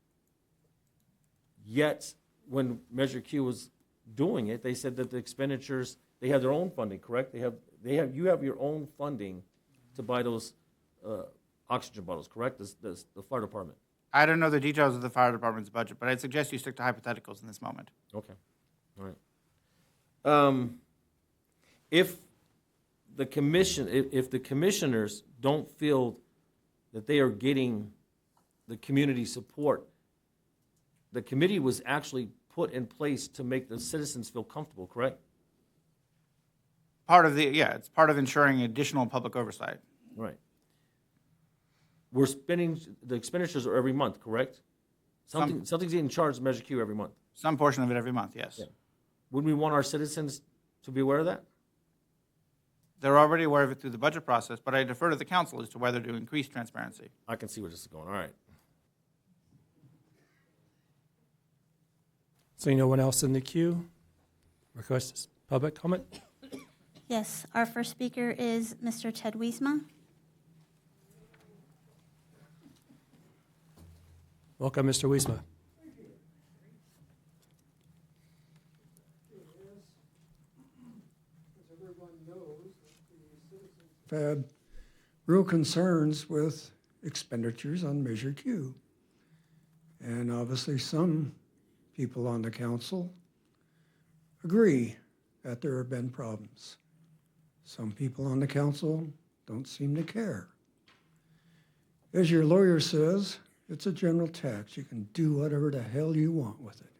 Yet, when Measure Q was doing it, they said that the expenditures, they have their own funding, correct? You have your own funding to buy those oxygen bottles, correct? The fire department. I don't know the details of the fire department's budget, but I'd suggest you stick to hypotheticals in this moment. Okay, all right. If the commissioners don't feel that they are getting the community support, the committee was actually put in place to make the citizens feel comfortable, correct? It's part of ensuring additional public oversight. Right. We're spending, the expenditures are every month, correct? Something's getting charged to Measure Q every month. Some portion of it every month, yes. Yeah. Wouldn't we want our citizens to be aware of that? They're already aware of it through the budget process, but I defer to the council as to whether to increase transparency. I can see where this is going, all right. Seeing no one else in the queue, request public comment? Yes, our first speaker is Mr. Ted Wiesma. Welcome, Mr. Wiesma. Had real concerns with expenditures on Measure Q. And obviously, some people on the council agree that there have been problems. Some people on the council don't seem to care. As your lawyer says, it's a general tax. You can do whatever the hell you want with it.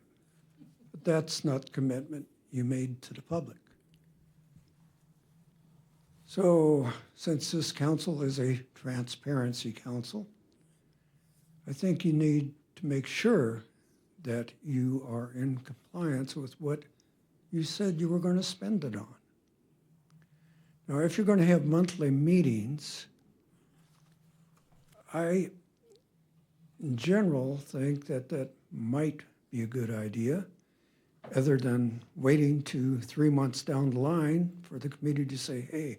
But that's not commitment you made to the public. So, since this council is a transparency council, I think you need to make sure that you are in compliance with what you said you were going to spend it on. Now, if you're going to have monthly meetings, I, in general, think that that might be a good idea, other than waiting 2-3 months down the line for the committee to say, hey,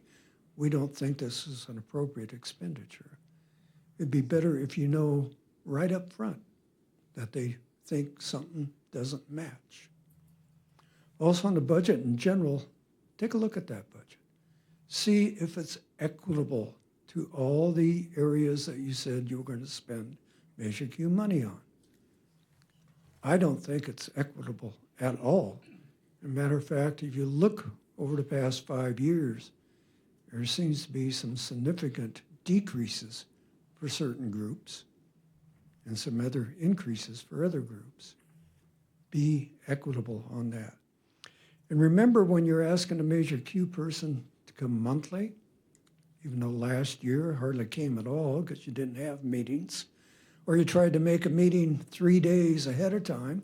we don't think this is an appropriate expenditure. It'd be better if you know right up front that they think something doesn't match. Also on the budget in general, take a look at that budget. See if it's equitable to all the areas that you said you were going to spend Measure Q money on. I don't think it's equitable at all. As a matter of fact, if you look over the past 5 years, there seems to be some significant decreases for certain groups and some other increases for other groups. Be equitable on that. And remember, when you're asking a Measure Q person to come monthly, even though last year hardly came at all because you didn't have meetings, or you tried to make a meeting 3 days ahead of time,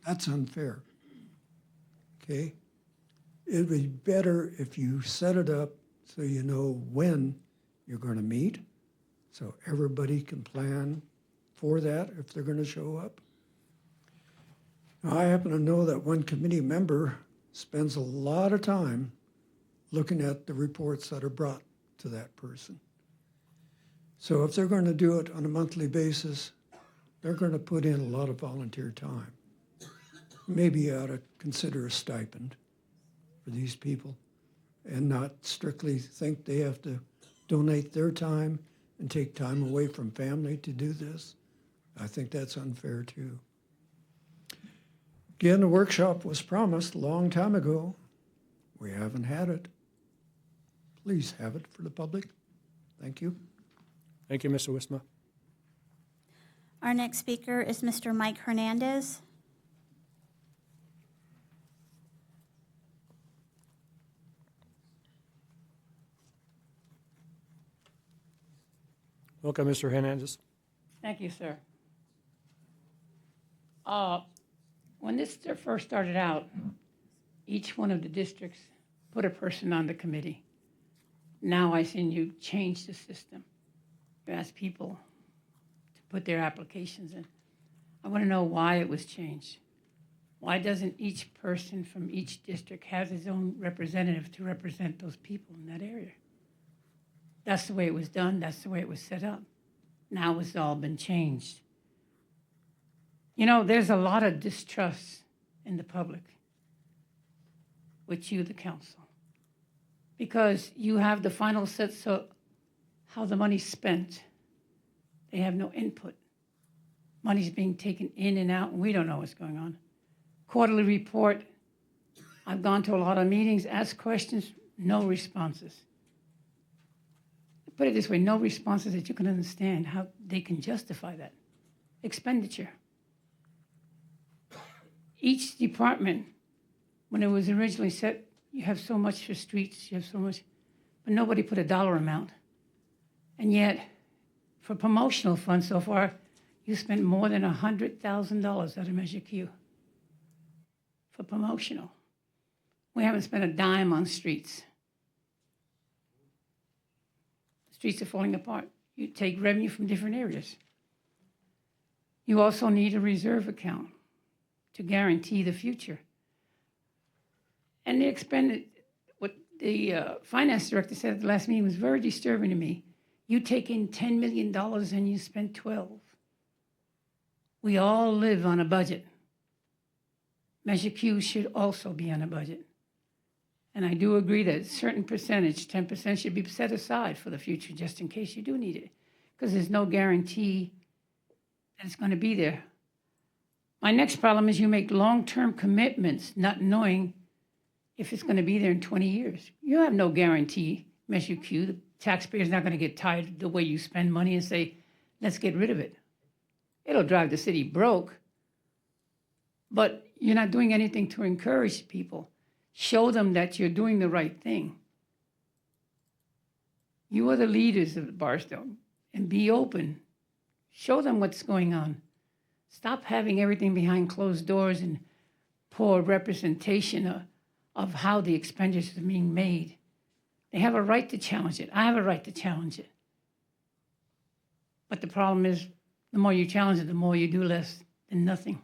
that's unfair. Okay? It'd be better if you set it up so you know when you're going to meet, so everybody can plan for that if they're going to show up. Now, I happen to know that one committee member spends a lot of time looking at the reports that are brought to that person. So if they're going to do it on a monthly basis, they're going to put in a lot of volunteer time. Maybe you ought to consider a stipend for these people and not strictly think they have to donate their time and take time away from family to do this. I think that's unfair too. Again, the workshop was promised a long time ago. We haven't had it. Please have it for the public. Thank you. Thank you, Mr. Wiesma. Our next speaker is Mr. Mike Hernandez. Welcome, Mr. Hernandez. Thank you, sir. When this first started out, each one of the districts put a person on the committee. Now I seen you change the system. You ask people to put their applications in. I want to know why it was changed. Why doesn't each person from each district have his own representative to represent those people in that area? That's the way it was done. That's the way it was set up. Now it's all been changed. You know, there's a lot of distrust in the public with you, the council, because you have the final set, so how the money's spent, they have no input. Money's being taken in and out, and we don't know what's going on. Quarterly report, I've gone to a lot of meetings, asked questions, no responses. Put it this way, no responses that you can understand how they can justify that expenditure. Each department, when it was originally set, you have so much for streets, you have so much, but nobody put a dollar amount. And yet, for promotional funds so far, you spent more than $100,000 out of Measure Q for promotional. We haven't spent a dime on streets. streets are falling apart. You take revenue from different areas. You also need a reserve account to guarantee the future. And what the finance director said at the last meeting was very disturbing to me. You take in $10 million and you spend 12. We all live on a budget. Measure Q should also be on a budget. And I do agree that a certain percentage, 10%, should be set aside for the future just in case you do need it, because there's no guarantee that it's going to be there. My next problem is you make long-term commitments not knowing if it's going to be there in 20 years. You have no guarantee, Measure Q. The taxpayer's not going to get tired of the way you spend money and say, let's get rid of it. It'll drive the city broke, but you're not doing anything to encourage people. Show them that you're doing the right thing. You are the leaders of Barstow, and be open. Show them what's going on. Stop having everything behind closed doors and poor representation of how the expenditures are being made. They have a right to challenge it. I have a right to challenge it. But the problem is, the more you challenge it, the more you do less than nothing.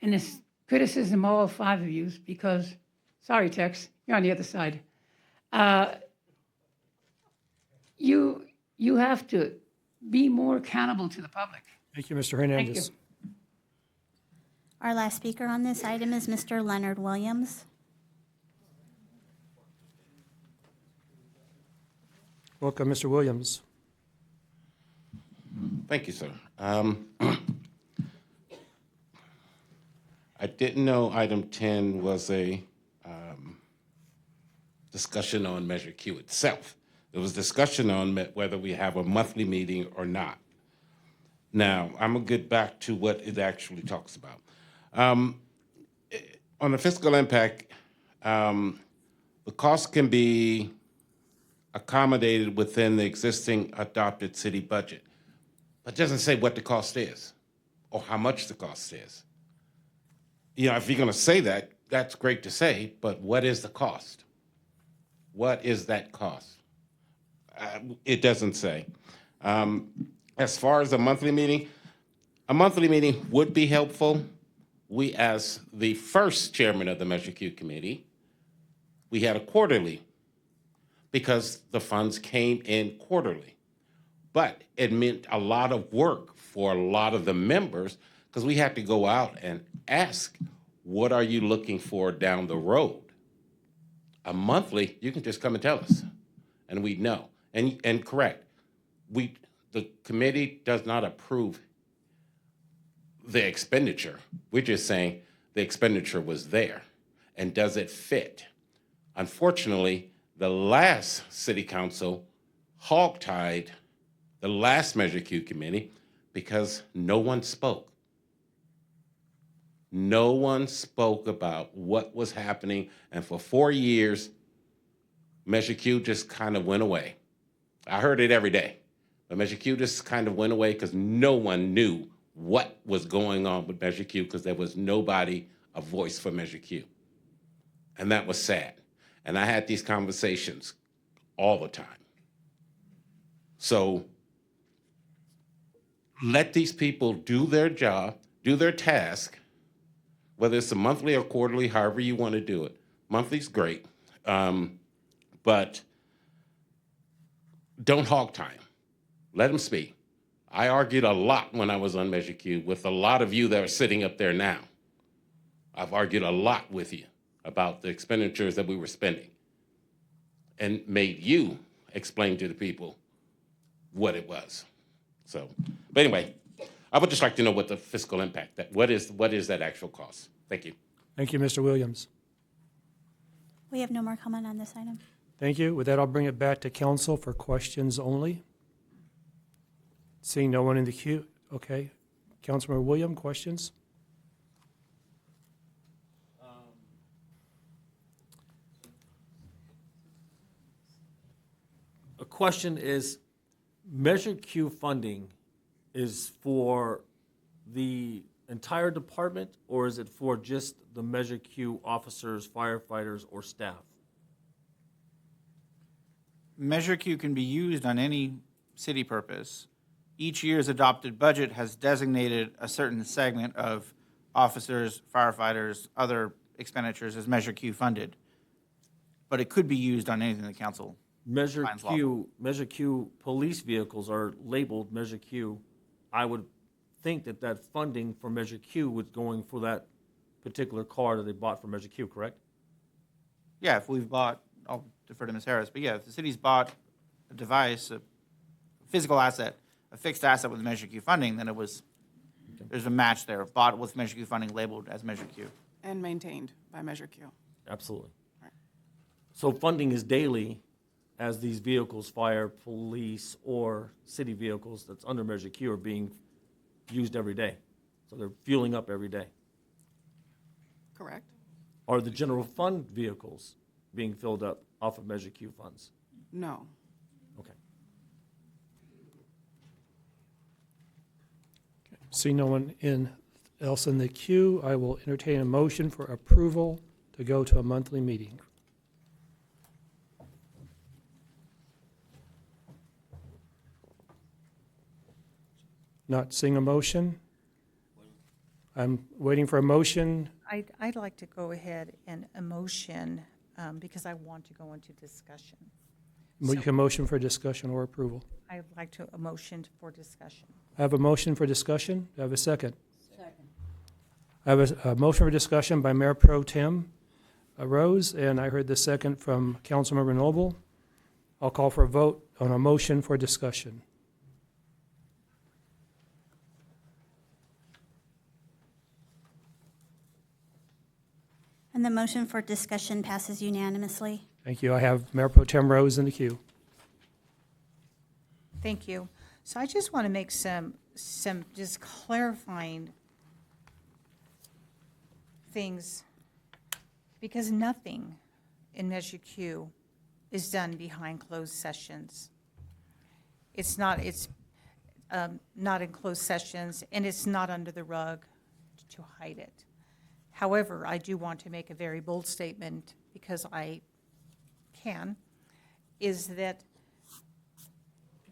And this criticism, all 5 of you, because, sorry, Tex, you're on the other side. You have to be more accountable to the public. Thank you, Mr. Hernandez. Thank you. Our last speaker on this item is Mr. Leonard Williams. Welcome, Mr. Williams. Thank you, sir. I didn't know item 10 was a discussion on Measure Q itself. There was discussion on whether we have a monthly meeting or not. Now, I'm going to get back to what it actually talks about. On the fiscal impact, the cost can be accommodated within the existing adopted city budget, but it doesn't say what the cost is or how much the cost is. You know, if you're going to say that, that's great to say, but what is the cost? What is that cost? It doesn't say. As far as a monthly meeting would be helpful. We, as the first chairman of the Measure Q committee, we had a quarterly because the funds came in quarterly. But it meant a lot of work for a lot of the members because we had to go out and ask, what are you looking for down the road? A monthly, you can just come and tell us, and we'd know. And correct, the committee does not approve the expenditure. We're just saying the expenditure was there, and does it fit? Unfortunately, the last city council hogtied the last Measure Q committee because no one spoke. No one spoke about what was happening, and for 4 years, Measure Q just kind of went away. I heard it every day, but Measure Q just kind of went away because no one knew what was going on with Measure Q because there was nobody a voice for Measure Q. And that was sad. And I had these conversations all the time. So let these people do their job, do their task, whether it's a monthly or quarterly, however you want to do it. Monthly's great, but don't hog time. Let them speak. I argued a lot when I was on Measure Q with a lot of you that are sitting up there now. I've argued a lot with you about the expenditures that we were spending and made you explain to the people what it was. So, but anyway, I would just like to know what the fiscal impact, what is that actual cost? Thank you. Thank you, Mr. Williams. We have no more comment on this item. Thank you. With that, I'll bring it back to council for questions only. Seeing no one in the queue. Okay. Councilmember Williams, questions? A question is, Measure Q funding is for the entire department, or is it for just the Measure Q officers, firefighters, or staff? Measure Q can be used on any city purpose. Each year's adopted budget has designated a certain segment of officers, firefighters, other expenditures as Measure Q funded. But it could be used on anything the council Measure finds lawful. Measure Q police vehicles are labeled Measure Q. I would think that that funding for Measure Q was going for that particular car that they bought for Measure Q, correct? Yeah, if we've bought, I'll defer to Ms. Harris, but yeah, if the city's bought a device, a physical asset, a fixed asset with Measure Q funding, then it was, there's a match there, bought with Measure Q funding labeled as Measure Q. And maintained by Measure Q. Absolutely. So funding is daily as these vehicles, fire, police, or city vehicles that's under Measure Q are being used every day. So they're fueling up every day. Correct. Are the general fund vehicles being filled up off of Measure Q funds? No. Okay. See no one else in the queue, I will entertain a motion for approval to go to a monthly meeting. Not seeing a motion? I'm waiting for a motion. I'd like to go ahead and a motion, because I want to go into discussion. You can motion for discussion or approval. I'd like to, a motion for discussion. I have a motion for discussion. Do I have a second? Second. I have a motion for discussion by Mayor Pro Tem Rose, and I heard the second from Councilmember Noble. I'll call for a vote on a motion for discussion. And the motion for discussion passes unanimously. Thank you. I have Mayor Pro Tem Rose in the queue. Thank you. So I just want to make some just clarifying things, because nothing in Measure Q is done behind closed sessions. It's not in closed sessions, and it's not under the rug to hide it. However, I do want to make a very bold statement, because I can, is that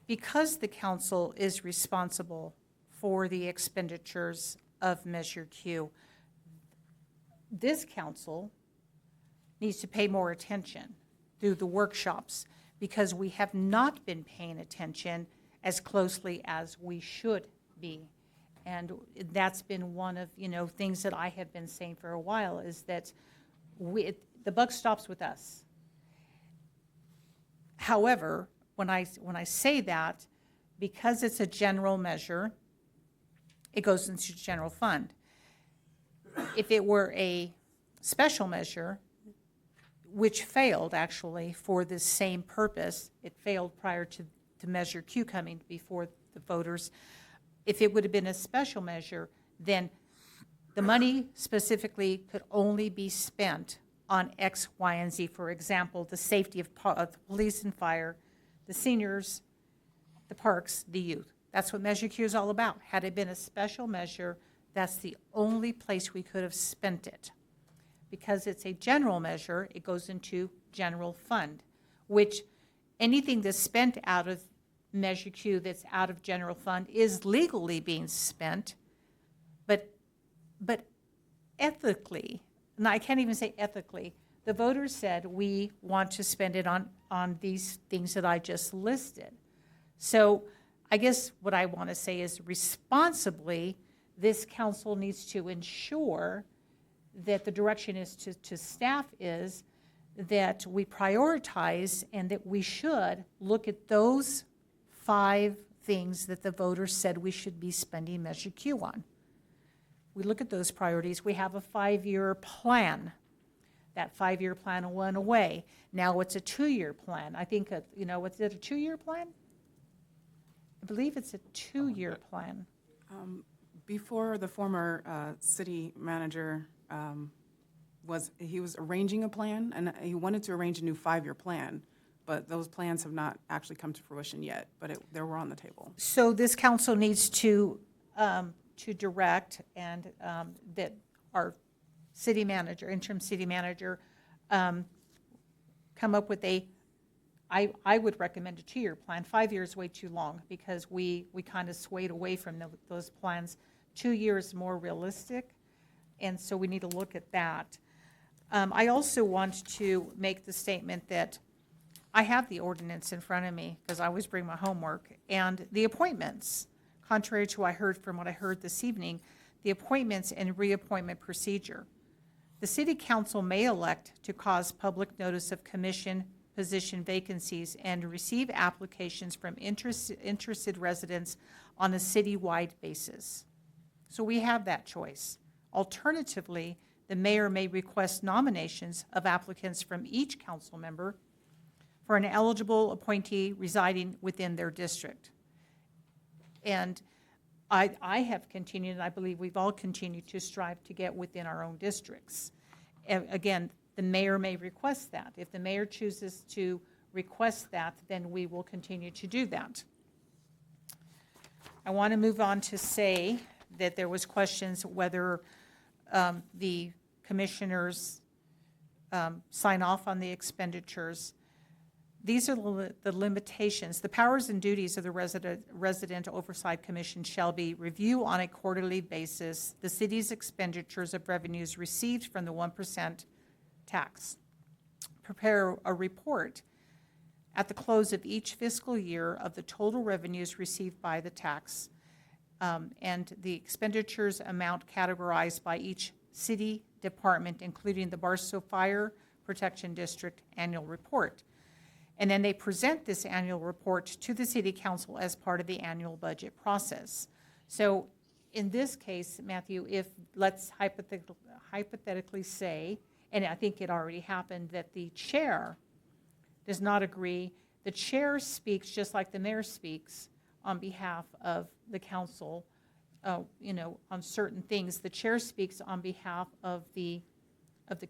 because the council is responsible for the expenditures of Measure Q, this council needs to pay more attention through the workshops, because we have not been paying attention as closely as we should be. And that's been one of, things that I have been saying for a while, is that the buck stops with us. However, when I say that, because it's a general measure, it goes into general fund. If it were a special measure, which failed actually for this same purpose, it failed prior to Measure Q coming before the voters. If it would have been a special measure, then the money specifically could only be spent on X, Y, and Z. For example, the safety of the police and fire, the seniors, the parks, the youth. That's what Measure Q is all about. Had it been a special measure, that's the only place we could have spent it. Because it's a general measure, it goes into general fund, which anything that's spent out of Measure Q that's out of general fund is legally being spent, but ethically, and I can't even say ethically, the voters said we want to spend it on these things that I just listed. So I guess what I want to say is responsibly, this council needs to ensure that the direction is to staff is that we prioritize, and that we should look at those 5 things that the voters said we should be spending Measure Q on. We look at those priorities. We have a 5-year plan. That 5-year plan went away. Now it's a 2-year plan. I think, was it a 2-year plan? I believe it's a 2-year plan. Before the former city manager was arranging a plan, and he wanted to arrange a new 5-year plan, but those plans have not actually come to fruition yet, but they were on the table. So this council needs to direct, and that our city manager, interim city manager, come up with a I would recommend a 2-year plan. 5 years is way too long because we kind of swayed away from those plans. 2 years is more realistic, and so we need to look at that. I also want to make the statement that I have the ordinance in front of me because I always bring my homework, and the appointments, contrary to what I heard this evening, the appointments and reappointment procedure. The city council may elect to cause public notice of commission position vacancies and receive applications from interested residents on a citywide basis. So we have that choice. Alternatively, the mayor may request nominations of applicants from each council member for an eligible appointee residing within their district. And I have continued, and I believe we've all continued to strive to get within our own districts. Again, the mayor may request that. If the mayor chooses to request that, then we will continue to do that. I want to move on to say that there was questions whether the commissioners sign off on the expenditures. These are the limitations. The powers and duties of the Resident Oversight Commission shall be review on a quarterly basis the city's expenditures of revenues received from the 1% tax. Prepare a report at the close of each fiscal year of the total revenues received by the tax and the expenditures amount categorized by each city department, including the Barstow Fire Protection District annual report. And then they present this annual report to the city council as part of the annual budget process. So in this case, Matthew, if let's hypothetically say, and I think it already happened, that the chair does not agree, the chair speaks just like the mayor speaks on behalf of the council, on certain things. The chair speaks on behalf of the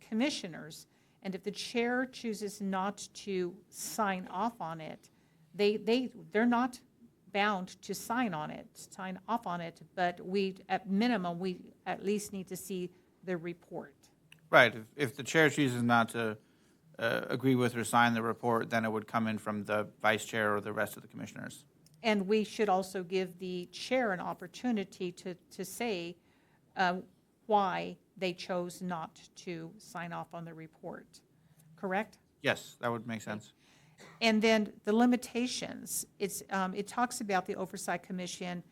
commissioners. And if the chair chooses not to sign off on it, they're not bound to sign off on it, but at minimum, we at least need to see the report. Right. If the chair chooses not to agree with or sign the report, then it would come in from the vice chair or the rest of the commissioners. And we should also give the chair an opportunity to say why they chose not to sign off on the report, correct? Yes, that would make sense. And then the limitations, it talks about the Oversight Commission,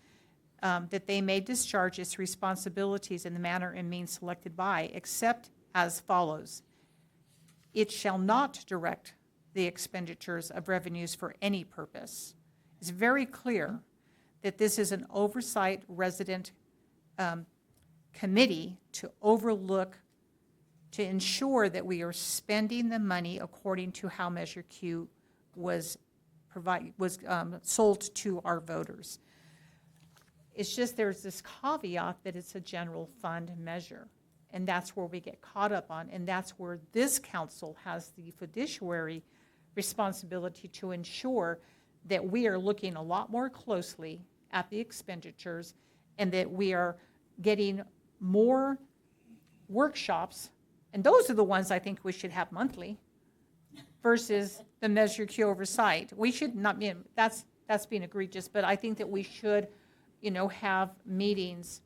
that they may discharge its responsibilities in the manner and means selected by, except as follows. It shall not direct the expenditures of revenues for any purpose. It's very clear that this is an oversight resident committee to overlook, to ensure that we are spending the money according to how Measure Q was sold to our voters. It's just there's this caveat that it's a general fund measure, and that's where we get caught up on, and that's where this council has the fiduciary responsibility to ensure that we are looking a lot more closely at the expenditures and that we are getting more workshops, and those are the ones I think we should have monthly versus the Measure Q oversight. We should not be, that's being egregious, but I think that we should, have meetings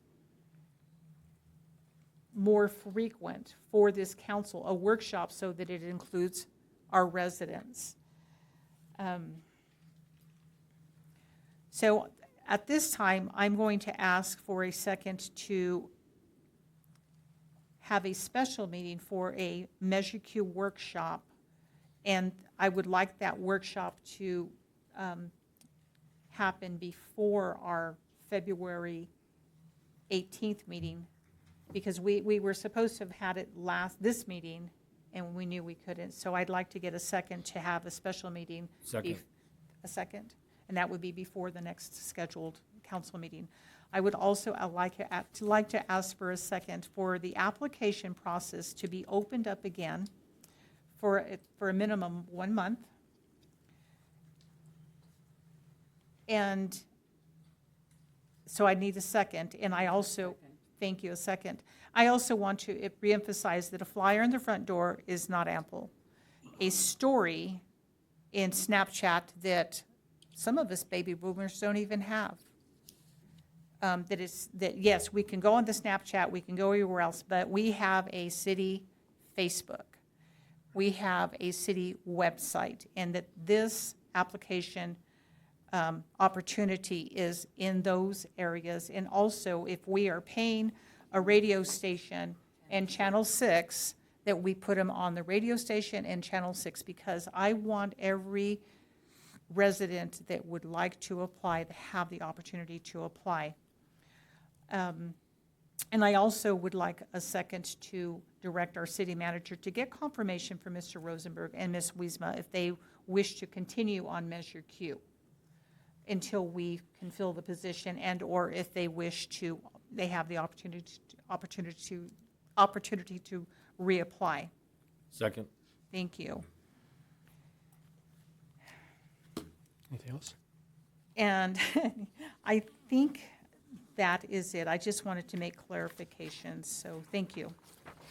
more frequent for this council, a workshop so that it includes our residents. So at this time, I'm going to ask for a second to have a special meeting for a Measure Q workshop. And I would like that workshop to happen before our February 18th meeting, because we were supposed to have had it this meeting, and we knew we couldn't. So I'd like to get a second to have a special meeting. Second. A second, and that would be before the next scheduled council meeting. I would also like to ask for a second for the application process to be opened up again for a minimum 1 month. And so I need a second, and I also, thank you, a second. I also want to reemphasize that a flyer in the front door is not ample. A story in Snapchat that some of us baby boomers don't even have. That yes, we can go on the Snapchat, we can go everywhere else, but we have a city Facebook. We have a city website, and that this application opportunity is in those areas. And also, if we are paying a radio station and Channel 6, that we put them on the radio station and Channel 6, because I want every resident that would like to apply to have the opportunity to apply. And I also would like a second to direct our city manager to get confirmation from Mr. Rosenberg and Ms. Wiesma if they wish to continue on Measure Q until we can fill the position, and or if they wish to, they have the opportunity to reapply. Second. Thank you. Anything else? And I think that is it. I just wanted to make clarifications, so thank you.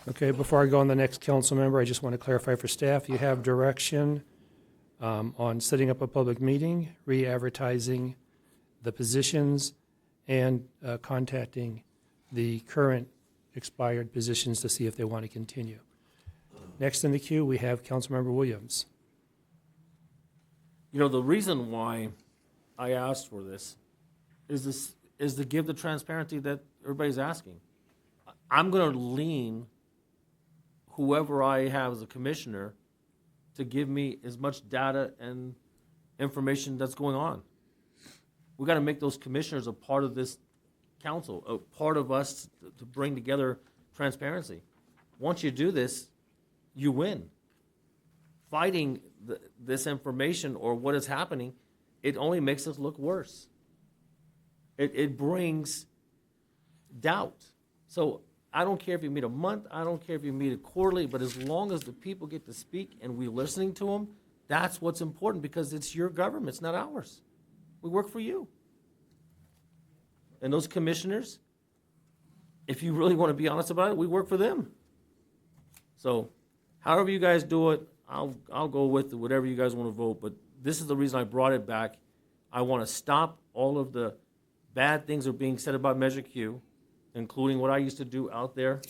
Okay, before I go on the next council member, I just want to clarify for staff, you have direction on setting up a public meeting, re-advertising the positions, and contacting the current expired positions to see if they want to continue. Next in the queue, we have Councilmember Williams. You know, the reason why I asked for this is to give the transparency that everybody's asking. I'm going to lean whoever I have as a commissioner to give me as much data and information that's going on. We got to make those commissioners a part of this council, a part of us to bring together transparency. Once you do this, you win. Fighting this information or what is happening, it only makes us look worse. It brings doubt. So I don't care if you meet a month, I don't care if you meet a quarterly, but as long as the people get to speak and we're listening to them, that's what's important, because it's your government, it's not ours. We work for you. And those commissioners, if you really want to be honest about it, we work for them. So however you guys do it, I'll go with whatever you guys want to vote, but this is the reason I brought it back. I want to stop all of the bad things that are being said about Measure Q, including what I used to do out there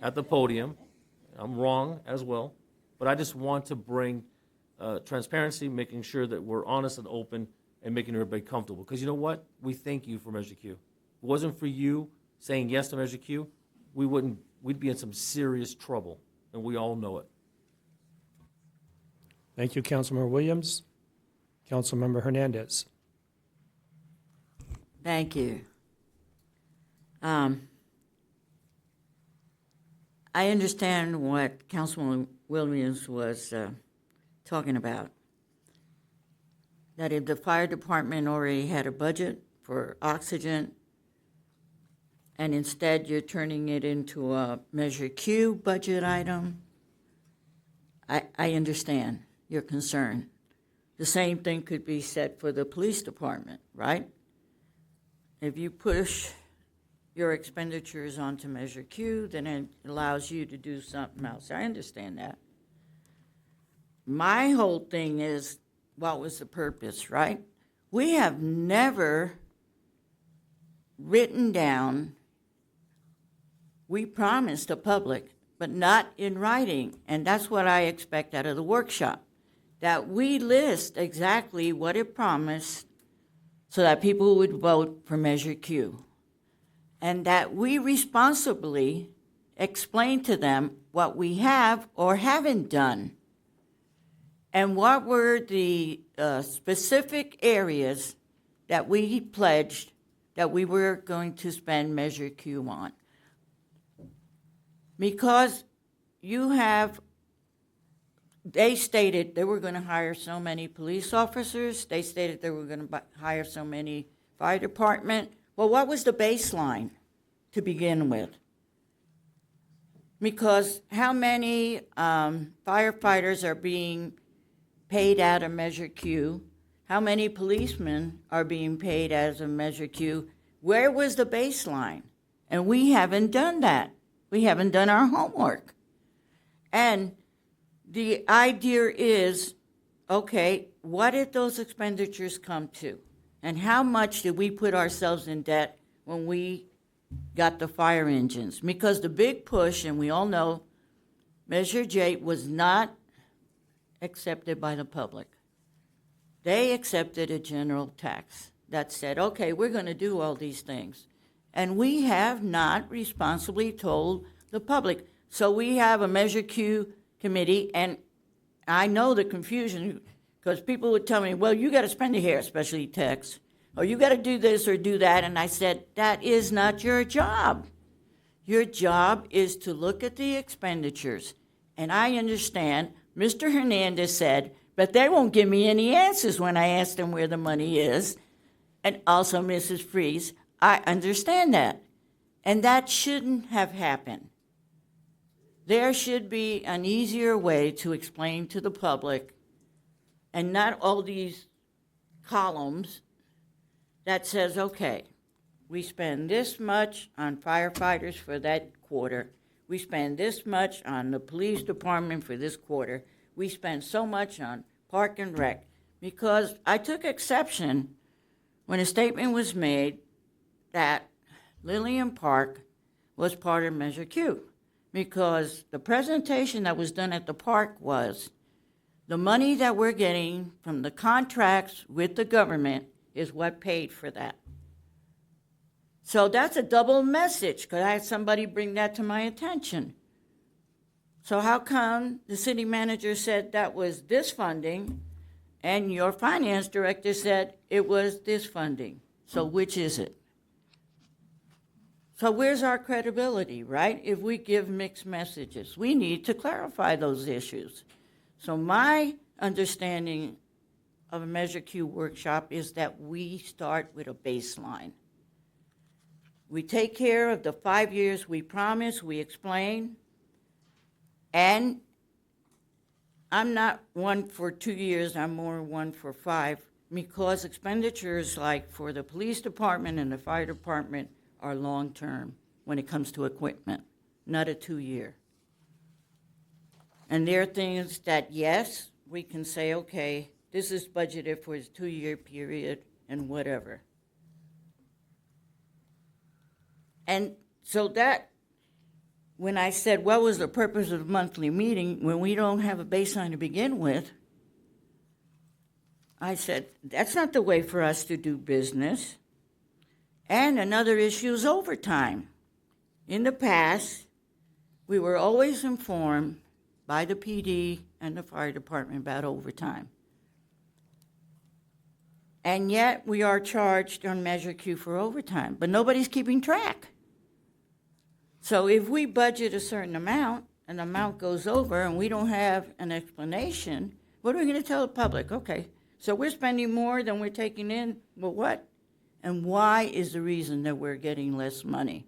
at the podium. I'm wrong as well, but I just want to bring transparency, making sure that we're honest and open and making everybody comfortable. Because you know what? We thank you for Measure Q. If it wasn't for you saying yes to Measure Q, we'd be in some serious trouble, and we all know it. Thank you, Councilmember Williams. Councilmember Hernandez. Thank you. I understand what Councilman Williams was talking about. That if the fire department already had a budget for oxygen, and instead you're turning it into a Measure Q budget item, I understand your concern. The same thing could be said for the police department, right? If you push your expenditures onto Measure Q, then it allows you to do something else. I understand that. My whole thing is, what was the purpose, right? We have never written down, we promised the public, but not in writing, and that's what I expect out of the workshop, that we list exactly what it promised so that people would vote for Measure Q, and that we responsibly explain to them what we have or haven't done, and what were the specific areas that we pledged that we were going to spend Measure Q on. Because they stated they were going to hire so many police officers, they stated they were going to hire so many fire department. Well, what was the baseline to begin with? Because how many firefighters are being paid out of Measure Q? How many policemen are being paid as a Measure Q? Where was the baseline? And we haven't done that. We haven't done our homework. And the idea is, okay, what did those expenditures come to? And how much did we put ourselves in debt when we got the fire engines? Because the big push, and we all know, Measure J was not accepted by the public. They accepted a general tax that said, okay, we're going to do all these things. And we have not responsibly told the public. So we have a Measure Q committee, and I know the confusion because people would tell me, well, you got to spend it here, especially tax, or you got to do this or do that. And I said, that is not your job. Your job is to look at the expenditures. And I understand Mr. Hernandez said, but they won't give me any answers when I ask them where the money is. And also Mrs. Freeze, I understand that. And that shouldn't have happened. There should be an easier way to explain to the public and not all these columns that says, okay, we spend this much on firefighters for that quarter. We spend this much on the police department for this quarter. We spend so much on Park and Rec. Because I took exception when a statement was made that Lillian Park was part of Measure Q. Because the presentation that was done at the park was the money that we're getting from the contracts with the government is what paid for that. So that's a double message, because I had somebody bring that to my attention. So how come the city manager said that was this funding, and your finance director said it was this funding? So which is it? So where's our credibility, right? If we give mixed messages, we need to clarify those issues. So my understanding of a Measure Q workshop is that we start with a baseline. We take care of the 5 years we promise, we explain, and I'm not one for 2 years, I'm more one for 5, because expenditures like for the police department and the fire department are long-term when it comes to equipment, not a 2-year. And there are things that, yes, we can say, okay, this is budgeted for a 2-year period and whatever. And so that, when I said, what was the purpose of a monthly meeting when we don't have a baseline to begin with, I said, that's not the way for us to do business. And another issue is overtime. In the past, we were always informed by the PD and the fire department about overtime. And yet, we are charged on Measure Q for overtime, but nobody's keeping track. So if we budget a certain amount, and the amount goes over, and we don't have an explanation, what are we going to tell the public? Okay, so we're spending more than we're taking in, well, what? And why is the reason that we're getting less money?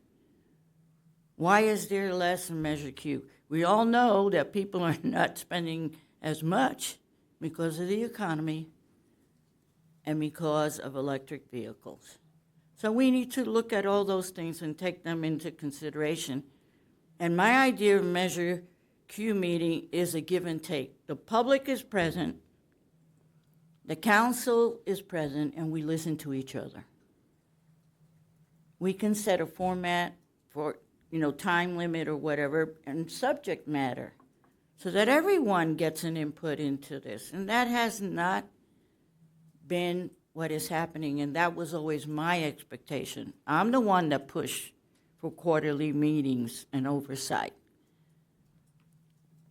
Why is there less in Measure Q? We all know that people are not spending as much because of the economy and because of electric vehicles. So we need to look at all those things and take them into consideration. And my idea of Measure Q meeting is a give and take. The public is present, the council is present, and we listen to each other. We can set a format for, time limit or whatever, and subject matter, so that everyone gets an input into this. And that has not been what is happening, and that was always my expectation. I'm the one that pushed for quarterly meetings and oversight,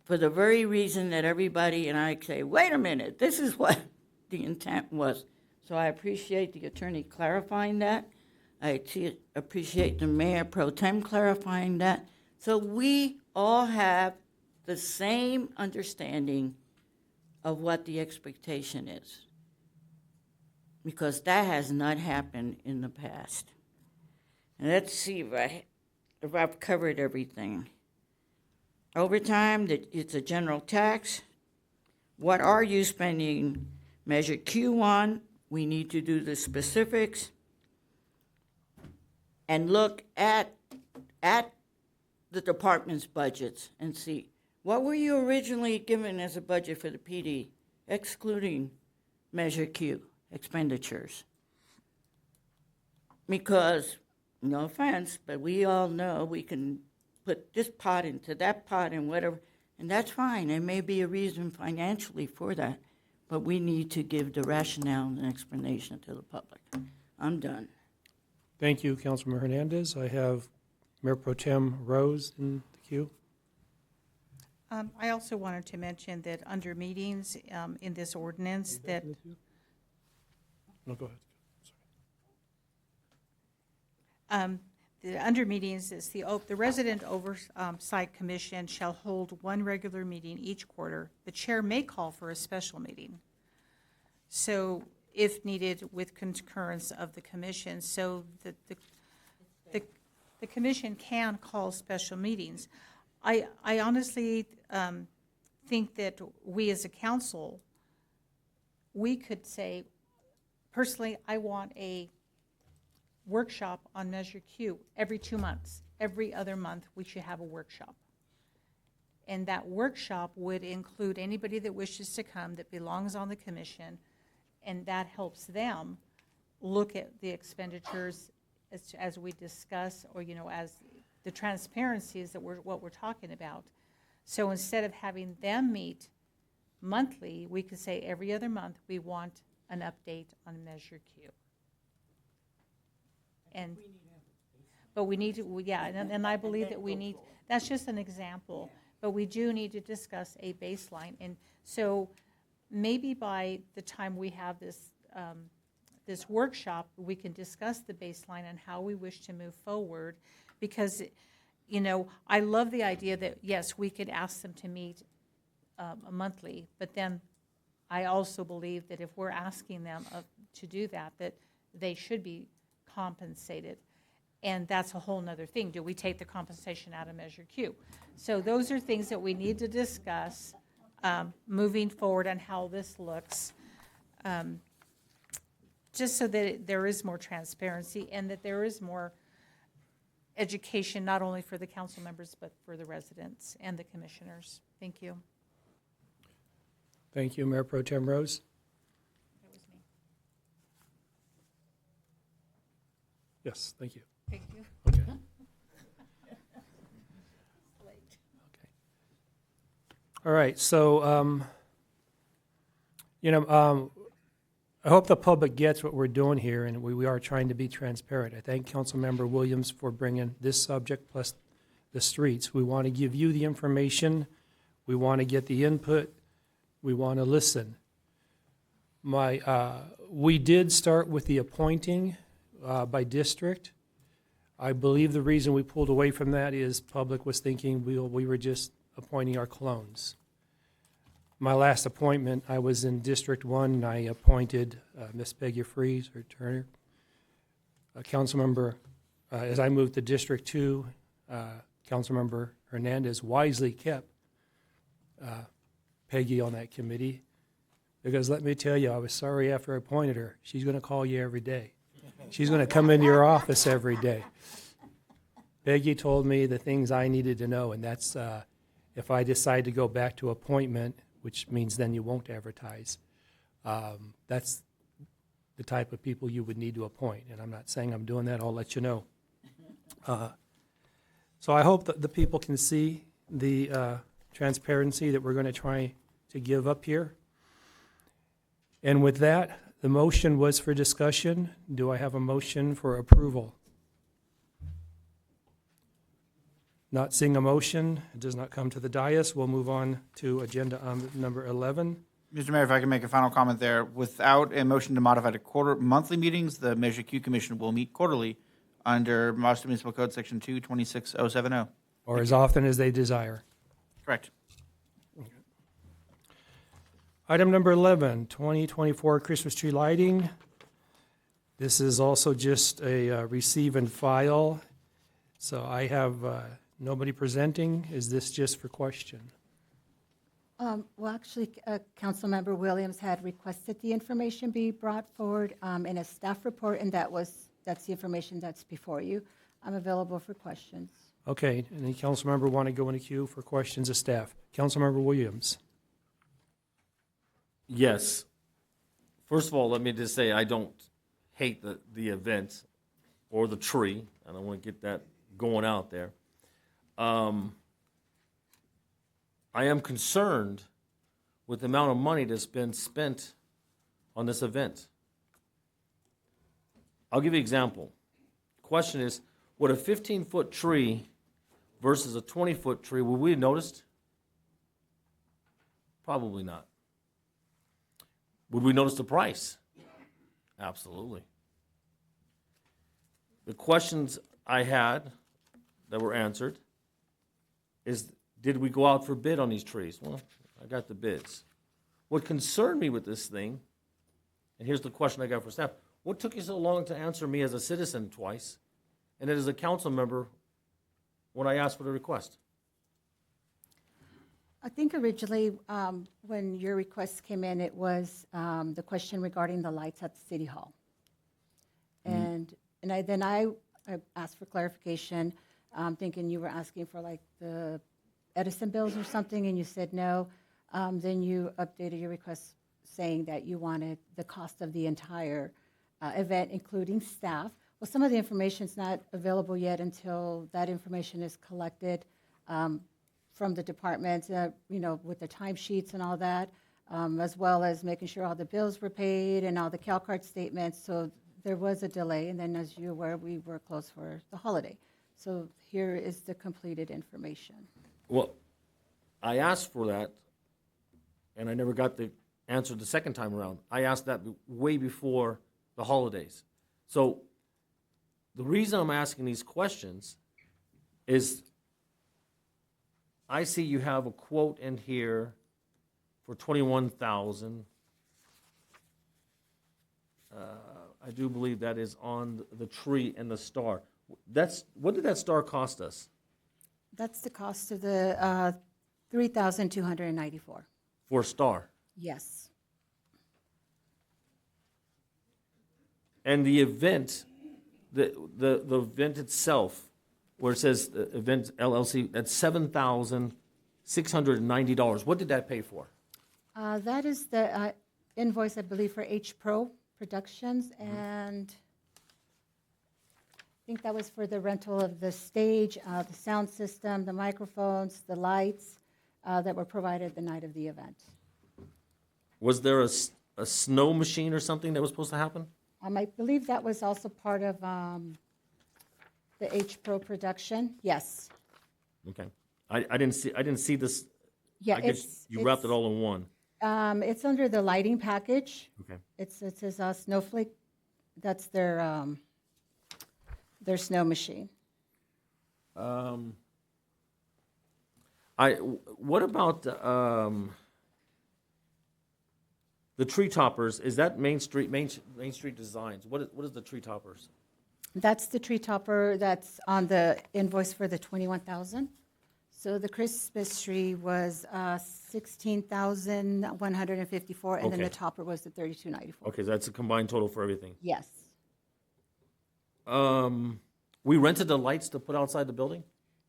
for the very reason that everybody and I say, wait a minute, this is what the intent was. So I appreciate the attorney clarifying that. I appreciate the Mayor Pro Tem clarifying that. So we all have the same understanding of what the expectation is, because that has not happened in the past. And let's see if I've covered everything. Overtime, it's a general tax. What are you spending Measure Q on? We need to do the specifics and look at the department's budgets and see, what were you originally given as a budget for the PD? excluding Measure Q expenditures. Because, no offense, but we all know we can put this pot into that pot and whatever, and that's fine. There may be a reason financially for that, but we need to give the rationale and explanation to the public. I'm done. Thank you, Councilmember Hernandez. I have Mayor Pro Tem Rose in the queue. I also wanted to mention that under meetings in this ordinance that No, go ahead. under meetings is the Resident Oversight Commission shall hold one regular meeting each quarter. The chair may call for a special meeting. So if needed with concurrence of the commission, so that the commission can call special meetings. I honestly think that we as a council, we could say, personally, I want a workshop on Measure Q every 2 months. Every other month, we should have a workshop. And that workshop would include anybody that wishes to come that belongs on the commission, and that helps them look at the expenditures as we discuss, or, you know, as the transparencies that what we're talking about. So instead of having them meet monthly, we could say every other month we want an update on Measure Q. And, but we need to, yeah, and I believe that we need, that's just an example, but we do need to discuss a baseline. And so maybe by the time we have this, this workshop, we can discuss the baseline and how we wish to move forward. Because, you know, I love the idea that, yes, we could ask them to meet monthly, but then I also believe that if we're asking them to do that, that they should be compensated. And that's a whole nother thing. Do we take the compensation out of Measure Q? So those are things that we need to discuss moving forward on how this looks, just so that there is more transparency and that there is more education, not only for the council members, but for the residents and the commissioners. Thank you. Thank you, Mayor Pro Tem Rose. That was me. Yes, thank you. Thank you. Okay. All right, so, you know, I hope the public gets what we're doing here, and we are trying to be transparent. I thank Councilmember Williams for bringing this subject plus the streets. We want to give you the information. We want to get the input. We want to listen. We did start with the appointing by district. I believe the reason we pulled away from that is public was thinking we were just appointing our clones. My last appointment, I was in District 1, and I appointed Ms. Peggy Freeze, or Turner. Councilmember, as I moved to District 2, Councilmember Hernandez wisely kept Peggy on that committee, because let me tell you, I was sorry after I appointed her. She's going to call you every day. She's going to come into your office every day. Peggy told me the things I needed to know, and that's if I decide to go back to appointment, which means then you won't advertise, that's the type of people you would need to appoint. And I'm not saying I'm doing that. I'll let you know. So I hope that the people can see the transparency that we're going to try to give up here. And with that, the motion was for discussion. Do I have a motion for approval? Not seeing a motion, it does not come to the dais. We'll move on to agenda number 11. Mr. Mayor, if I can make a final comment there. Without a motion to modify to monthly meetings, the Measure Q Commission will meet quarterly under Boston Municipal Code Section 226070. Or as often as they desire. Correct. Item number 11, 2024 Christmas tree lighting. This is also just a receive and file. So I have nobody presenting. Is this just for question? Well, actually, Councilmember Williams had requested the information be brought forward in a staff report, and that's the information that's before you. I'm available for questions. Okay, any council member want to go in a queue for questions of staff? Councilmember Williams. Yes. First of all, let me just say I don't hate the event or the tree. I don't want to get that going out there. I am concerned with the amount of money that's been spent on this event. I'll give you an example. Question is, would a 15-foot tree versus a 20-foot tree, would we have noticed? Probably not. Would we notice the price? Absolutely. The questions I had that were answered is, did we go out for bid on these trees? Well, I got the bids. What concerned me with this thing, and here's the question I got for staff, what took you so long to answer me as a citizen twice, and then as a council member when I asked for the request? I think originally, when your request came in, it was the question regarding the lights at the City Hall. And I asked for clarification, thinking you were asking for like the Edison bills or something, and you said no. Then you updated your request saying that you wanted the cost of the entire event, including staff. Well, some of the information's not available yet until that information is collected from the department, with the timesheets and all that, as well as making sure all the bills were paid and all the CalCard statements. So there was a delay, and then as you're aware, we were closed for the holiday. So here is the completed information. Well, I asked for that, and I never got the answer the second time around. I asked that way before the holidays. So the reason I'm asking these questions is I see you have a quote in here for $21,000. I do believe that is on the tree and the star. What did that star cost us? That's the cost of the $3,294. For a star? Yes. And the event, the event itself, where it says event LLC, that's $7,690. What did that pay for? That is the invoice, I believe, for H Pro Productions, and I think that was for the rental of the stage, the sound system, the microphones, the lights that were provided the night of the event. Was there a snow machine or something that was supposed to happen? I believe that was also part of the H Pro production. Yes. Okay. I didn't see this. Yeah, I guess you wrapped it all in one. It's under the lighting package. Okay. It says Snowflake. That's their snow machine. What about the tree toppers? Is that Main Street Designs? What is the tree toppers? That's the tree topper that's on the invoice for the $21,000. So the Christmas tree was $16,154, and then Okay. the topper was the $32.94. Okay, so that's a combined total for everything. Yes. We rented the lights to put outside the building?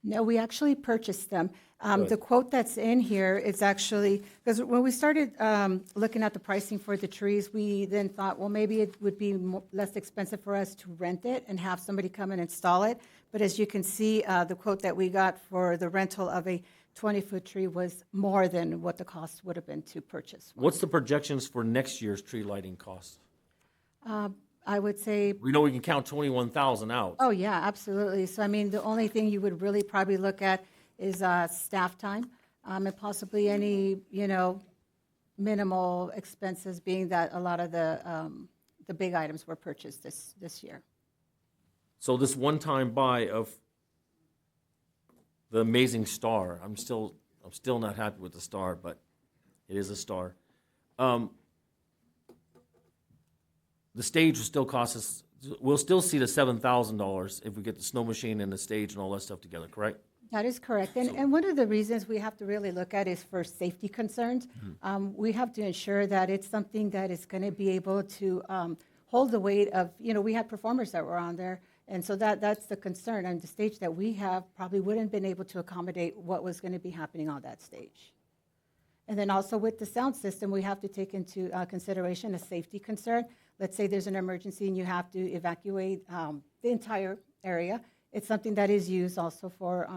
No, we actually purchased them. Good. The quote that's in here is actually, because when we started looking at the pricing for the trees, we then thought, well, maybe it would be less expensive for us to rent it and have somebody come and install it. But as you can see, the quote that we got for the rental of a 20-foot tree was more than what the cost would have been to purchase one. What's the projections for next year's tree lighting cost? I would say, We know we can count 21,000 out. oh, yeah, absolutely. So, I mean, the only thing you would really probably look at is staff time, and possibly any, minimal expenses, being that a lot of the big items were purchased this year. So this one-time buy of the amazing star, I'm still not happy with the star, but it is a star. The stage will still cost us, we'll still see the $7,000 if we get the snow machine and the stage and all that stuff together, correct? That is correct. And one of the reasons we have to really look at is for safety concerns. We have to ensure that it's something that is going to be able to hold the weight of, we had performers that were on there. And so that's the concern. And the stage that we have probably wouldn't have been able to accommodate what was going to be happening on that stage. And then also with the sound system, we have to take into consideration a safety concern. Let's say there's an emergency and you have to evacuate the entire area. It's something that is used also for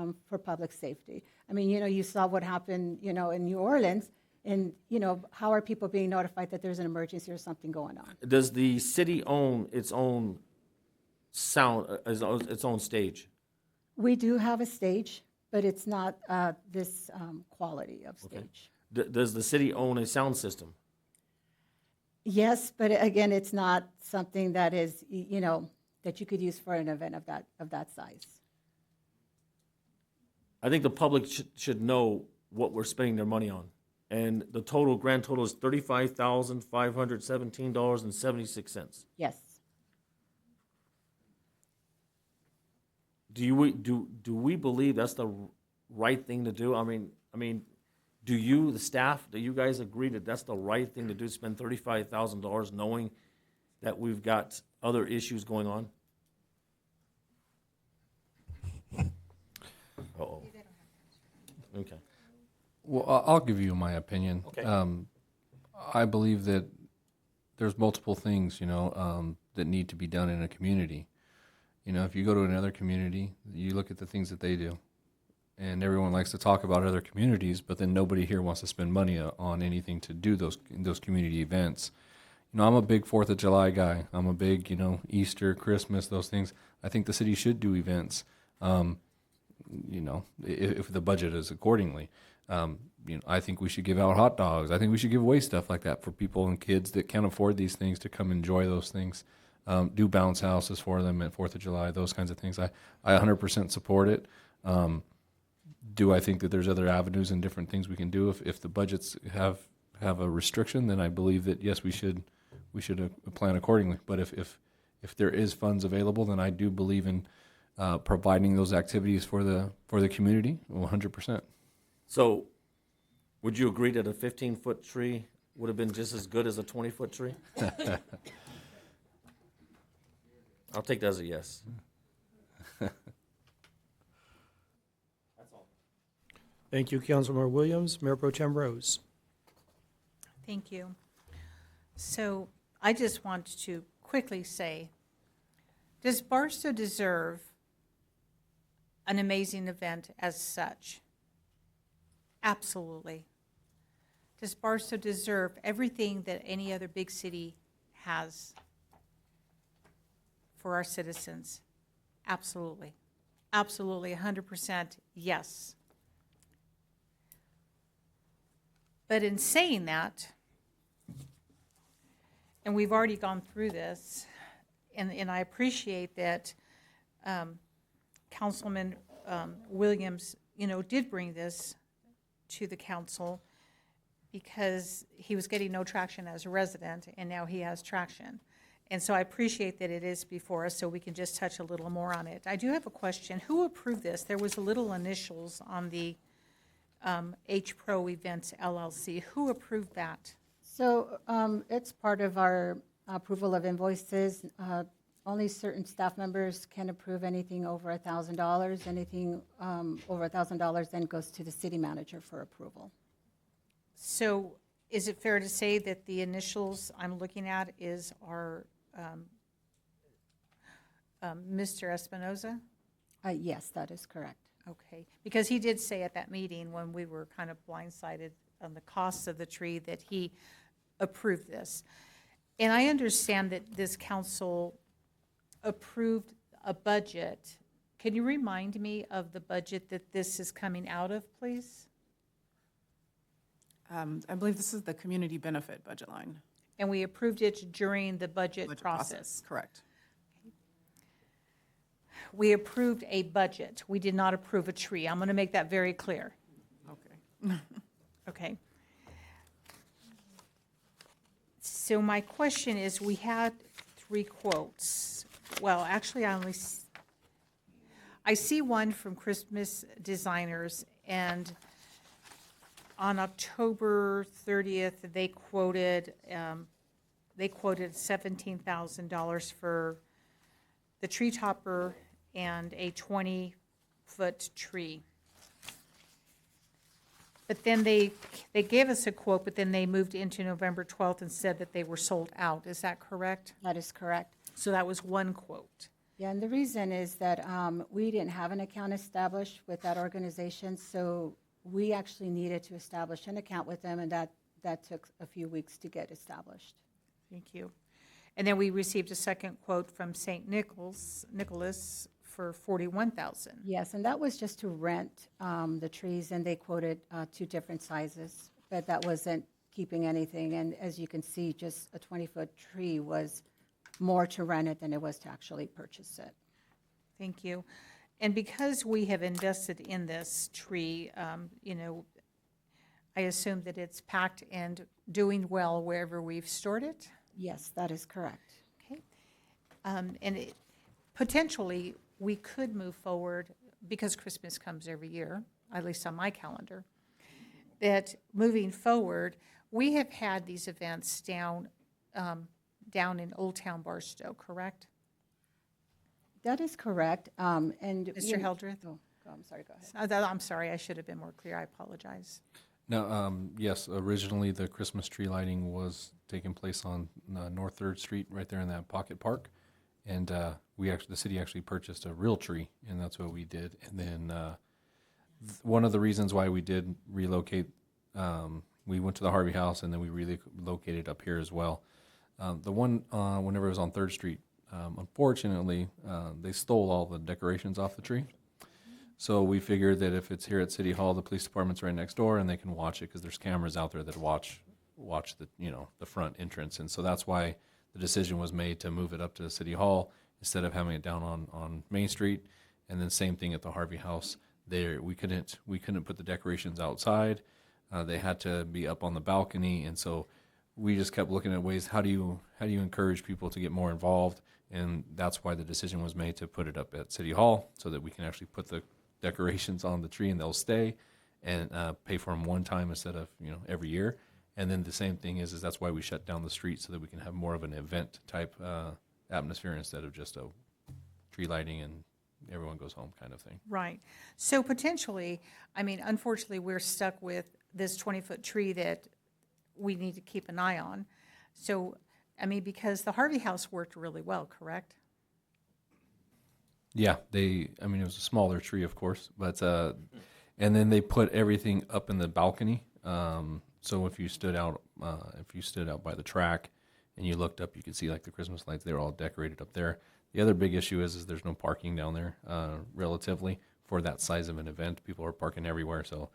public safety. I mean, you saw what happened, in New Orleans, and, how are people being notified that there's an emergency or something going on? Does the city own its own sound, its own stage? We do have a stage, but it's not this quality of stage. Does the city own a sound system? Yes, but again, it's not something that is, that you could use for an event of that size. I think the public should know what we're spending their money on. And the grand total is $35,517.76. Yes. Do we believe that's the right thing to do? I mean, do you, the staff, do you guys agree that that's the right thing to do, spend $35,000 knowing that we've got other issues going on? Uh-oh. Okay. Well, I'll give you my opinion. Okay. I believe that there's multiple things, that need to be done in a community. If you go to another community, you look at the things that they do. And everyone likes to talk about other communities, but then nobody here wants to spend money on anything to do those community events. I'm a big 4th of July guy. I'm a big, Easter, Christmas, those things. I think the city should do events, if the budget is accordingly. I think we should give out hot dogs. I think we should give away stuff like that for people and kids that can't afford these things to come enjoy those things. Do bounce houses for them at 4th of July, those kinds of things. I 100% support it. Do I think that there's other avenues and different things we can do? If the budgets have a restriction, then I believe that, yes, we should plan accordingly. But if there is funds available, then I do believe in providing those activities for the community 100%. So, would you agree that a 15-foot tree would have been just as good as a 20-foot tree? I'll take that as a yes. Thank you, Councilmember Williams. Mayor Pro Tem Rose. Thank you. So I just want to quickly say, does Barstow deserve an amazing event as such? Absolutely. Does Barstow deserve everything that any other big city has for our citizens? Absolutely. Absolutely, 100% yes. But in saying that, and we've already gone through this, and I appreciate that Councilman Williams, did bring this to the council because he was getting no traction as a resident, and now he has traction. And so I appreciate that it is before us, so we can just touch a little more on it. I do have a question. Who approved this? There was a little initials on the H Pro Events LLC. Who approved that? So it's part of our approval of invoices. Only certain staff members can approve anything over $1,000. Anything over $1,000 then goes to the city manager for approval. So is it fair to say that the initials I'm looking at is our Mr. Espinoza? Yes, that is correct. Okay, because he did say at that meeting when we were kind of blindsided on the costs of the tree that he approved this. And I understand that this council approved a budget. Can you remind me of the budget that this is coming out of, please? I believe this is the community benefit budget line. And we approved it during the budget process? Correct. We approved a budget. We did not approve a tree. I'm going to make that very clear. Okay. Okay. So my question is, we had 3 quotes. Well, actually, I see one from Christmas Designers, and on October 30th, they quoted $17,000 for the tree topper and a 20-foot tree. But then they gave us a quote, but then they moved into November 12th and said that they were sold out. Is that correct? That is correct. So that was one quote. Yeah, and the reason is that we didn't have an account established with that organization, so we actually needed to establish an account with them, and that took a few weeks to get established. Thank you. And then we received a second quote from St. Nicholas for $41,000. Yes, and that was just to rent the trees, and they quoted 2 different sizes, but that wasn't keeping anything. And as you can see, just a 20-foot tree was more to rent it than it was to actually purchase it. Thank you. And because we have invested in this tree, you know, I assume that it's packed and doing well wherever we've stored it? Yes, that is correct. Okay. Potentially, we could move forward, because Christmas comes every year, at least on my calendar, that moving forward, we have had these events down in Old Town Barstow, correct? That is correct. And Mr. Heldreth? Oh, I'm sorry, go ahead. I'm sorry, I should have been more clear. I apologize. No, yes, originally the Christmas tree lighting was taking place on North 3rd Street, right there in that pocket park. And the city actually purchased a real tree, and that's what we did. And then one of the reasons why we did relocate, we went to the Harvey House, and then we relocated up here as well. The one, whenever it was on 3rd Street, unfortunately, they stole all the decorations off the tree. So we figured that if it's here at City Hall, the police department's right next door, and they can watch it because there's cameras out there that watch the the front entrance. And so that's why the decision was made to move it up to City Hall instead of having it down on Main Street. And then same thing at the Harvey House. There we couldn't put the decorations outside. They had to be up on the balcony, and so we just kept looking at ways how do you encourage people to get more involved, and that's why the decision was made to put it up at City Hall so that we can actually put the decorations on the tree and they'll stay, and pay for them one time instead of every year. And then the same thing is that's why we shut down the street so that we can have more of an event type atmosphere instead of just a tree lighting and everyone goes home kind of thing. Right. So potentially, I mean, unfortunately, we're stuck with this 20-foot tree that we need to keep an eye on. So, I mean, because the Harvey House worked really well, correct? Yeah, it was a smaller tree, of course, but and then they put everything up in the balcony. So if you stood out by the track and you looked up, you could see like the Christmas lights. They were all decorated up there. The other big issue is there's no parking down there, relatively for that size of an event. People are parking everywhere, so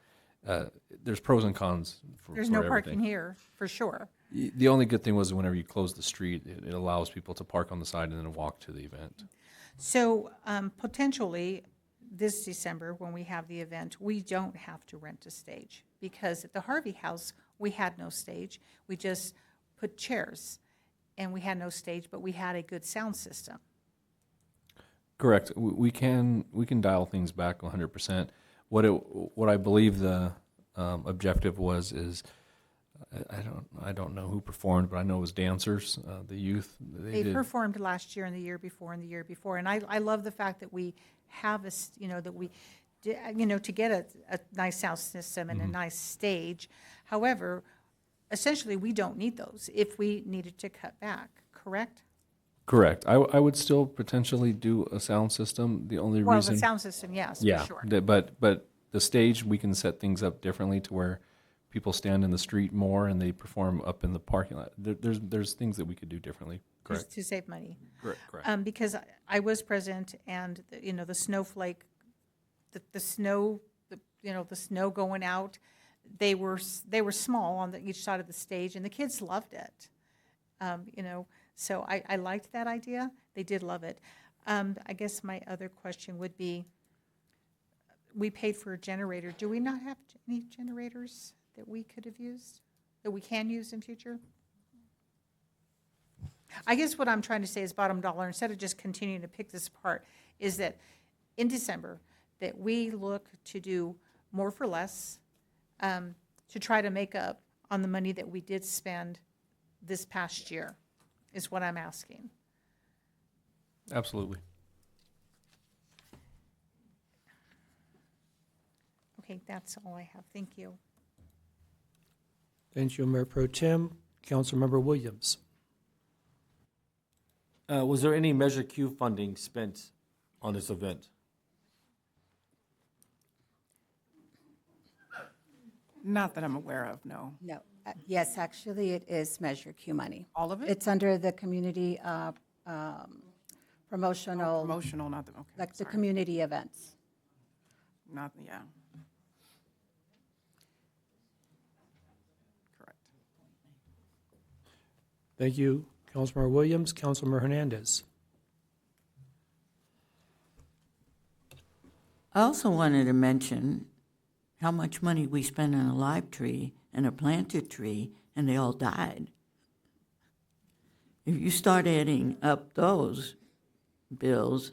there's pros and cons. There's for no everything. parking here, for sure. The only good thing was whenever you close the street, it allows people to park on the side and then walk to the event. So potentially, this December, when we have the event, we don't have to rent a stage, because at the Harvey House, we had no stage. We just put chairs, and we had no stage, but we had a good sound system. Correct. We can dial things back 100%. What I believe the objective is I don't know who performed, but I know it was dancers, the youth. They performed last year and the year before and the year before, and I love the fact that we have to get a nice sound system and a nice stage. However, essentially, we don't need those if we needed to cut back, correct? Correct. I would still potentially do a sound system. The only Well, reason. the sound system, yes, Yeah, for sure. but the stage, we can set things up differently to where people stand in the street more and they perform up in the parking lot. There's things that we could do differently. Correct. To save money. Correct. Because I was present, and the snowflake, the snow going out, they were small on each side of the stage, and the kids loved it. So I liked that idea. They did love it. I guess my other question would be, we paid for a generator. Do we not have any generators that we could have used, that we can use in future? I guess what I'm trying to say is bottom dollar, instead of just continuing to pick this apart, is that in December, that we look to do more for less, to try to make up on the money that we did spend this past year, is what I'm asking. Absolutely. Okay, that's all I have. Thank you. Thank you, Mayor Pro Tem. Councilmember Williams. Was there any Measure Q funding spent on this event? Not that I'm aware of, no. No. Yes, actually, it is Measure Q money. All of it? It's under the community promotional. Promotional, not the, okay. Like the community events. Not, yeah. Correct. Thank you, Councilmember Williams. Councilmember Hernandez. I also wanted to mention how much money we spent on a live tree and a planted tree, and they all died. If you start adding up those bills,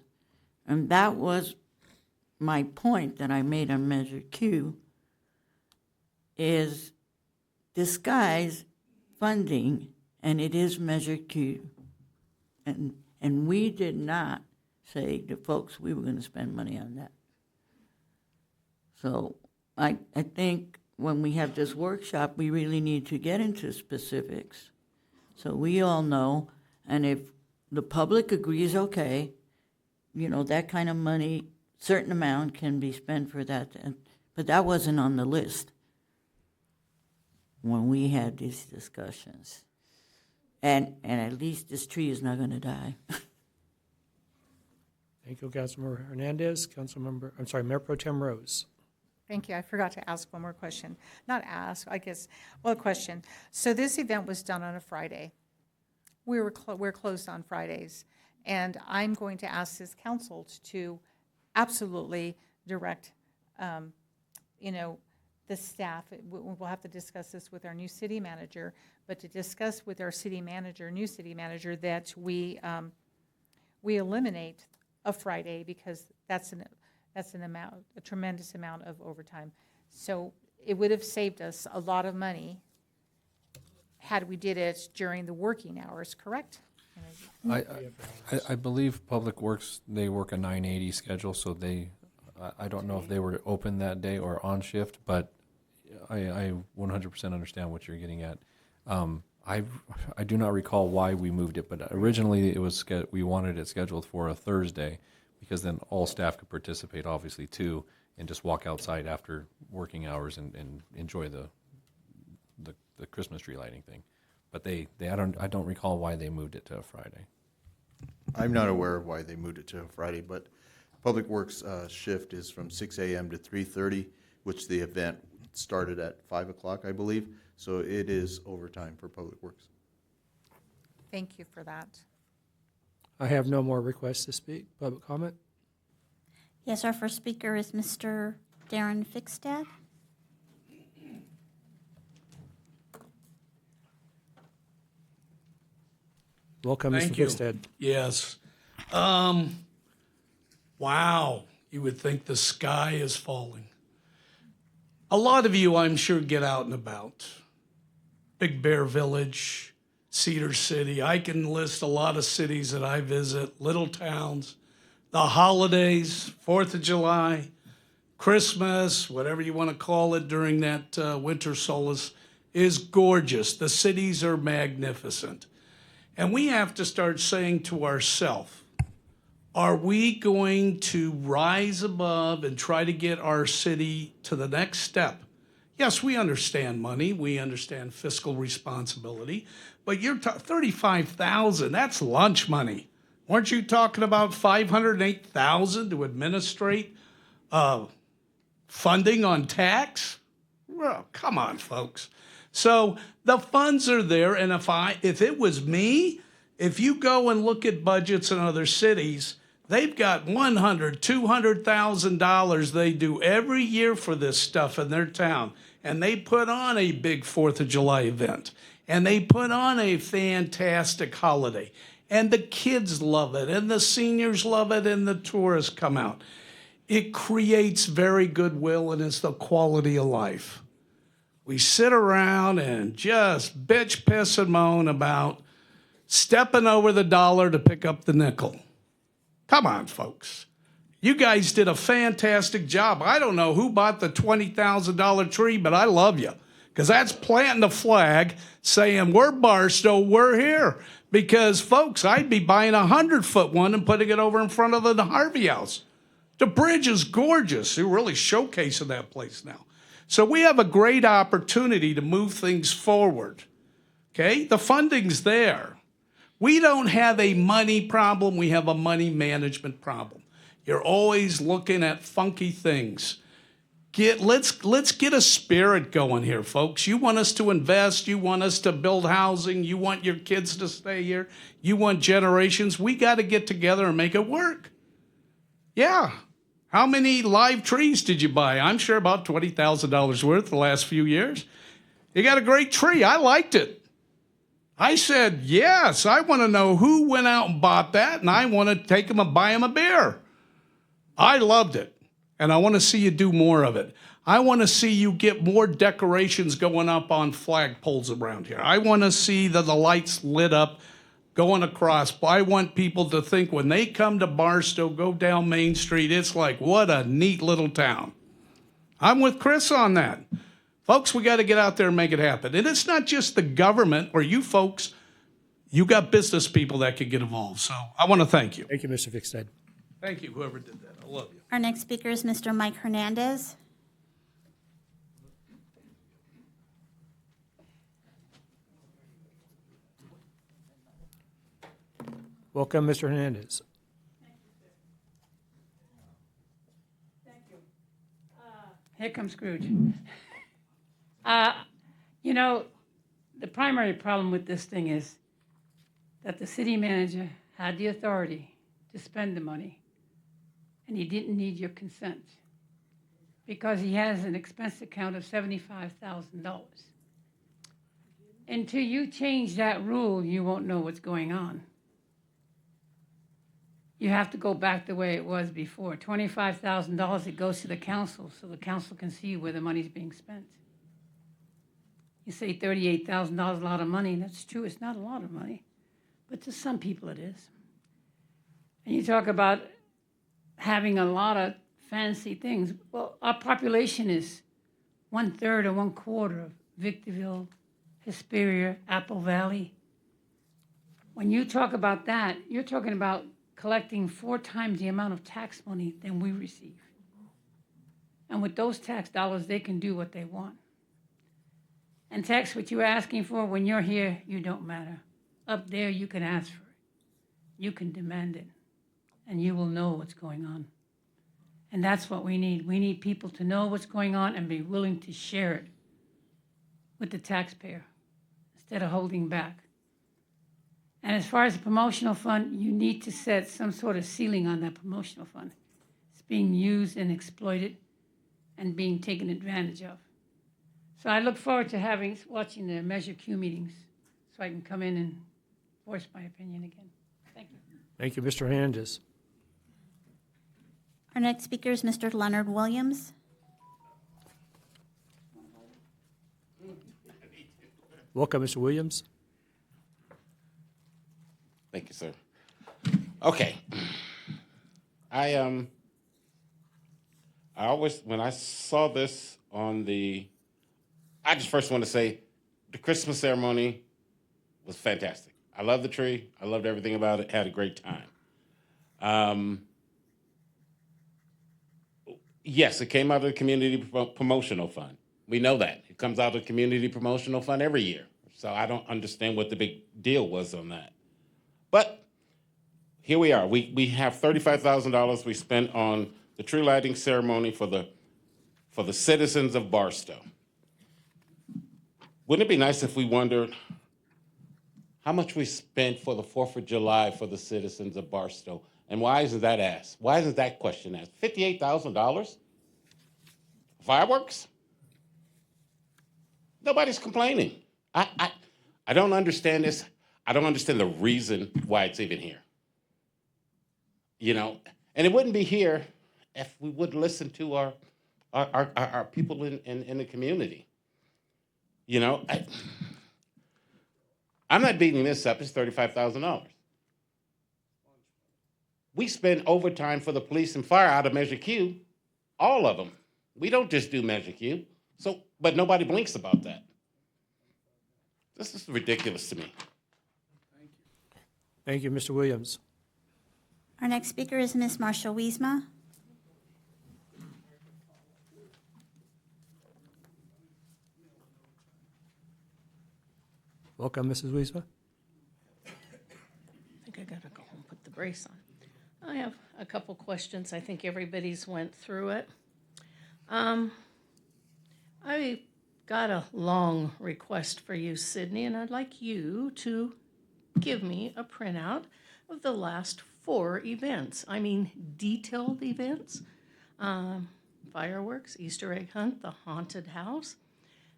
and that was my point that I made on Measure Q, is disguise funding, and it is Measure Q. And we did not say to folks we were going to spend money on that. So I think when we have this workshop, we really need to get into specifics. So we all know, and if the public agrees, okay, you know, that kind of money, certain amount can be spent for that. But that wasn't on the list when we had these discussions. And at least this tree is not going to die. Thank you, Councilmember Hernandez. Mayor Pro Tem Rose. Thank you. I forgot to ask one more question. Not ask, I guess, well, a question. So this event was done on a Friday. We're closed on Fridays. And I'm going to ask this council to absolutely direct, the staff. We'll have to discuss this with our new city manager, but to discuss with our new city manager, that we eliminate a Friday, because that's a tremendous amount of overtime. So it would have saved us a lot of money had we did it during the working hours, correct? I believe Public Works, they work a 980 schedule, so I don't know if they were open that day or on shift, but I 100% understand what you're getting at. I do not recall why we moved it, but originally we wanted it scheduled for a Thursday, because then all staff could participate, obviously, too, and just walk outside after working hours and enjoy the Christmas tree lighting thing. But I don't recall why they moved it to a Friday. I'm not aware of why they moved it to a Friday, but Public Works shift is from 6 a.m. to 3:30, which the event started at 5 o'clock, I believe. So it is overtime for Public Works. Thank you for that. I have no more requests to speak. Public comment? Yes, our first speaker is Mr. Darren Fickstad. Welcome, Mr. Thank you. Fickstad. Yes. Wow. You would think the sky is falling. A lot of you, I'm sure, get out and about. Big Bear Village, Cedar City. I can list a lot of cities that I visit, little towns. The holidays, 4th of July, Christmas, whatever you want to call it during that winter solace, is gorgeous. The cities are magnificent. And we have to start saying to ourselves, are we going to rise above and try to get our city to the next step? Yes, we understand money. We understand fiscal responsibility. But you're $35,000, that's lunch money. Weren't you talking about $508,000 to administrate funding on tax? Well, come on, folks. So the funds are there, and if it was me, if you go and look at budgets in other cities, they've got $100,000, $200,000 they do every year for this stuff in their town, and they put on a big 4th of July event, and they put on a fantastic holiday, and the kids love it, and the seniors love it, and the tourists come out. It creates very goodwill, and it's the quality of life. We sit around and just bitch, piss, and moan about stepping over the dollar to pick up the nickel. Come on, folks. You guys did a fantastic job. I don't know who bought the $20,000 tree, but I love you. because that's planting the flag saying, we're Barstow, we're here. Because, folks, I'd be buying a 100-foot one and putting it over in front of the Harvey House. The bridge is gorgeous. They're really showcasing that place now. So we have a great opportunity to move things forward. Okay? The funding's there. We don't have a money problem. We have a money management problem. You're always looking at funky things. Let's get a spirit going here, folks. You want us to invest. You want us to build housing. You want your kids to stay here. You want generations. We got to get together and make it work. Yeah. How many live trees did you buy? I'm sure about $20,000 worth the last few years. You got a great tree. I liked it. I said, yes, I want to know who went out and bought that, and I want to take them and buy them a beer. I loved it, and I want to see you do more of it. I want to see you get more decorations going up on flagpoles around here. I want to see the lights lit up going across. I want people to think when they come to Barstow, go down Main Street, it's like, what a neat little town. I'm with Chris on that. Folks, we got to get out there and make it happen. And it's not just the government or you folks. You got business people that could get involved. So I want to thank you. Thank you, Mr. Fickstead. Thank you, whoever did that. I love you. Our next speaker is Mr. Mike Hernandez. Welcome, Mr. Hernandez. Here comes Scrooge. You know, the primary problem with this thing is that the city manager had the authority to spend the money, and he didn't need your consent because he has an expense account of $75,000. Until you change that rule, you won't know what's going on. You have to go back the way it was before. $25,000, it goes to the council, so the council can see where the money's being spent. You say $38,000 is a lot of money, and that's true, it's not a lot of money, but to some people it is. And you talk about having a lot of fancy things. Well, our population is 1/3 or 1/4 of Victorville, Hesperia, Apple Valley. When you talk about that, you're talking about collecting 4 times the amount of tax money than we receive. And with those tax dollars, they can do what they want. And tax, what you're asking for, when you're here, you don't matter. Up there, you can ask for it. You can demand it. And you will know what's going on. And that's what we need. We need people to know what's going on and be willing to share it with the taxpayer instead of holding back. And as far as the promotional fund, you need to set some sort of ceiling on that promotional fund. It's being used and exploited and being taken advantage of. So I look forward to watching the Measure Q meetings so I can come in and voice my opinion again. Thank you. Thank you, Mr. Hernandez. Our next speaker is Mr. Leonard Williams. Welcome, Mr. Williams. Thank you, sir. Okay. I always, when I saw this on I just first want to say the Christmas ceremony was fantastic. I love the tree. I loved everything about it. Had a great time. Yes, it came out of the Community Promotional Fund. We know that. It comes out of the Community Promotional Fund every year. So I don't understand what the big deal was on that. But here we are. We have $35,000 we spent on the tree lighting ceremony for the citizens of Barstow. Wouldn't it be nice if we wondered how much we spent for the 4th of July for the citizens of Barstow? And why isn't that asked? Why isn't that question asked? $58,000? Fireworks? Nobody's complaining. I don't understand this. I don't understand the reason why it's even here. You know, and it wouldn't be here if we would listen to our people in the community. You know, I'm not beating this up. It's $35,000. We spend overtime for the police and fire out of Measure Q, all of them. We don't just do Measure Q. So, but nobody blinks about that. This is ridiculous to me. Thank you, Mr. Williams. Our next speaker is Ms. Marshall Wiesma. Welcome, Mrs. Wiesma. I think I gotta go home and put the brace on. I have a couple questions. I think everybody's went through it. I got a long request for you, Sydney, and I'd like you to give me a printout of the last 4 events. I mean, detailed events. Fireworks, Easter egg hunt, the haunted house.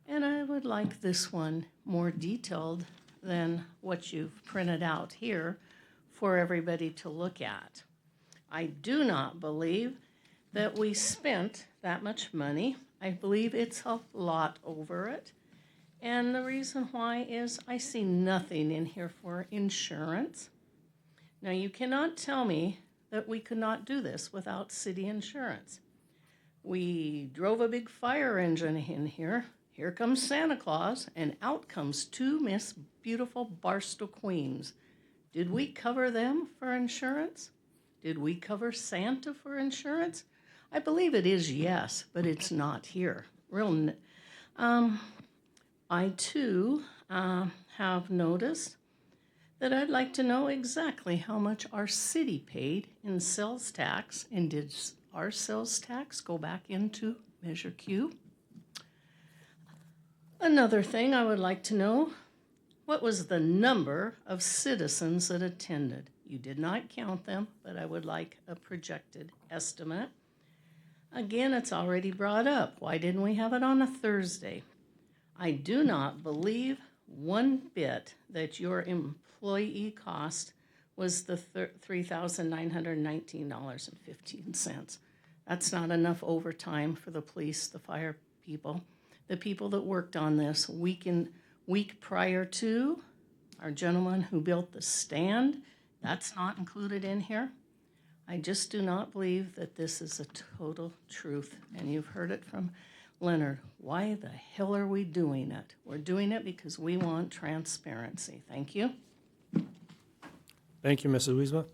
And I would like this one more detailed than what you've printed out here for everybody to look at. I do not believe that we spent that much money. I believe it's a lot over it. And the reason why is I see nothing in here for insurance. Now, you cannot tell me that we could not do this without city insurance. We drove a big fire engine in here. Here comes Santa Claus, and out comes 2 Miss Beautiful Barstow Queens. Did we cover them for insurance? Did we cover Santa for insurance? I believe it is yes, but it's not here. I too have noticed that I'd like to know exactly how much our city paid in sales tax, and did our sales tax go back into Measure Q? Another thing I would like to know, what was the number of citizens that attended? You did not count them, but I would like a projected estimate. Again, it's already brought up. Why didn't we have it on a Thursday? I do not believe one bit that your employee cost was the $3,919.15. That's not enough overtime for the police, the fire people, the people that worked on this week prior to, our gentleman who built the stand. That's not included in here. I just do not believe that this is a total truth, and you've heard it from Leonard. Why the hell are we doing it? We're doing it because we want transparency. Thank you. Thank you, Mrs. Wiesma.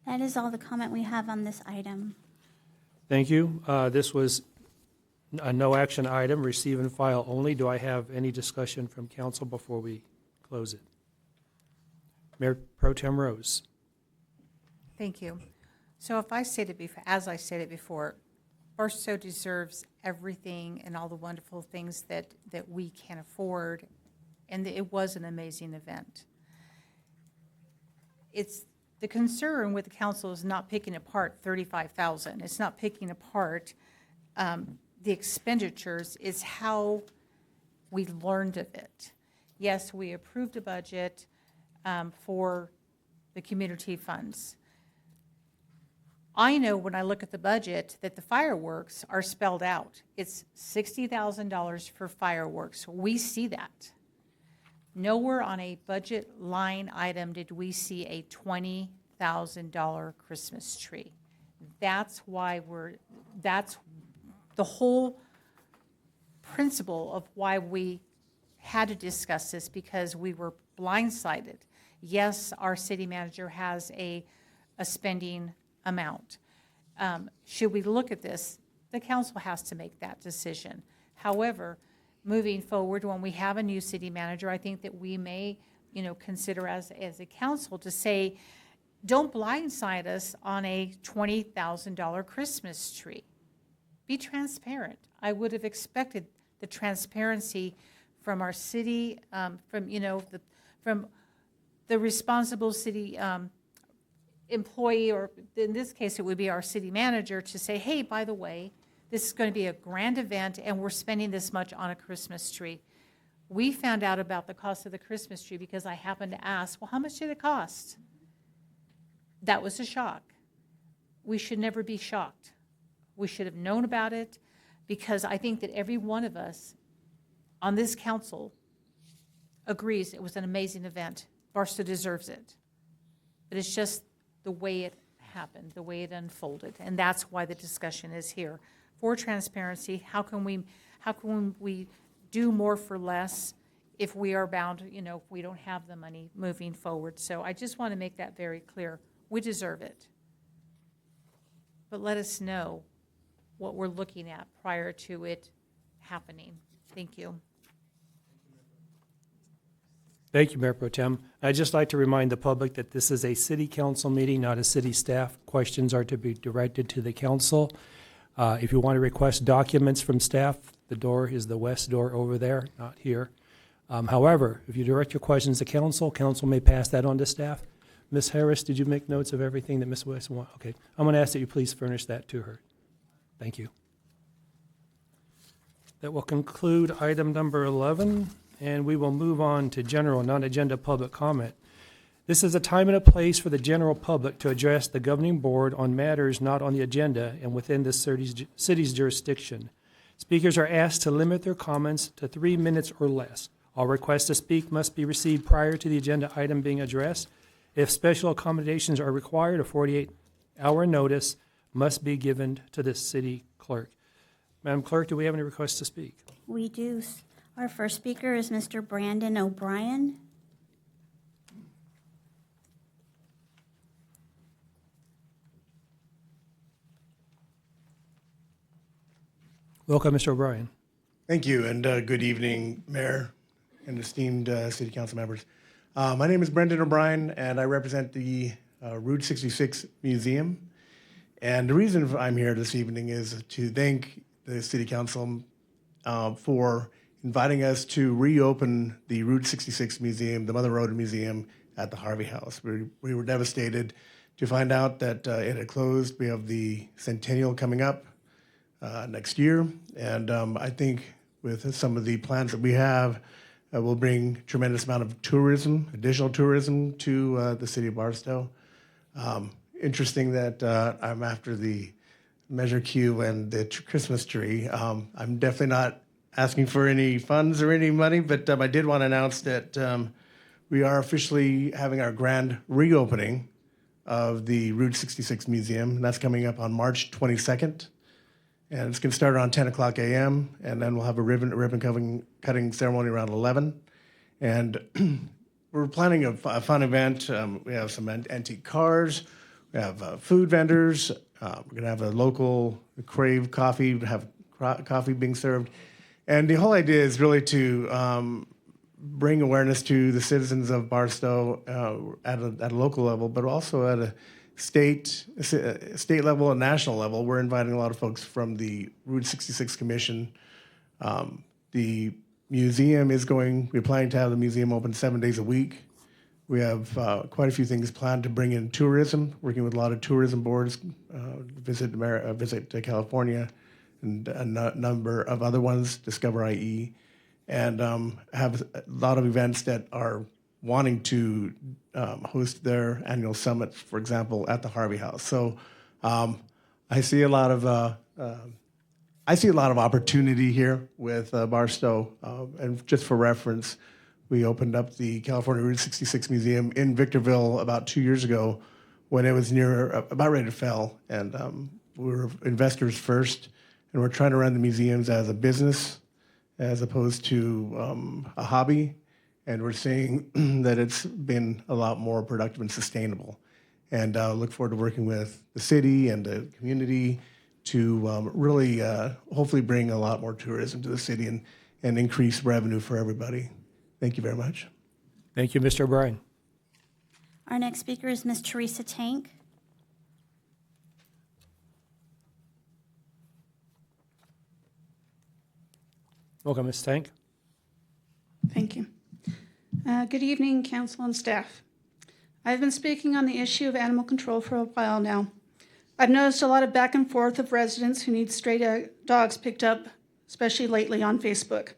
That is all the comment we have on this item. Thank you. This was a no action item, receive and file only. Do I have any discussion from council before we close it? Mayor Pro Tem Rose. Thank you. So if I stated before, as I stated before, Barstow deserves everything and all the wonderful things that we can afford, and it was an amazing event. It's the concern with the council is not picking apart $35,000. It's not picking apart the expenditures. It's how we learned of it. Yes, we approved a budget for the community funds. I know when I look at the budget that the fireworks are spelled out. It's $60,000 for fireworks. We see that. Nowhere on a budget line item did we see a $20,000 Christmas tree. That's why that's the whole principle of why we had to discuss this, because we were blindsided. Yes, our city manager has a spending amount. Should we look at this? The council has to make that decision. However, moving forward, when we have a new city manager, I think that we may, consider as a council to say, don't blindside us on a $20,000 Christmas tree. Be transparent. I would have expected the transparency from our city, from the responsible city employee, or in this case, it would be our city manager, to say, hey, by the way, this is going to be a grand event and we're spending this much on a Christmas tree. We found out about the cost of the Christmas tree because I happened to ask, well, how much did it cost? That was a shock. We should never be shocked. We should have known about it, because I think that every one of us on this council agrees it was an amazing event. Barstow deserves it. But it's just the way it happened, the way it unfolded, and that's why the discussion is here. For transparency, how can how can we do more for less if we are bound, if we don't have the money moving forward. So I just want to make that very clear. We deserve it. But let us know what we're looking at prior to it happening. Thank you. Thank you, Mayor Pro Tem. I'd just like to remind the public that this is a city council meeting, not a city staff. Questions are to be directed to the council. If you want to request documents from staff, the door is the west door over there, not here. However, if you direct your questions to council, council may pass that on to staff. Ms. Harris, did you make notes of everything that Ms. West wanted? Okay, I'm going to ask that you please furnish that to her. Thank you. That will conclude item number 11, and we will move on to general non-agenda public comment. This is a time and a place for the general public to address the governing board on matters not on the agenda and within the city's jurisdiction. Speakers are asked to limit their comments to 3 minutes or less. All requests to speak must be received prior to the agenda item being addressed. If special accommodations are required, a 48-hour notice must be given to the city clerk. Madam Clerk, do we have any requests to speak? We do. Our first speaker is Mr. Brandon O'Brien. Welcome, Mr. O'Brien. Thank you, and good evening, Mayor and esteemed City Council members. My name is Brendan O'Brien, and I represent the Route 66 Museum. And the reason I'm here this evening is to thank the City Council for inviting us to reopen the Route 66 Museum, the Mother Road Museum at the Harvey House. We were devastated to find out that it had closed. We have the centennial coming up next year, and I think with some of the plans that we have, will bring tremendous amount of tourism, additional tourism to the city of Barstow. Interesting that I'm after the Measure Q and the Christmas tree. I'm definitely not asking for any funds or any money, but I did want to announce that we are officially having our grand reopening of the Route 66 Museum, and that's coming up on March 22nd. And it's going to start around 10 o'clock a.m., and then we'll have a ribbon cutting ceremony around 11. And we're planning a fun event. We have some antique cars. We have food vendors. We're going to have a local Crave coffee, have coffee being served. And the whole idea is really to bring awareness to the citizens of Barstow at a local level, but also at a state level and national level. We're inviting a lot of folks from the Route 66 Commission. The museum we're planning to have the museum open 7 days a week. We have quite a few things planned to bring in tourism, working with a lot of tourism boards, visit California, and a number of other ones, Discover IE, and have a lot of events that are wanting to host their annual summit, for example, at the Harvey House. So I see a lot of opportunity here with Barstow. And just for reference, we opened up the California Route 66 Museum in Victorville about 2 years ago when it was about ready to fail. And we were investors first, and we're trying to run the museums as a business as opposed to a hobby. And we're seeing that it's been a lot more productive and sustainable. And look forward to working with the city and the community to really hopefully bring a lot more tourism to the city and increase revenue for everybody. Thank you very much. Thank you, Mr. O'Brien. Our next speaker is Ms. Teresa Tank. Welcome, Ms. Tank. Thank you. Good evening, council and staff. I've been speaking on the issue of animal control for a while now. I've noticed a lot of back and forth of residents who need stray dogs picked up, especially lately on Facebook.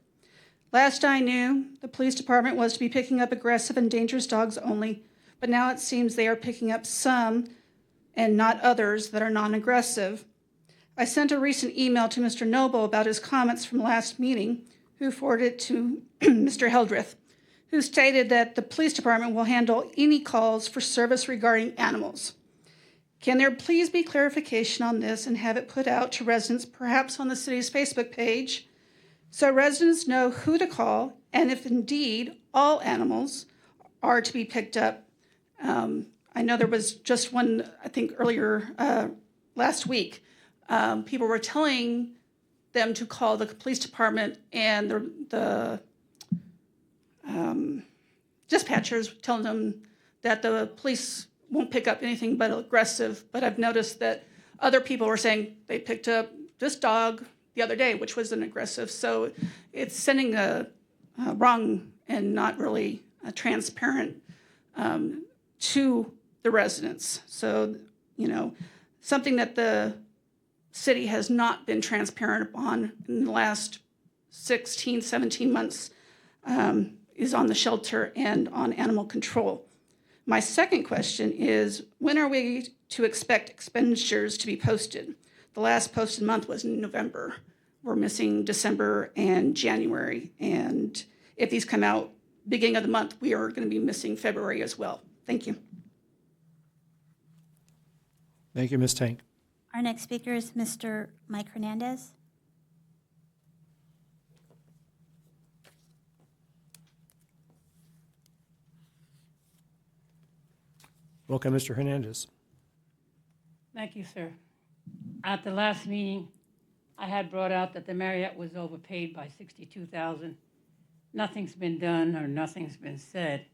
Last I knew, the police department was to be picking up aggressive and dangerous dogs only, but now it seems they are picking up some and not others that are non-aggressive. I sent a recent email to Mr. Noble about his comments from last meeting, who forwarded it to Mr. Heldreth, who stated that the police department will handle any calls for service regarding animals. Can there please be clarification on this and have it put out to residents, perhaps on the city's Facebook page, so residents know who to call and if indeed all animals are to be picked up. I know there was just one, I think earlier last week, people were telling them to call the police department, and the dispatchers telling them that the police won't pick up anything but aggressive. But I've noticed that other people were saying they picked up this dog the other day, which was an aggressive. So it's sending a wrong and not really transparent to the residents. So, you know, something that the city has not been transparent upon in the last 16, 17 months is on the shelter and on animal control. My second question is, when are we to expect expenditures to be posted? The last posted month was in November. We're missing December and January. And if these come out beginning of the month, we are going to be missing February as well. Thank you. Thank you, Ms. Tank. Our next speaker is Mr. Mike Hernandez. Welcome, Mr. Hernandez. Thank you, sir. At the last meeting, I had brought out that the Marriott was overpaid by $62,000. Nothing's been done or nothing's been said.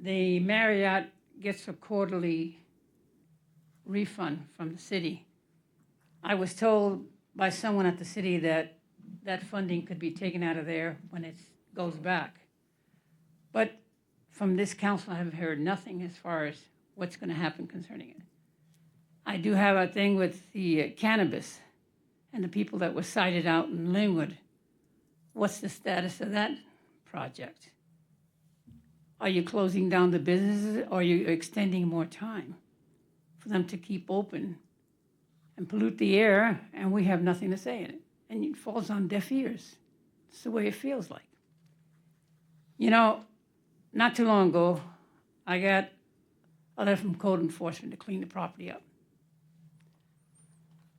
The Marriott gets a quarterly refund from the city. I was told by someone at the city that that funding could be taken out of there when it goes back. But from this council, I have heard nothing as far as what's going to happen concerning it. I do have a thing with the cannabis and the people that were cited out in Linwood. What's the status of that project? Are you closing down the businesses, or are you extending more time for them to keep open and pollute the air, and we have nothing to say in it? And it falls on deaf ears. It's the way it feels like. You know, not too long ago, I got a letter from code enforcement to clean the property up.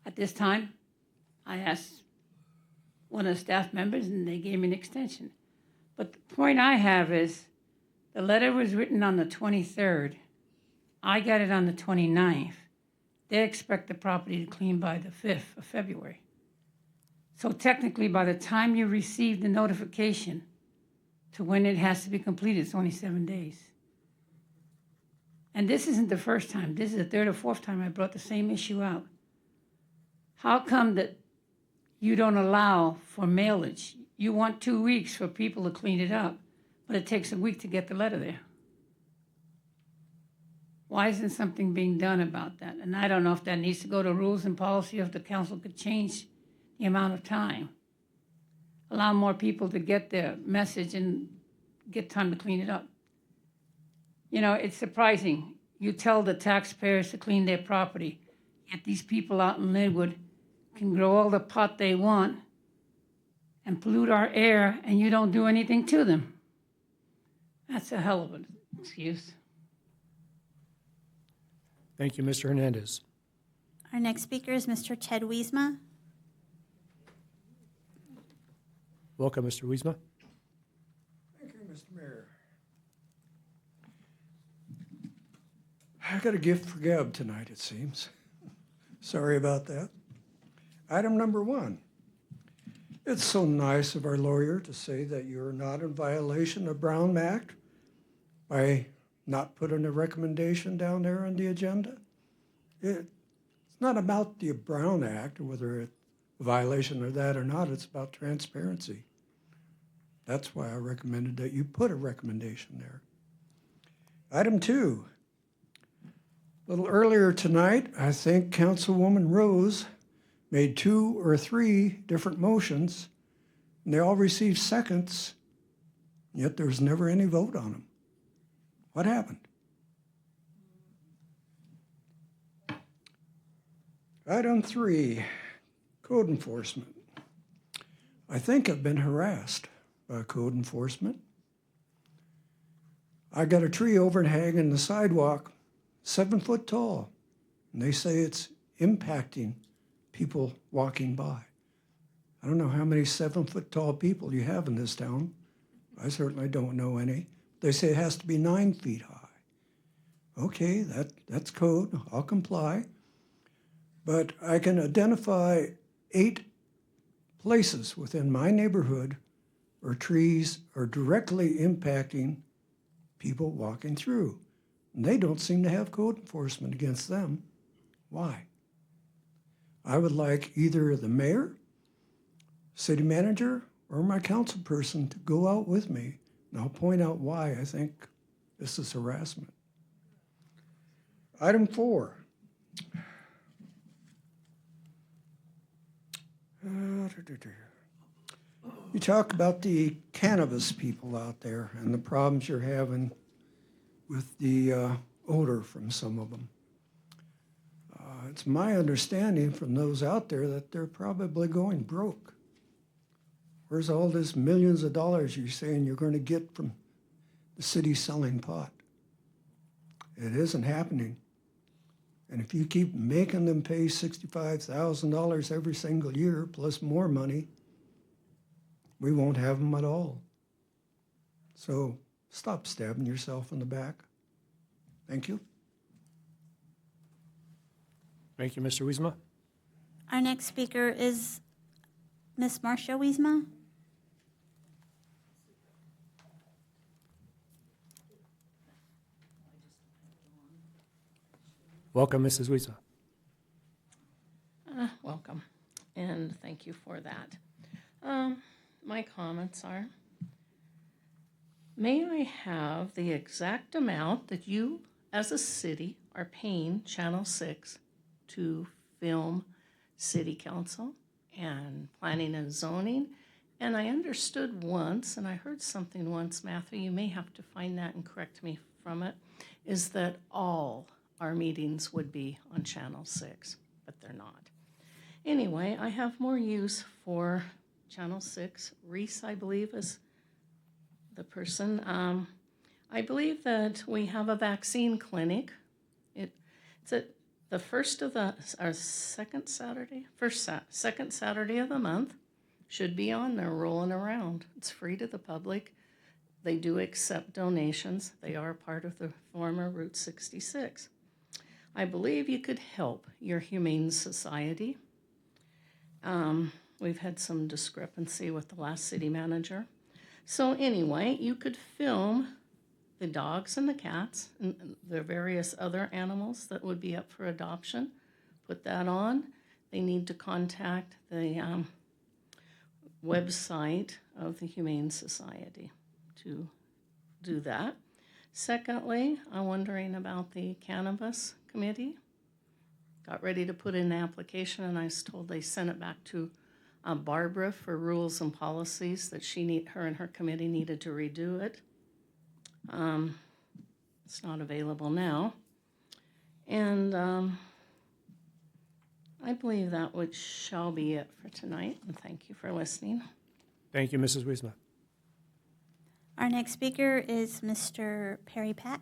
At this time, I asked one of the staff members, and they gave me an extension. But the point I have is, the letter was written on the 23rd. I got it on the 29th. They expect the property to clean by the 5th of February. So technically, by the time you receive the notification to when it has to be completed, it's only 7 days. And this isn't the first time. This is the third or fourth time I brought the same issue out. How come that you don't allow for mailage? You want 2 weeks for people to clean it up, but it takes a week to get the letter there. Why isn't something being done about that? And I don't know if that needs to go to rules and policy, or if the council could change the amount of time. Allow more people to get their message and get time to clean it up. You know, it's surprising. You tell the taxpayers to clean their property, yet these people out in Linwood can grow all the pot they want and pollute our air, and you don't do anything to them. That's a hell of an excuse. Thank you, Mr. Hernandez. Our next speaker is Mr. Ted Wiesma. Welcome, Mr. Wiesma. Thank you, Mr. Mayor. I got a gift for Gab tonight, it seems. Sorry about that. Item number 1. It's so nice of our lawyer to say that you're not in violation of Brown Act by not putting a recommendation down there on the agenda. It's not about the Brown Act, or whether it's a violation of that or not. It's about transparency. That's why I recommended that you put a recommendation there. Item 2. A little earlier tonight, I think Councilwoman Rose made 2 or 3 different motions, and they all received seconds, yet there was never any vote on them. What happened? Item 3, code enforcement. I think I've been harassed by code enforcement. I got a tree overhanging the sidewalk, 7 foot tall, and they say it's impacting people walking by. I don't know how many 7-foot-tall people you have in this town. I certainly don't know any. They say it has to be 9 feet high. Okay, that's code. I'll comply. But I can identify 8 places within my neighborhood where trees are directly impacting people walking through. And they don't seem to have code enforcement against them. Why? I would like either the mayor, city manager, or my council person to go out with me, and I'll point out why I think this is harassment. Item 4. You talk about the cannabis people out there and the problems you're having with the odor from some of them. It's my understanding from those out there that they're probably going broke. Where's all this millions of dollars you're saying you're going to get from the city selling pot? It isn't happening. And if you keep making them pay $65,000 every single year, plus more money, we won't have them at all. So stop stabbing yourself in the back. Thank you. Thank you, Mr. Wiesma. Our next speaker is Ms. Marcia Wiesma. Welcome, Mrs. Wiesma. Welcome, and thank you for that. My comments are, may I have the exact amount that you, as a city, are paying Channel 6 to film city council and planning and zoning? And I understood once, and I heard something once, Matthew, you may have to find that and correct me from it, is that all our meetings would be on Channel 6, but they're not. Anyway, I have more use for Channel 6. Reese, I believe, is the person. I believe that we have a vaccine clinic. It's at the first of the, our second Saturday, second Saturday of the month. Should be on there rolling around. It's free to the public. They do accept donations. They are part of the former Route 66. I believe you could help your Humane Society. We've had some discrepancy with the last city manager. So anyway, you could film the dogs and the cats and the various other animals that would be up for adoption. Put that on. They need to contact the website of the Humane Society to do that. Secondly, I'm wondering about the cannabis committee. Got ready to put in an application, and I was told they sent it back to Barbara for rules and policies that her and her committee needed to redo it. It's not available now. And I believe that shall be it for tonight, and thank you for listening. Thank you, Mrs. Wiesma. Our next speaker is Mr. Perry Pack.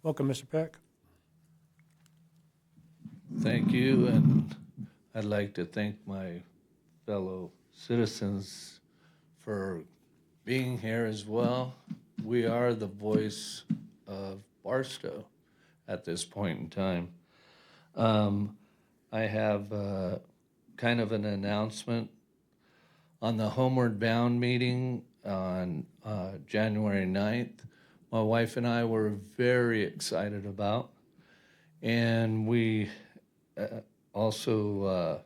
Welcome, Mr. Peck. Thank you, and I'd like to thank my fellow citizens for being here as well. We are the voice of Barstow at this point in time. I have kind of an announcement on the Homeward Bound meeting on January 9th. My wife and I were very excited about, and we also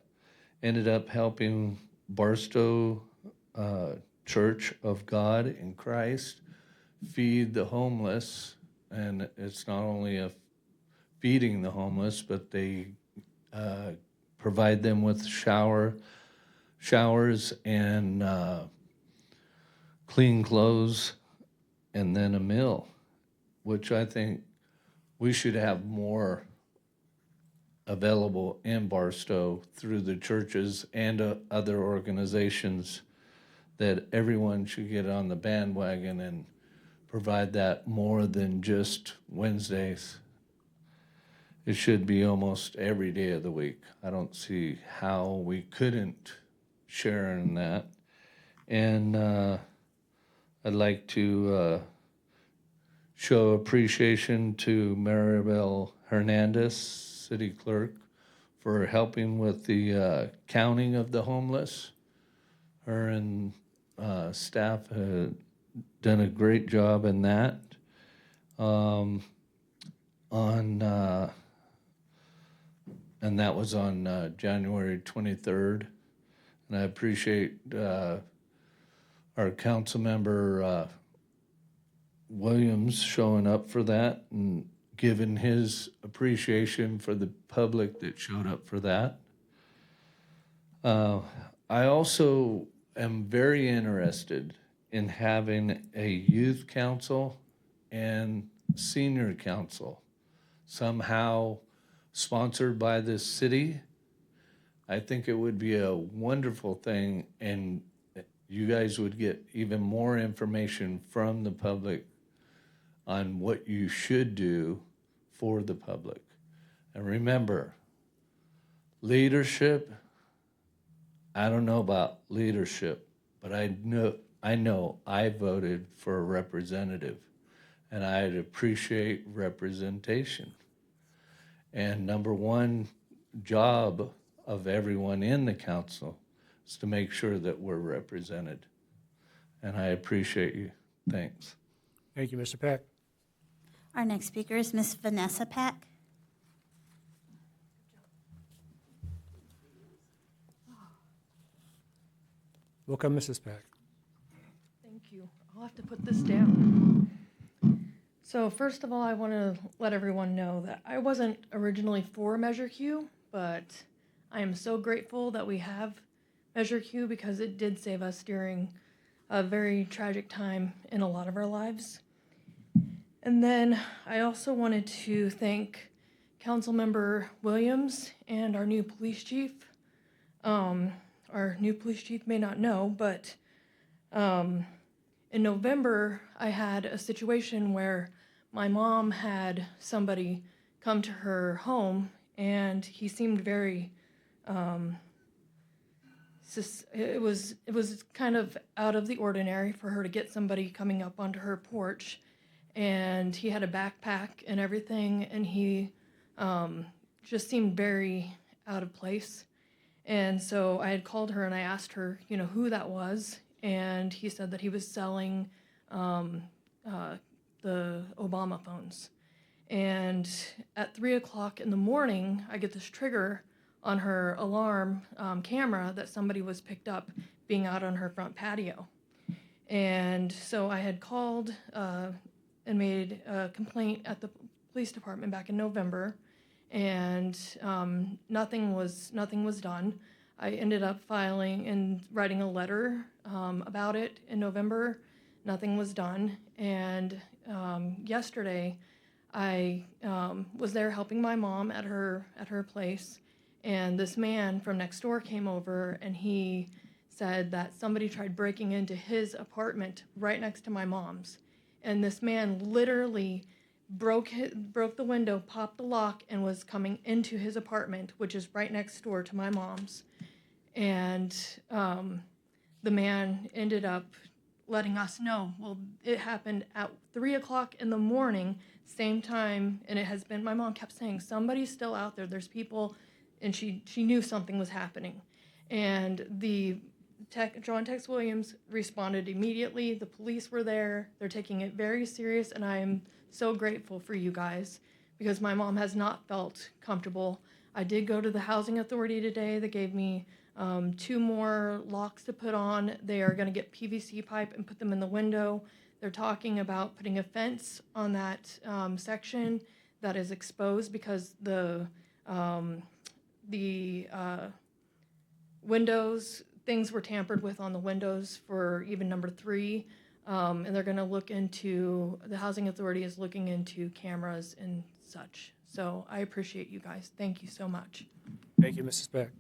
ended up helping Barstow Church of God in Christ feed the homeless. And it's not only a feeding the homeless, but they provide them with showers and clean clothes, and then a meal, which I think we should have more available in Barstow through the churches and other organizations, that everyone should get on the bandwagon and provide that more than just Wednesdays. it should be almost every day of the week. I don't see how we couldn't share in that. And I'd like to show appreciation to Maribel Hernandez, City Clerk, for helping with the counting of the homeless. Her and staff have done a great job in that. And that was on January 23rd. And I appreciate our council member Williams showing up for that and giving his appreciation for the public that showed up for that. I also am very interested in having a youth council and senior council, somehow sponsored by this city. I think it would be a wonderful thing, and you guys would get even more information from the public on what you should do for the public. And remember, leadership, I don't know about leadership, but I know I voted for a representative, and I'd appreciate representation. And number one job of everyone in the council is to make sure that we're represented. And I appreciate you. Thanks. Thank you, Mr. Peck. Our next speaker is Ms. Vanessa Pack. Welcome, Mrs. Peck. Thank you. I'll have to put this down. So first of all, I want to let everyone know that I wasn't originally for Measure Q, but I am so grateful that we have Measure Q because it did save us during a very tragic time in a lot of our lives. And then I also wanted to thank Councilmember Williams and our new police chief. Our new police chief may not know, but in November, I had a situation where my mom had somebody come to her home, and he seemed very, it was kind of out of the ordinary for her to get somebody coming up onto her porch, and he had a backpack and everything, and he just seemed very out of place. And so I had called her and I asked her, who that was, and he said that he was selling the Obama phones. And at 3 o'clock in the morning, I get this trigger on her alarm camera that somebody was picked up being out on her front patio. And so I had called and made a complaint at the police department back in November, and nothing was done. I ended up filing and writing a letter about it in November. Nothing was done. And yesterday, I was there helping my mom at her place, and this man from next door came over, and he said that somebody tried breaking into his apartment right next to my mom's. And this man literally broke the window, popped the lock, and was coming into his apartment, which is right next door to my mom's. And the man ended up letting us know, well, it happened at 3 o'clock in the morning, same time, and it has been, my mom kept saying, somebody's still out there, there's people, and she knew something was happening. And the John Tex Williams responded immediately, the police were there, they're taking it very serious, and I am so grateful for you guys, because my mom has not felt comfortable. I did go to the Housing Authority today. They gave me 2 more locks to put on. They are going to get PVC pipe and put them in the window. They're talking about putting a fence on that section that is exposed because the windows, things were tampered with on the windows for even number 3. And they're going to look into, the Housing Authority is looking into cameras and such. So I appreciate you guys. Thank you so much. Thank you, Mrs. Beck.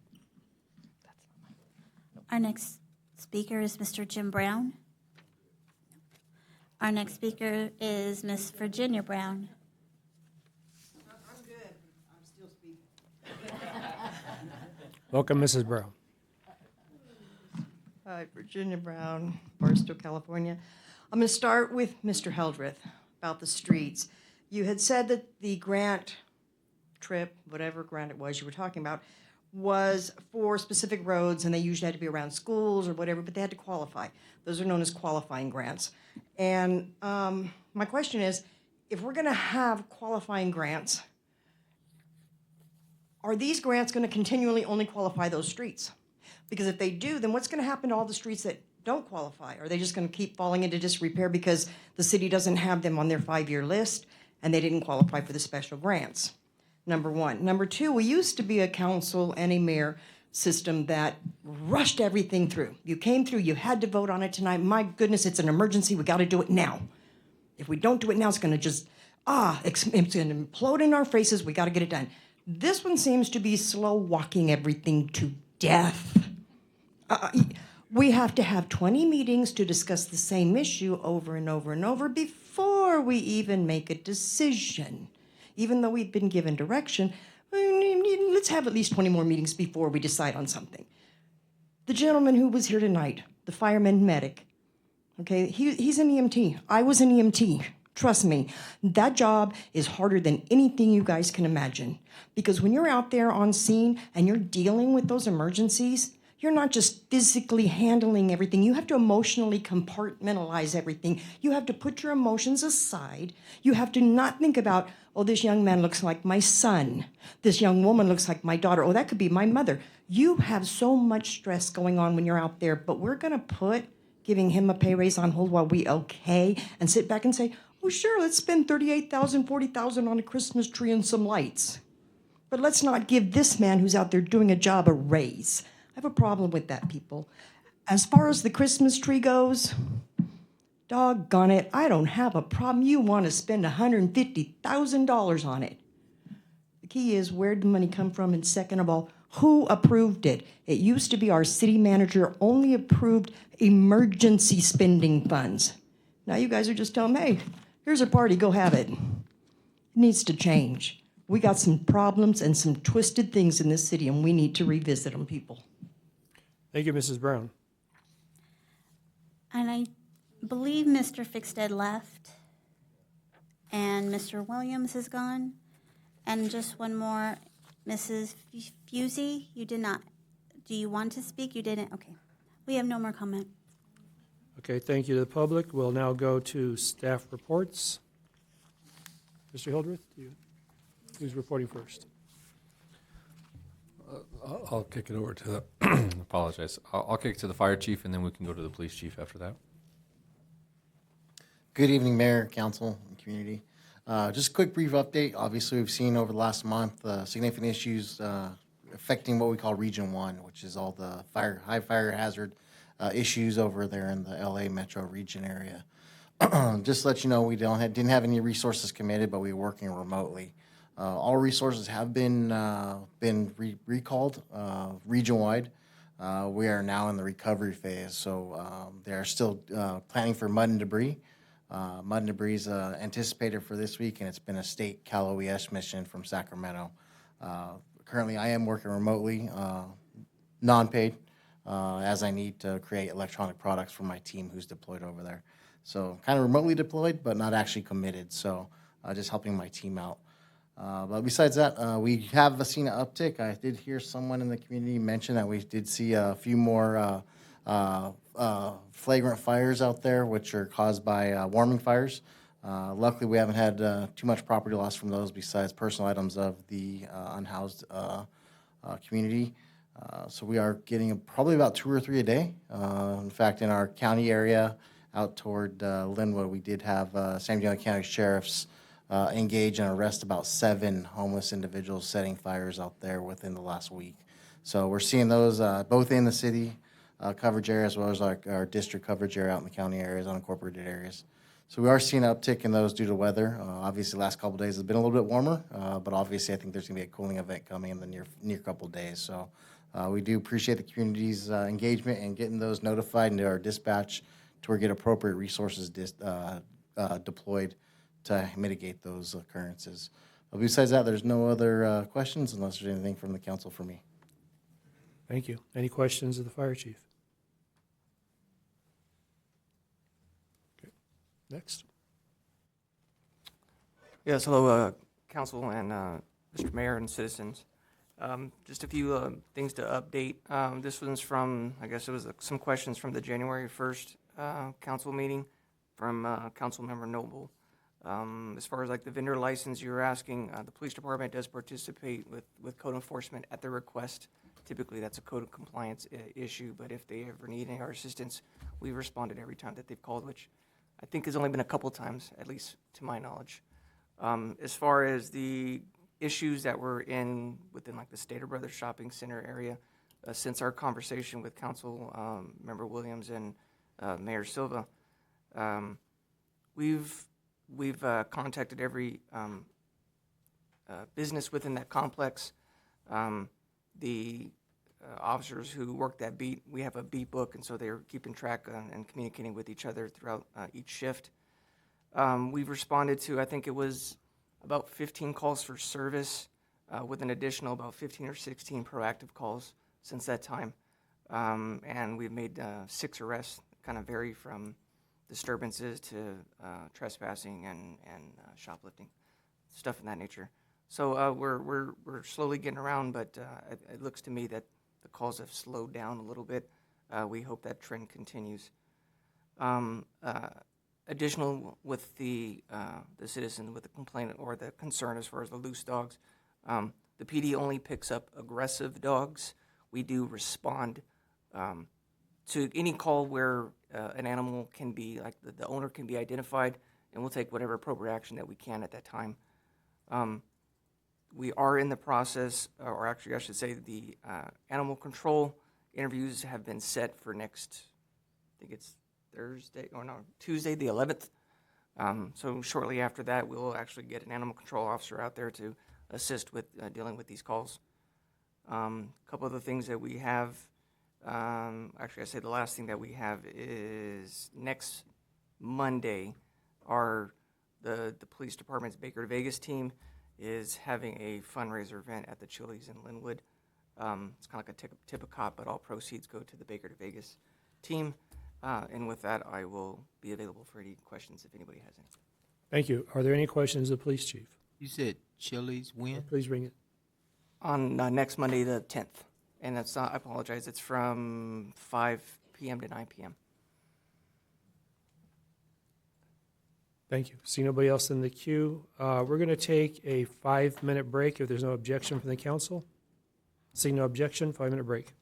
Our next speaker is Mr. Jim Brown. Our next speaker is Miss Virginia Brown. I'm good. Welcome, Mrs. Brown. Hi, Virginia Brown, Barstow, California. I'm going to start with Mr. Heldreth about the streets. You had said that the grant trip, whatever grant it was you were talking about, was for specific roads, and they usually had to be around schools or whatever, but they had to qualify. Those are known as qualifying grants. And my question is, if we're going to have qualifying grants, are these grants going to continually only qualify those streets? Because if they do, then what's going to happen to all the streets that don't qualify? Are they just going to keep falling into disrepair because the city doesn't have them on their 5-year list and they didn't qualify for the special grants? Number one. Number two, we used to be a council and a mayor system that rushed everything through. You came through, you had to vote on it tonight. My goodness, it's an emergency. We got to do it now. If we don't do it now, it's going to just, it's going to implode in our faces. We got to get it done. This one seems to be slow walking everything to death. We have to have 20 meetings to discuss the same issue over and over and over before we even make a decision. Even though we've been given direction, let's have at least 20 more meetings before we decide on something. The gentleman who was here tonight, the fireman medic, okay, he's an EMT. I was an EMT. Trust me, that job is harder than anything you guys can imagine. Because when you're out there on scene and you're dealing with those emergencies, you're not just physically handling everything. You have to emotionally compartmentalize everything. You have to put your emotions aside. You have to not think about, oh, this young man looks like my son. This young woman looks like my daughter. Oh, that could be my mother. You have so much stress going on when you're out there, but we're going to put giving him a pay raise on hold while we okay and sit back and say, oh, sure, let's spend $38,000, $40,000 on a Christmas tree and some lights. But let's not give this man who's out there doing a job a raise. I have a problem with that, people. As far as the Christmas tree goes, doggone it, I don't have a problem. You want to spend $150,000 on it. The key is, where did the money come from? And second of all, who approved it? It used to be our city manager only approved emergency spending funds. Now you guys are just telling me, hey, here's a party, go have it. It needs to change. We got some problems and some twisted things in this city, and we need to revisit them, people. Thank you, Mrs. Brown. And I believe Mr. Fickstead left, and Mr. Williams is gone. And just one more, Mrs. Fusey, you did not. Do you want to speak? You didn't? Okay. We have no more comment. Okay, thank you to the public. We'll now go to staff reports. Mr. Hildreth, who's reporting first? I'll kick it over to the, apologize. I'll kick it to the fire chief, and then we can go to the police chief after that. Good evening, Mayor, Council, and community. Just a quick brief update. Obviously, we've seen over the last month significant issues affecting what we call Region 1, which is all the high fire hazard issues over there in the LA metro region area. Just to let you know, we didn't have any resources committed, but we were working remotely. All resources have been recalled region-wide. We are now in the recovery phase, so they are still planning for mud and debris. Mud and debris is anticipated for this week, and it's been a state Cal OES mission from Sacramento. Currently, I am working remotely, non-paid, as I need to create electronic products for my team who's deployed over there. So kind of remotely deployed, but not actually committed, so just helping my team out. But besides that, we have seen an uptick. I did hear someone in the community mention that we did see a few more flagrant fires out there, which are caused by warming fires. Luckily, we haven't had too much property loss from those besides personal items of the unhoused community. So we are getting probably about 2 or 3 a day. In fact, in our county area out toward Linwood, we did have San Diego County Sheriff's engage and arrest about 7 homeless individuals setting fires out there within the last week. So we're seeing those both in the city coverage area as well as our district coverage area out in the county areas, unincorporated areas. So we are seeing an uptick in those due to weather. Obviously, the last couple of days has been a little bit warmer, but obviously I think there's going to be a cooling event coming in the near couple of days. So we do appreciate the community's engagement and getting those notified into our dispatch to where get appropriate resources deployed to mitigate those occurrences. Besides that, there's no other questions unless there's anything from the council for me. Thank you. Any questions of the fire chief? Okay. Next. Yes, hello, council and Mr. Mayor and citizens. Just a few things to update. This one's from, I guess it was some questions from the January 1st council meeting from Councilmember Noble. As far as like the vendor license you were asking, the police department does participate with code enforcement at their request. Typically, that's a code of compliance issue, but if they ever need any of our assistance, we've responded every time that they've called, which I think has only been a couple times, at least to my knowledge. As far as the issues that were within like the Stater Brothers Shopping Center area, since our conversation with Council Member Williams and Mayor Silva, we've contacted every business within that complex. The officers who work that beat, we have a beat book, and so they're keeping track and communicating with each other throughout each shift. We've responded to, I think it was about 15 calls for service, with an additional about 15 or 16 proactive calls since that time. And we've made 6 arrests, kind of vary from disturbances to trespassing and shoplifting, stuff in that nature. So we're slowly getting around, but it looks to me that the calls have slowed down a little bit. We hope that trend continues. Additional with the citizen with the complaint or the concern as far as the loose dogs, the PD only picks up aggressive dogs. We do respond to any call where an animal can be, like the owner can be identified, and we'll take whatever appropriate action that we can at that time. We are in the process, or actually I should say the animal control interviews have been set for next, I think it's Tuesday the 11th. So shortly after that, we'll actually get an animal control officer out there to assist with dealing with these calls. A couple of the things that we have, actually I say the last thing that we have is next Monday, the police department's Baker to Vegas team is having a fundraiser event at the Chili's in Linwood. It's kind of like a tip of cop, but all proceeds go to the Baker to Vegas team. And with that, I will be available for any questions if anybody has any. Thank you. Are there any questions of the police chief? You said Chili's when? Please ring it. On next Monday, the 10th. And that's not, I apologize, it's from 5 p.m. to 9 p.m. Thank you. See nobody else in the queue. We're going to take a 5-minute break if there's no objection from the council. See no objection, 5-minute break.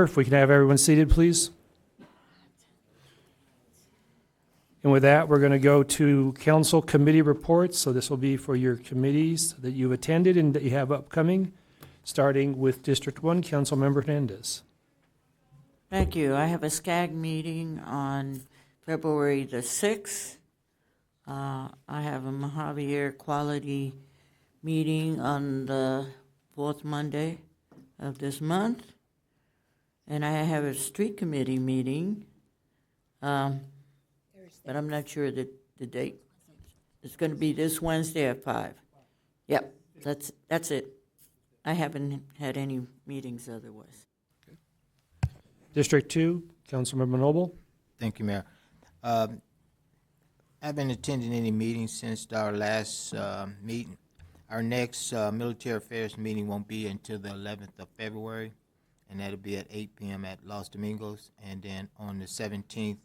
If we can have everyone seated, please. And with that, we're going to go to council committee reports. So this will be for your committees that you've attended and that you have upcoming, starting with District 1, Councilmember Hernandez. Thank you. I have a SCAG meeting on February the 6th. I have a Mojave Quality meeting on the 4th Monday of this month. And I have a street committee meeting, but I'm not sure the date. It's going to be this Wednesday at 5. Yep, that's it. I haven't had any meetings otherwise. District 2, Councilmember Noble. Thank you, Mayor. I haven't attended any meetings since our last meeting. Our next military affairs meeting won't be until the 11th of February, and that'll be at 8 p.m. at Los Domingos. And then on the 17th,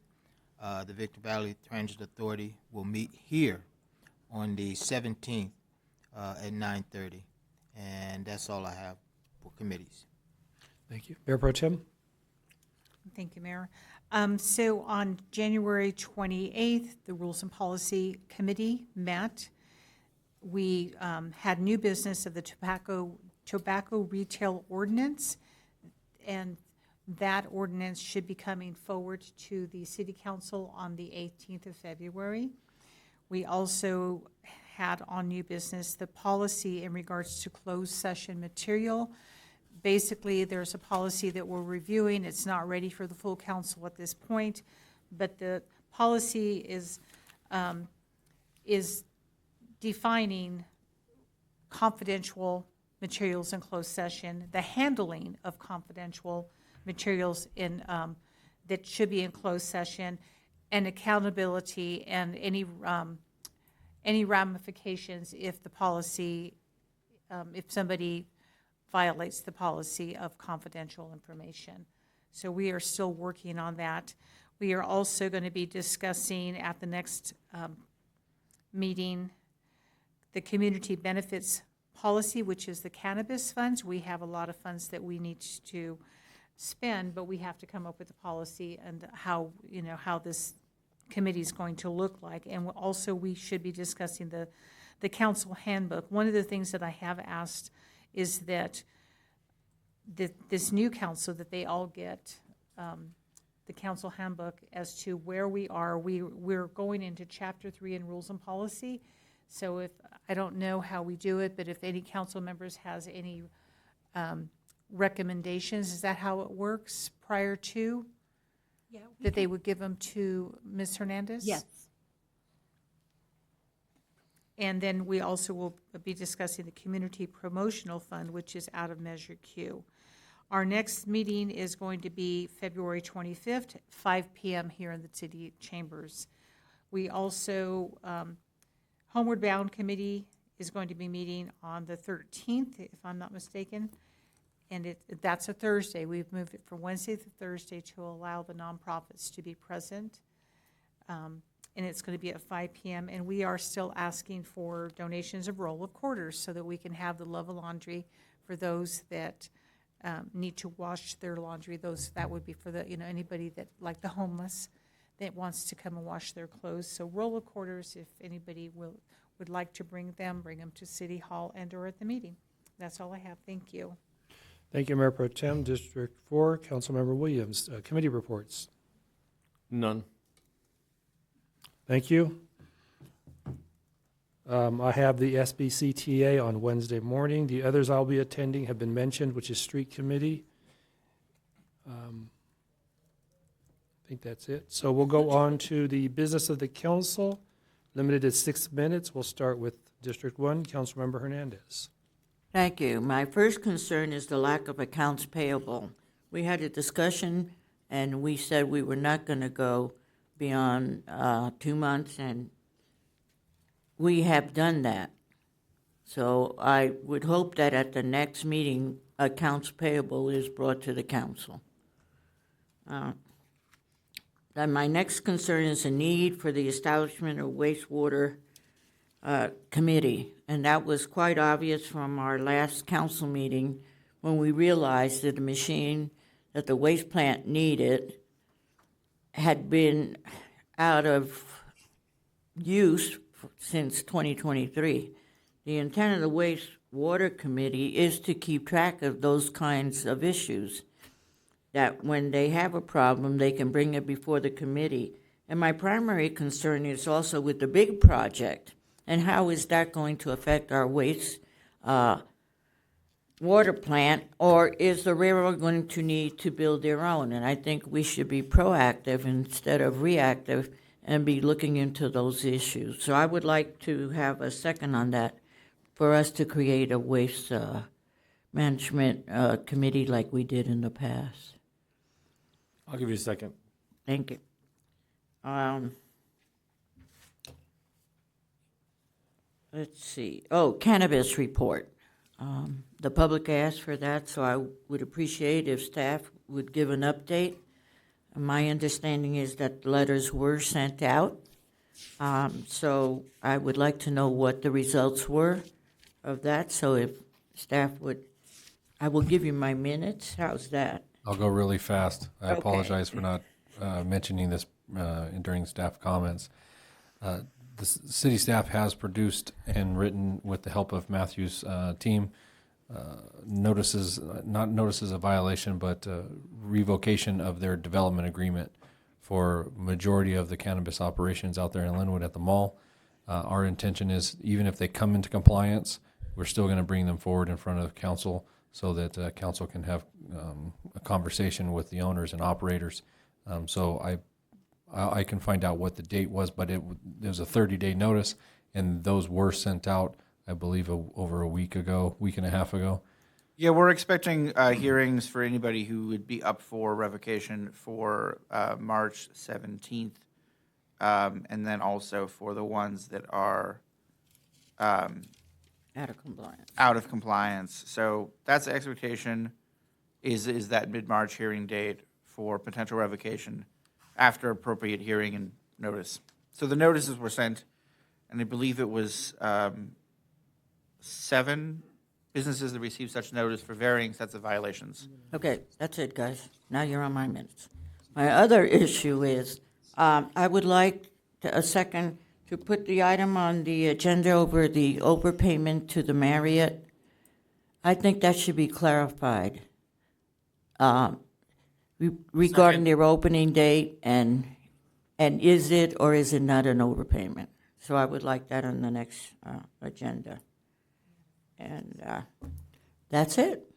the Victor Valley Transit Authority will meet here on the 17th at 9:30. And that's all I have for committees. Thank you. Mayor Pro Tem. Thank you, Mayor. So on January 28th, the Rules and Policy Committee met. We had new business of the tobacco retail ordinance, and that ordinance should be coming forward to the City Council on the 18th of February. We also had on new business the policy in regards to closed session material. Basically, there's a policy that we're reviewing. It's not ready for the full council at this point, but the policy is defining confidential materials in closed session, the handling of confidential materials in that should be in closed session, and accountability and any ramifications if the policy, if somebody violates the policy of confidential information. So we are still working on that. We are also going to be discussing at the next meeting the community benefits policy, which is the cannabis funds. We have a lot of funds that we need to spend, but we have to come up with a policy and how this committee is going to look like. And also we should be discussing the council handbook. One of the things that I have asked is that this new council, that they all get the council handbook as to where we are. We're going into Chapter 3 in Rules and Policy. So if, I don't know how we do it, but if any council members has any recommendations, is that how it works prior to? Yeah. That they would give them to Ms. Hernandez? Yes. And then we also will be discussing the Community Promotional Fund, which is out of Measure Q. Our next meeting is going to be February 25th, 5 p.m. here in the city chambers. We also, Homeward Bound Committee is going to be meeting on the 13th, if I'm not mistaken. And that's a Thursday. We've moved it from Wednesday to Thursday to allow the nonprofits to be present. And it's going to be at 5 p.m. And we are still asking for donations of roll of quarters so that we can have the Love of Laundry for those that need to wash their laundry. That would be for anybody that, like the homeless, that wants to come and wash their clothes. So roll of quarters, if anybody would like to bring them to City Hall and or at the meeting. That's all I have. Thank you. Thank you, Mayor Pro Tem. District 4, Councilmember Williams. Committee reports. None. Thank you. I have the SBCTA on Wednesday morning. The others I'll be attending have been mentioned, which is Street Committee. I think that's it. So we'll go on to the business of the council, limited to 6 minutes. We'll start with District 1, Councilmember Hernandez. Thank you. My first concern is the lack of accounts payable. We had a discussion, and we said we were not going to go beyond 2 months, and we have done that. So I would hope that at the next meeting, accounts payable is brought to the council. Then my next concern is the need for the establishment of wastewater committee, and that was quite obvious from our last council meeting when we realized that the machine that the waste plant needed had been out of use since 2023. The intent of the Wastewater Committee is to keep track of those kinds of issues, that when they have a problem, they can bring it before the committee. And my primary concern is also with the big project, and how is that going to affect our waste water plant, or is the railroad going to need to build their own? And I think we should be proactive instead of reactive and be looking into those issues. So I would like to have a second on that for us to create a waste management committee like we did in the past. I'll give you a second. Thank you. Let's see. Oh, cannabis report. The public asked for that, so I would appreciate if staff would give an update. My understanding is that letters were sent out, so I would like to know what the results were of that. So if staff would, I will give you my minutes. How's that? I'll go really fast. I Okay. apologize for not mentioning this during staff comments. The city staff has produced and written, with the help of Matthew's team, notices, not notices of violation, but revocation of their development agreement for majority of the cannabis operations out there in Linwood at the mall. Our intention is, even if they come into compliance, we're still going to bring them forward in front of council so that council can have a conversation with the owners and operators. So I can find out what the date was, but it was a 30-day notice, and those were sent out, I believe, over a week and a half ago. Yeah, we're expecting hearings for anybody who would be up for revocation for March 17th, and then also for the ones that are Out of compliance. out of compliance. So that's the expectation, is that mid-March hearing date for potential revocation after appropriate hearing and notice. So the notices were sent, and I believe it was 7 businesses that received such notice for varying sets of violations. Okay, that's it, guys. Now you're on my minutes. My other issue is, I would like a second to put the item on the agenda over the overpayment to the Marriott. I think that should be clarified regarding their opening date, and is it or is it not an overpayment? So I would like that on the next agenda. And that's it.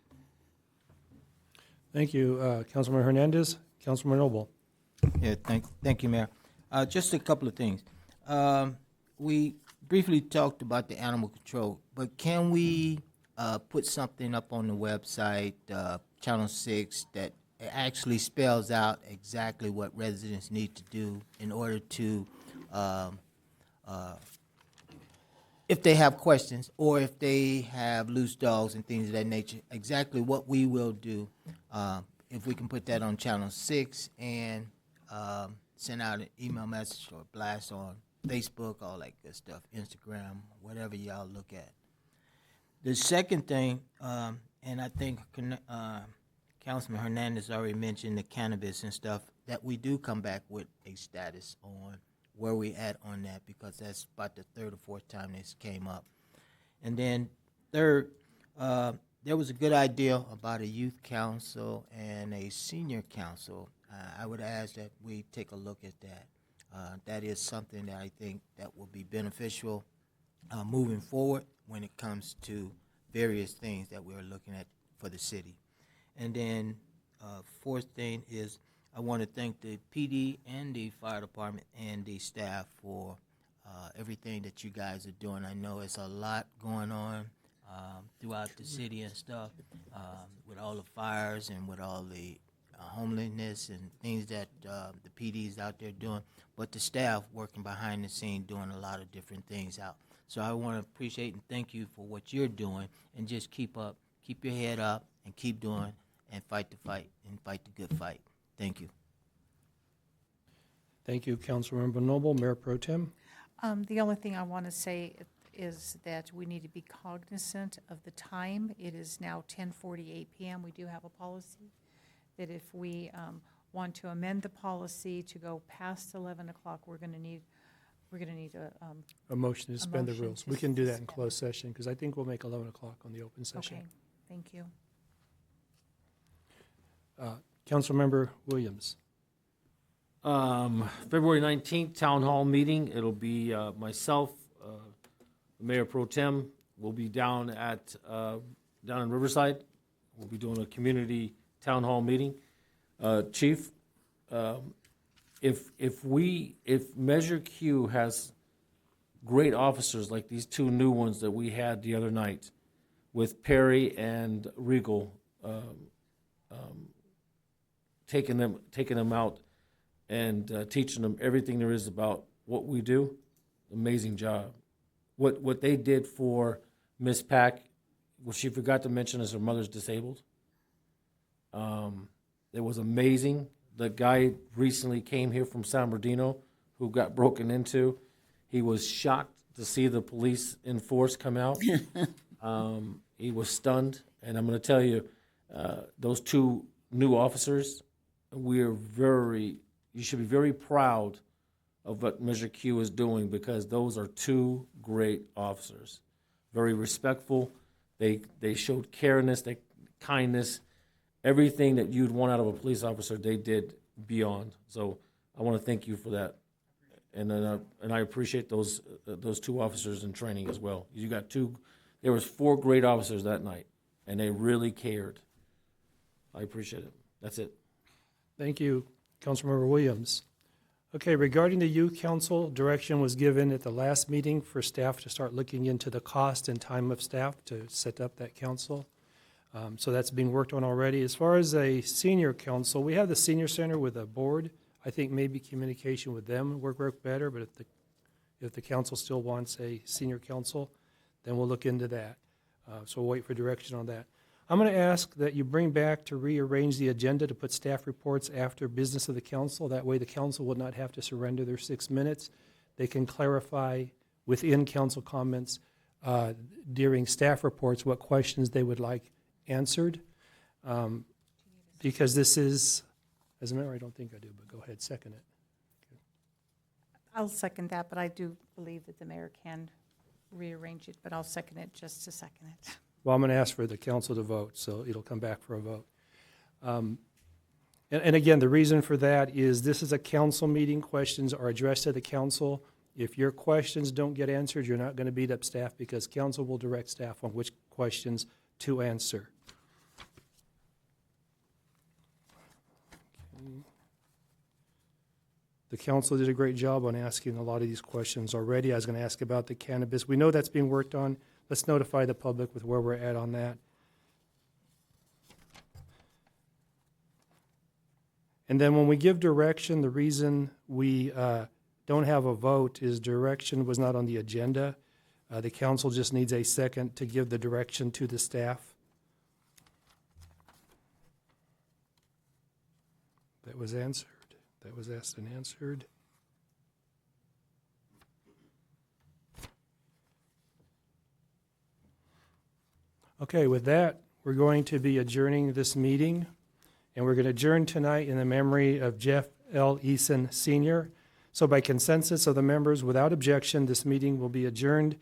Thank you, Councilman Hernandez. Councilman Noble. Yeah, thank you, Mayor. Just a couple of things. We briefly talked about the animal control, but can we put something up on the website, Channel 6, that actually spells out exactly what residents need to do in order to, if they have questions or if they have loose dogs and things of that nature, exactly what we will do. If we can put that on Channel 6 and send out an email message or blast on Facebook, all that good stuff, Instagram, whatever y'all look at. The second thing, and I think Councilman Hernandez already mentioned the cannabis and stuff, that we do come back with a status on where we at on that, because that's about the 3rd or 4th time this came up. And then third, there was a good idea about a youth council and a senior council. I would ask that we take a look at that. That is something that I think that will be beneficial moving forward when it comes to various things that we're looking at for the city. And then fourth thing is, I want to thank the PD and the fire department and the staff for everything that you guys are doing. I know it's a lot going on throughout the city and stuff, with all the fires and with all the homelessness and things that the PD's out there doing, but the staff working behind the scene doing a lot of different things out. So I want to appreciate and thank you for what you're doing, and just keep your head up and keep doing and fight the fight and fight the good fight. Thank you. Thank you, Councilmember Noble. Mayor Pro Tem. The only thing I want to say is that we need to be cognizant of the time. It is now 10:48 p.m. We do have a policy that if we want to amend the policy to go past 11 o'clock, we're going to need A motion to suspend the motion rules. to We can do that in suspend. closed session, because I think we'll make 11 o'clock on the open session. Okay, thank you. Councilmember Williams. February 19th, Town Hall meeting. It'll be myself, Mayor Pro Tem. We'll be down in Riverside. We'll be doing a community town hall meeting. Chief, if Measure Q has great officers like these two new ones that we had the other night with Perry and Regal, taking them out and teaching them everything there is about what we do, amazing job. What they did for Miss Pack, what she forgot to mention is her mother's disabled. It was amazing. The guy recently came here from San Bernardino who got broken into. He was shocked to see the police in force come out. He was stunned. And I'm going to tell you, those two new officers, you should be very proud of what Measure Q is doing, because those are two great officers. Very respectful. They showed careness, kindness, everything that you'd want out of a police officer, they did beyond. So I want to thank you for that. And I appreciate those two officers in training as well. There was 4 great officers that night, and they really cared. I appreciate it. That's it. Thank you, Councilmember Williams. Okay, regarding the youth council, direction was given at the last meeting for staff to start looking into the cost and time of staff to set up that council. So that's being worked on already. As far as a senior council, we have the senior center with a board. I think maybe communication with them would work better, but if the council still wants a senior council, then we'll look into that. So we'll wait for direction on that. I'm going to ask that you bring back to rearrange the agenda to put staff reports after business of the council. That way the council will not have to surrender their 6 minutes. They can clarify within council comments during staff reports what questions they would like answered. Because this is, as a matter, I don't think I do, but go ahead, second it. I'll second that, but I do believe that the mayor can rearrange it, but I'll second it just to second it. Well, I'm going to ask for the council to vote, so it'll come back for a vote. And again, the reason for that is this is a council meeting. Questions are addressed to the council. If your questions don't get answered, you're not going to beat up staff, because council will direct staff on which questions to answer. The council did a great job on asking a lot of these questions already. I was going to ask about the cannabis. We know that's being worked on. Let's notify the public with where we're at on that. And then when we give direction, the reason we don't have a vote is direction was not on the agenda. The council just needs a second to give the direction to the staff. That was answered. That was asked and answered. Okay, with that, we're going to be adjourning this meeting, and we're going to adjourn tonight in the memory of Jeff L. Eason, Sr. So by consensus of the members, without objection, this meeting will be adjourned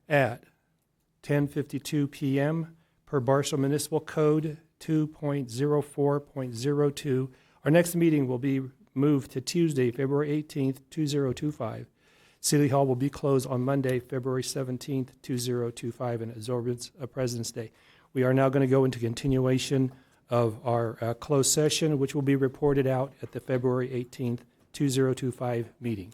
at 10:52 p.m. per Barstow Municipal Code 2.04.02. Our next meeting will be moved to Tuesday, February 18th, 2025. City Hall will be closed on Monday, February 17th, 2025, in observance of President's Day. We are now going to go into continuation of our closed session, which will be reported out at the February 18th, 2025 meeting.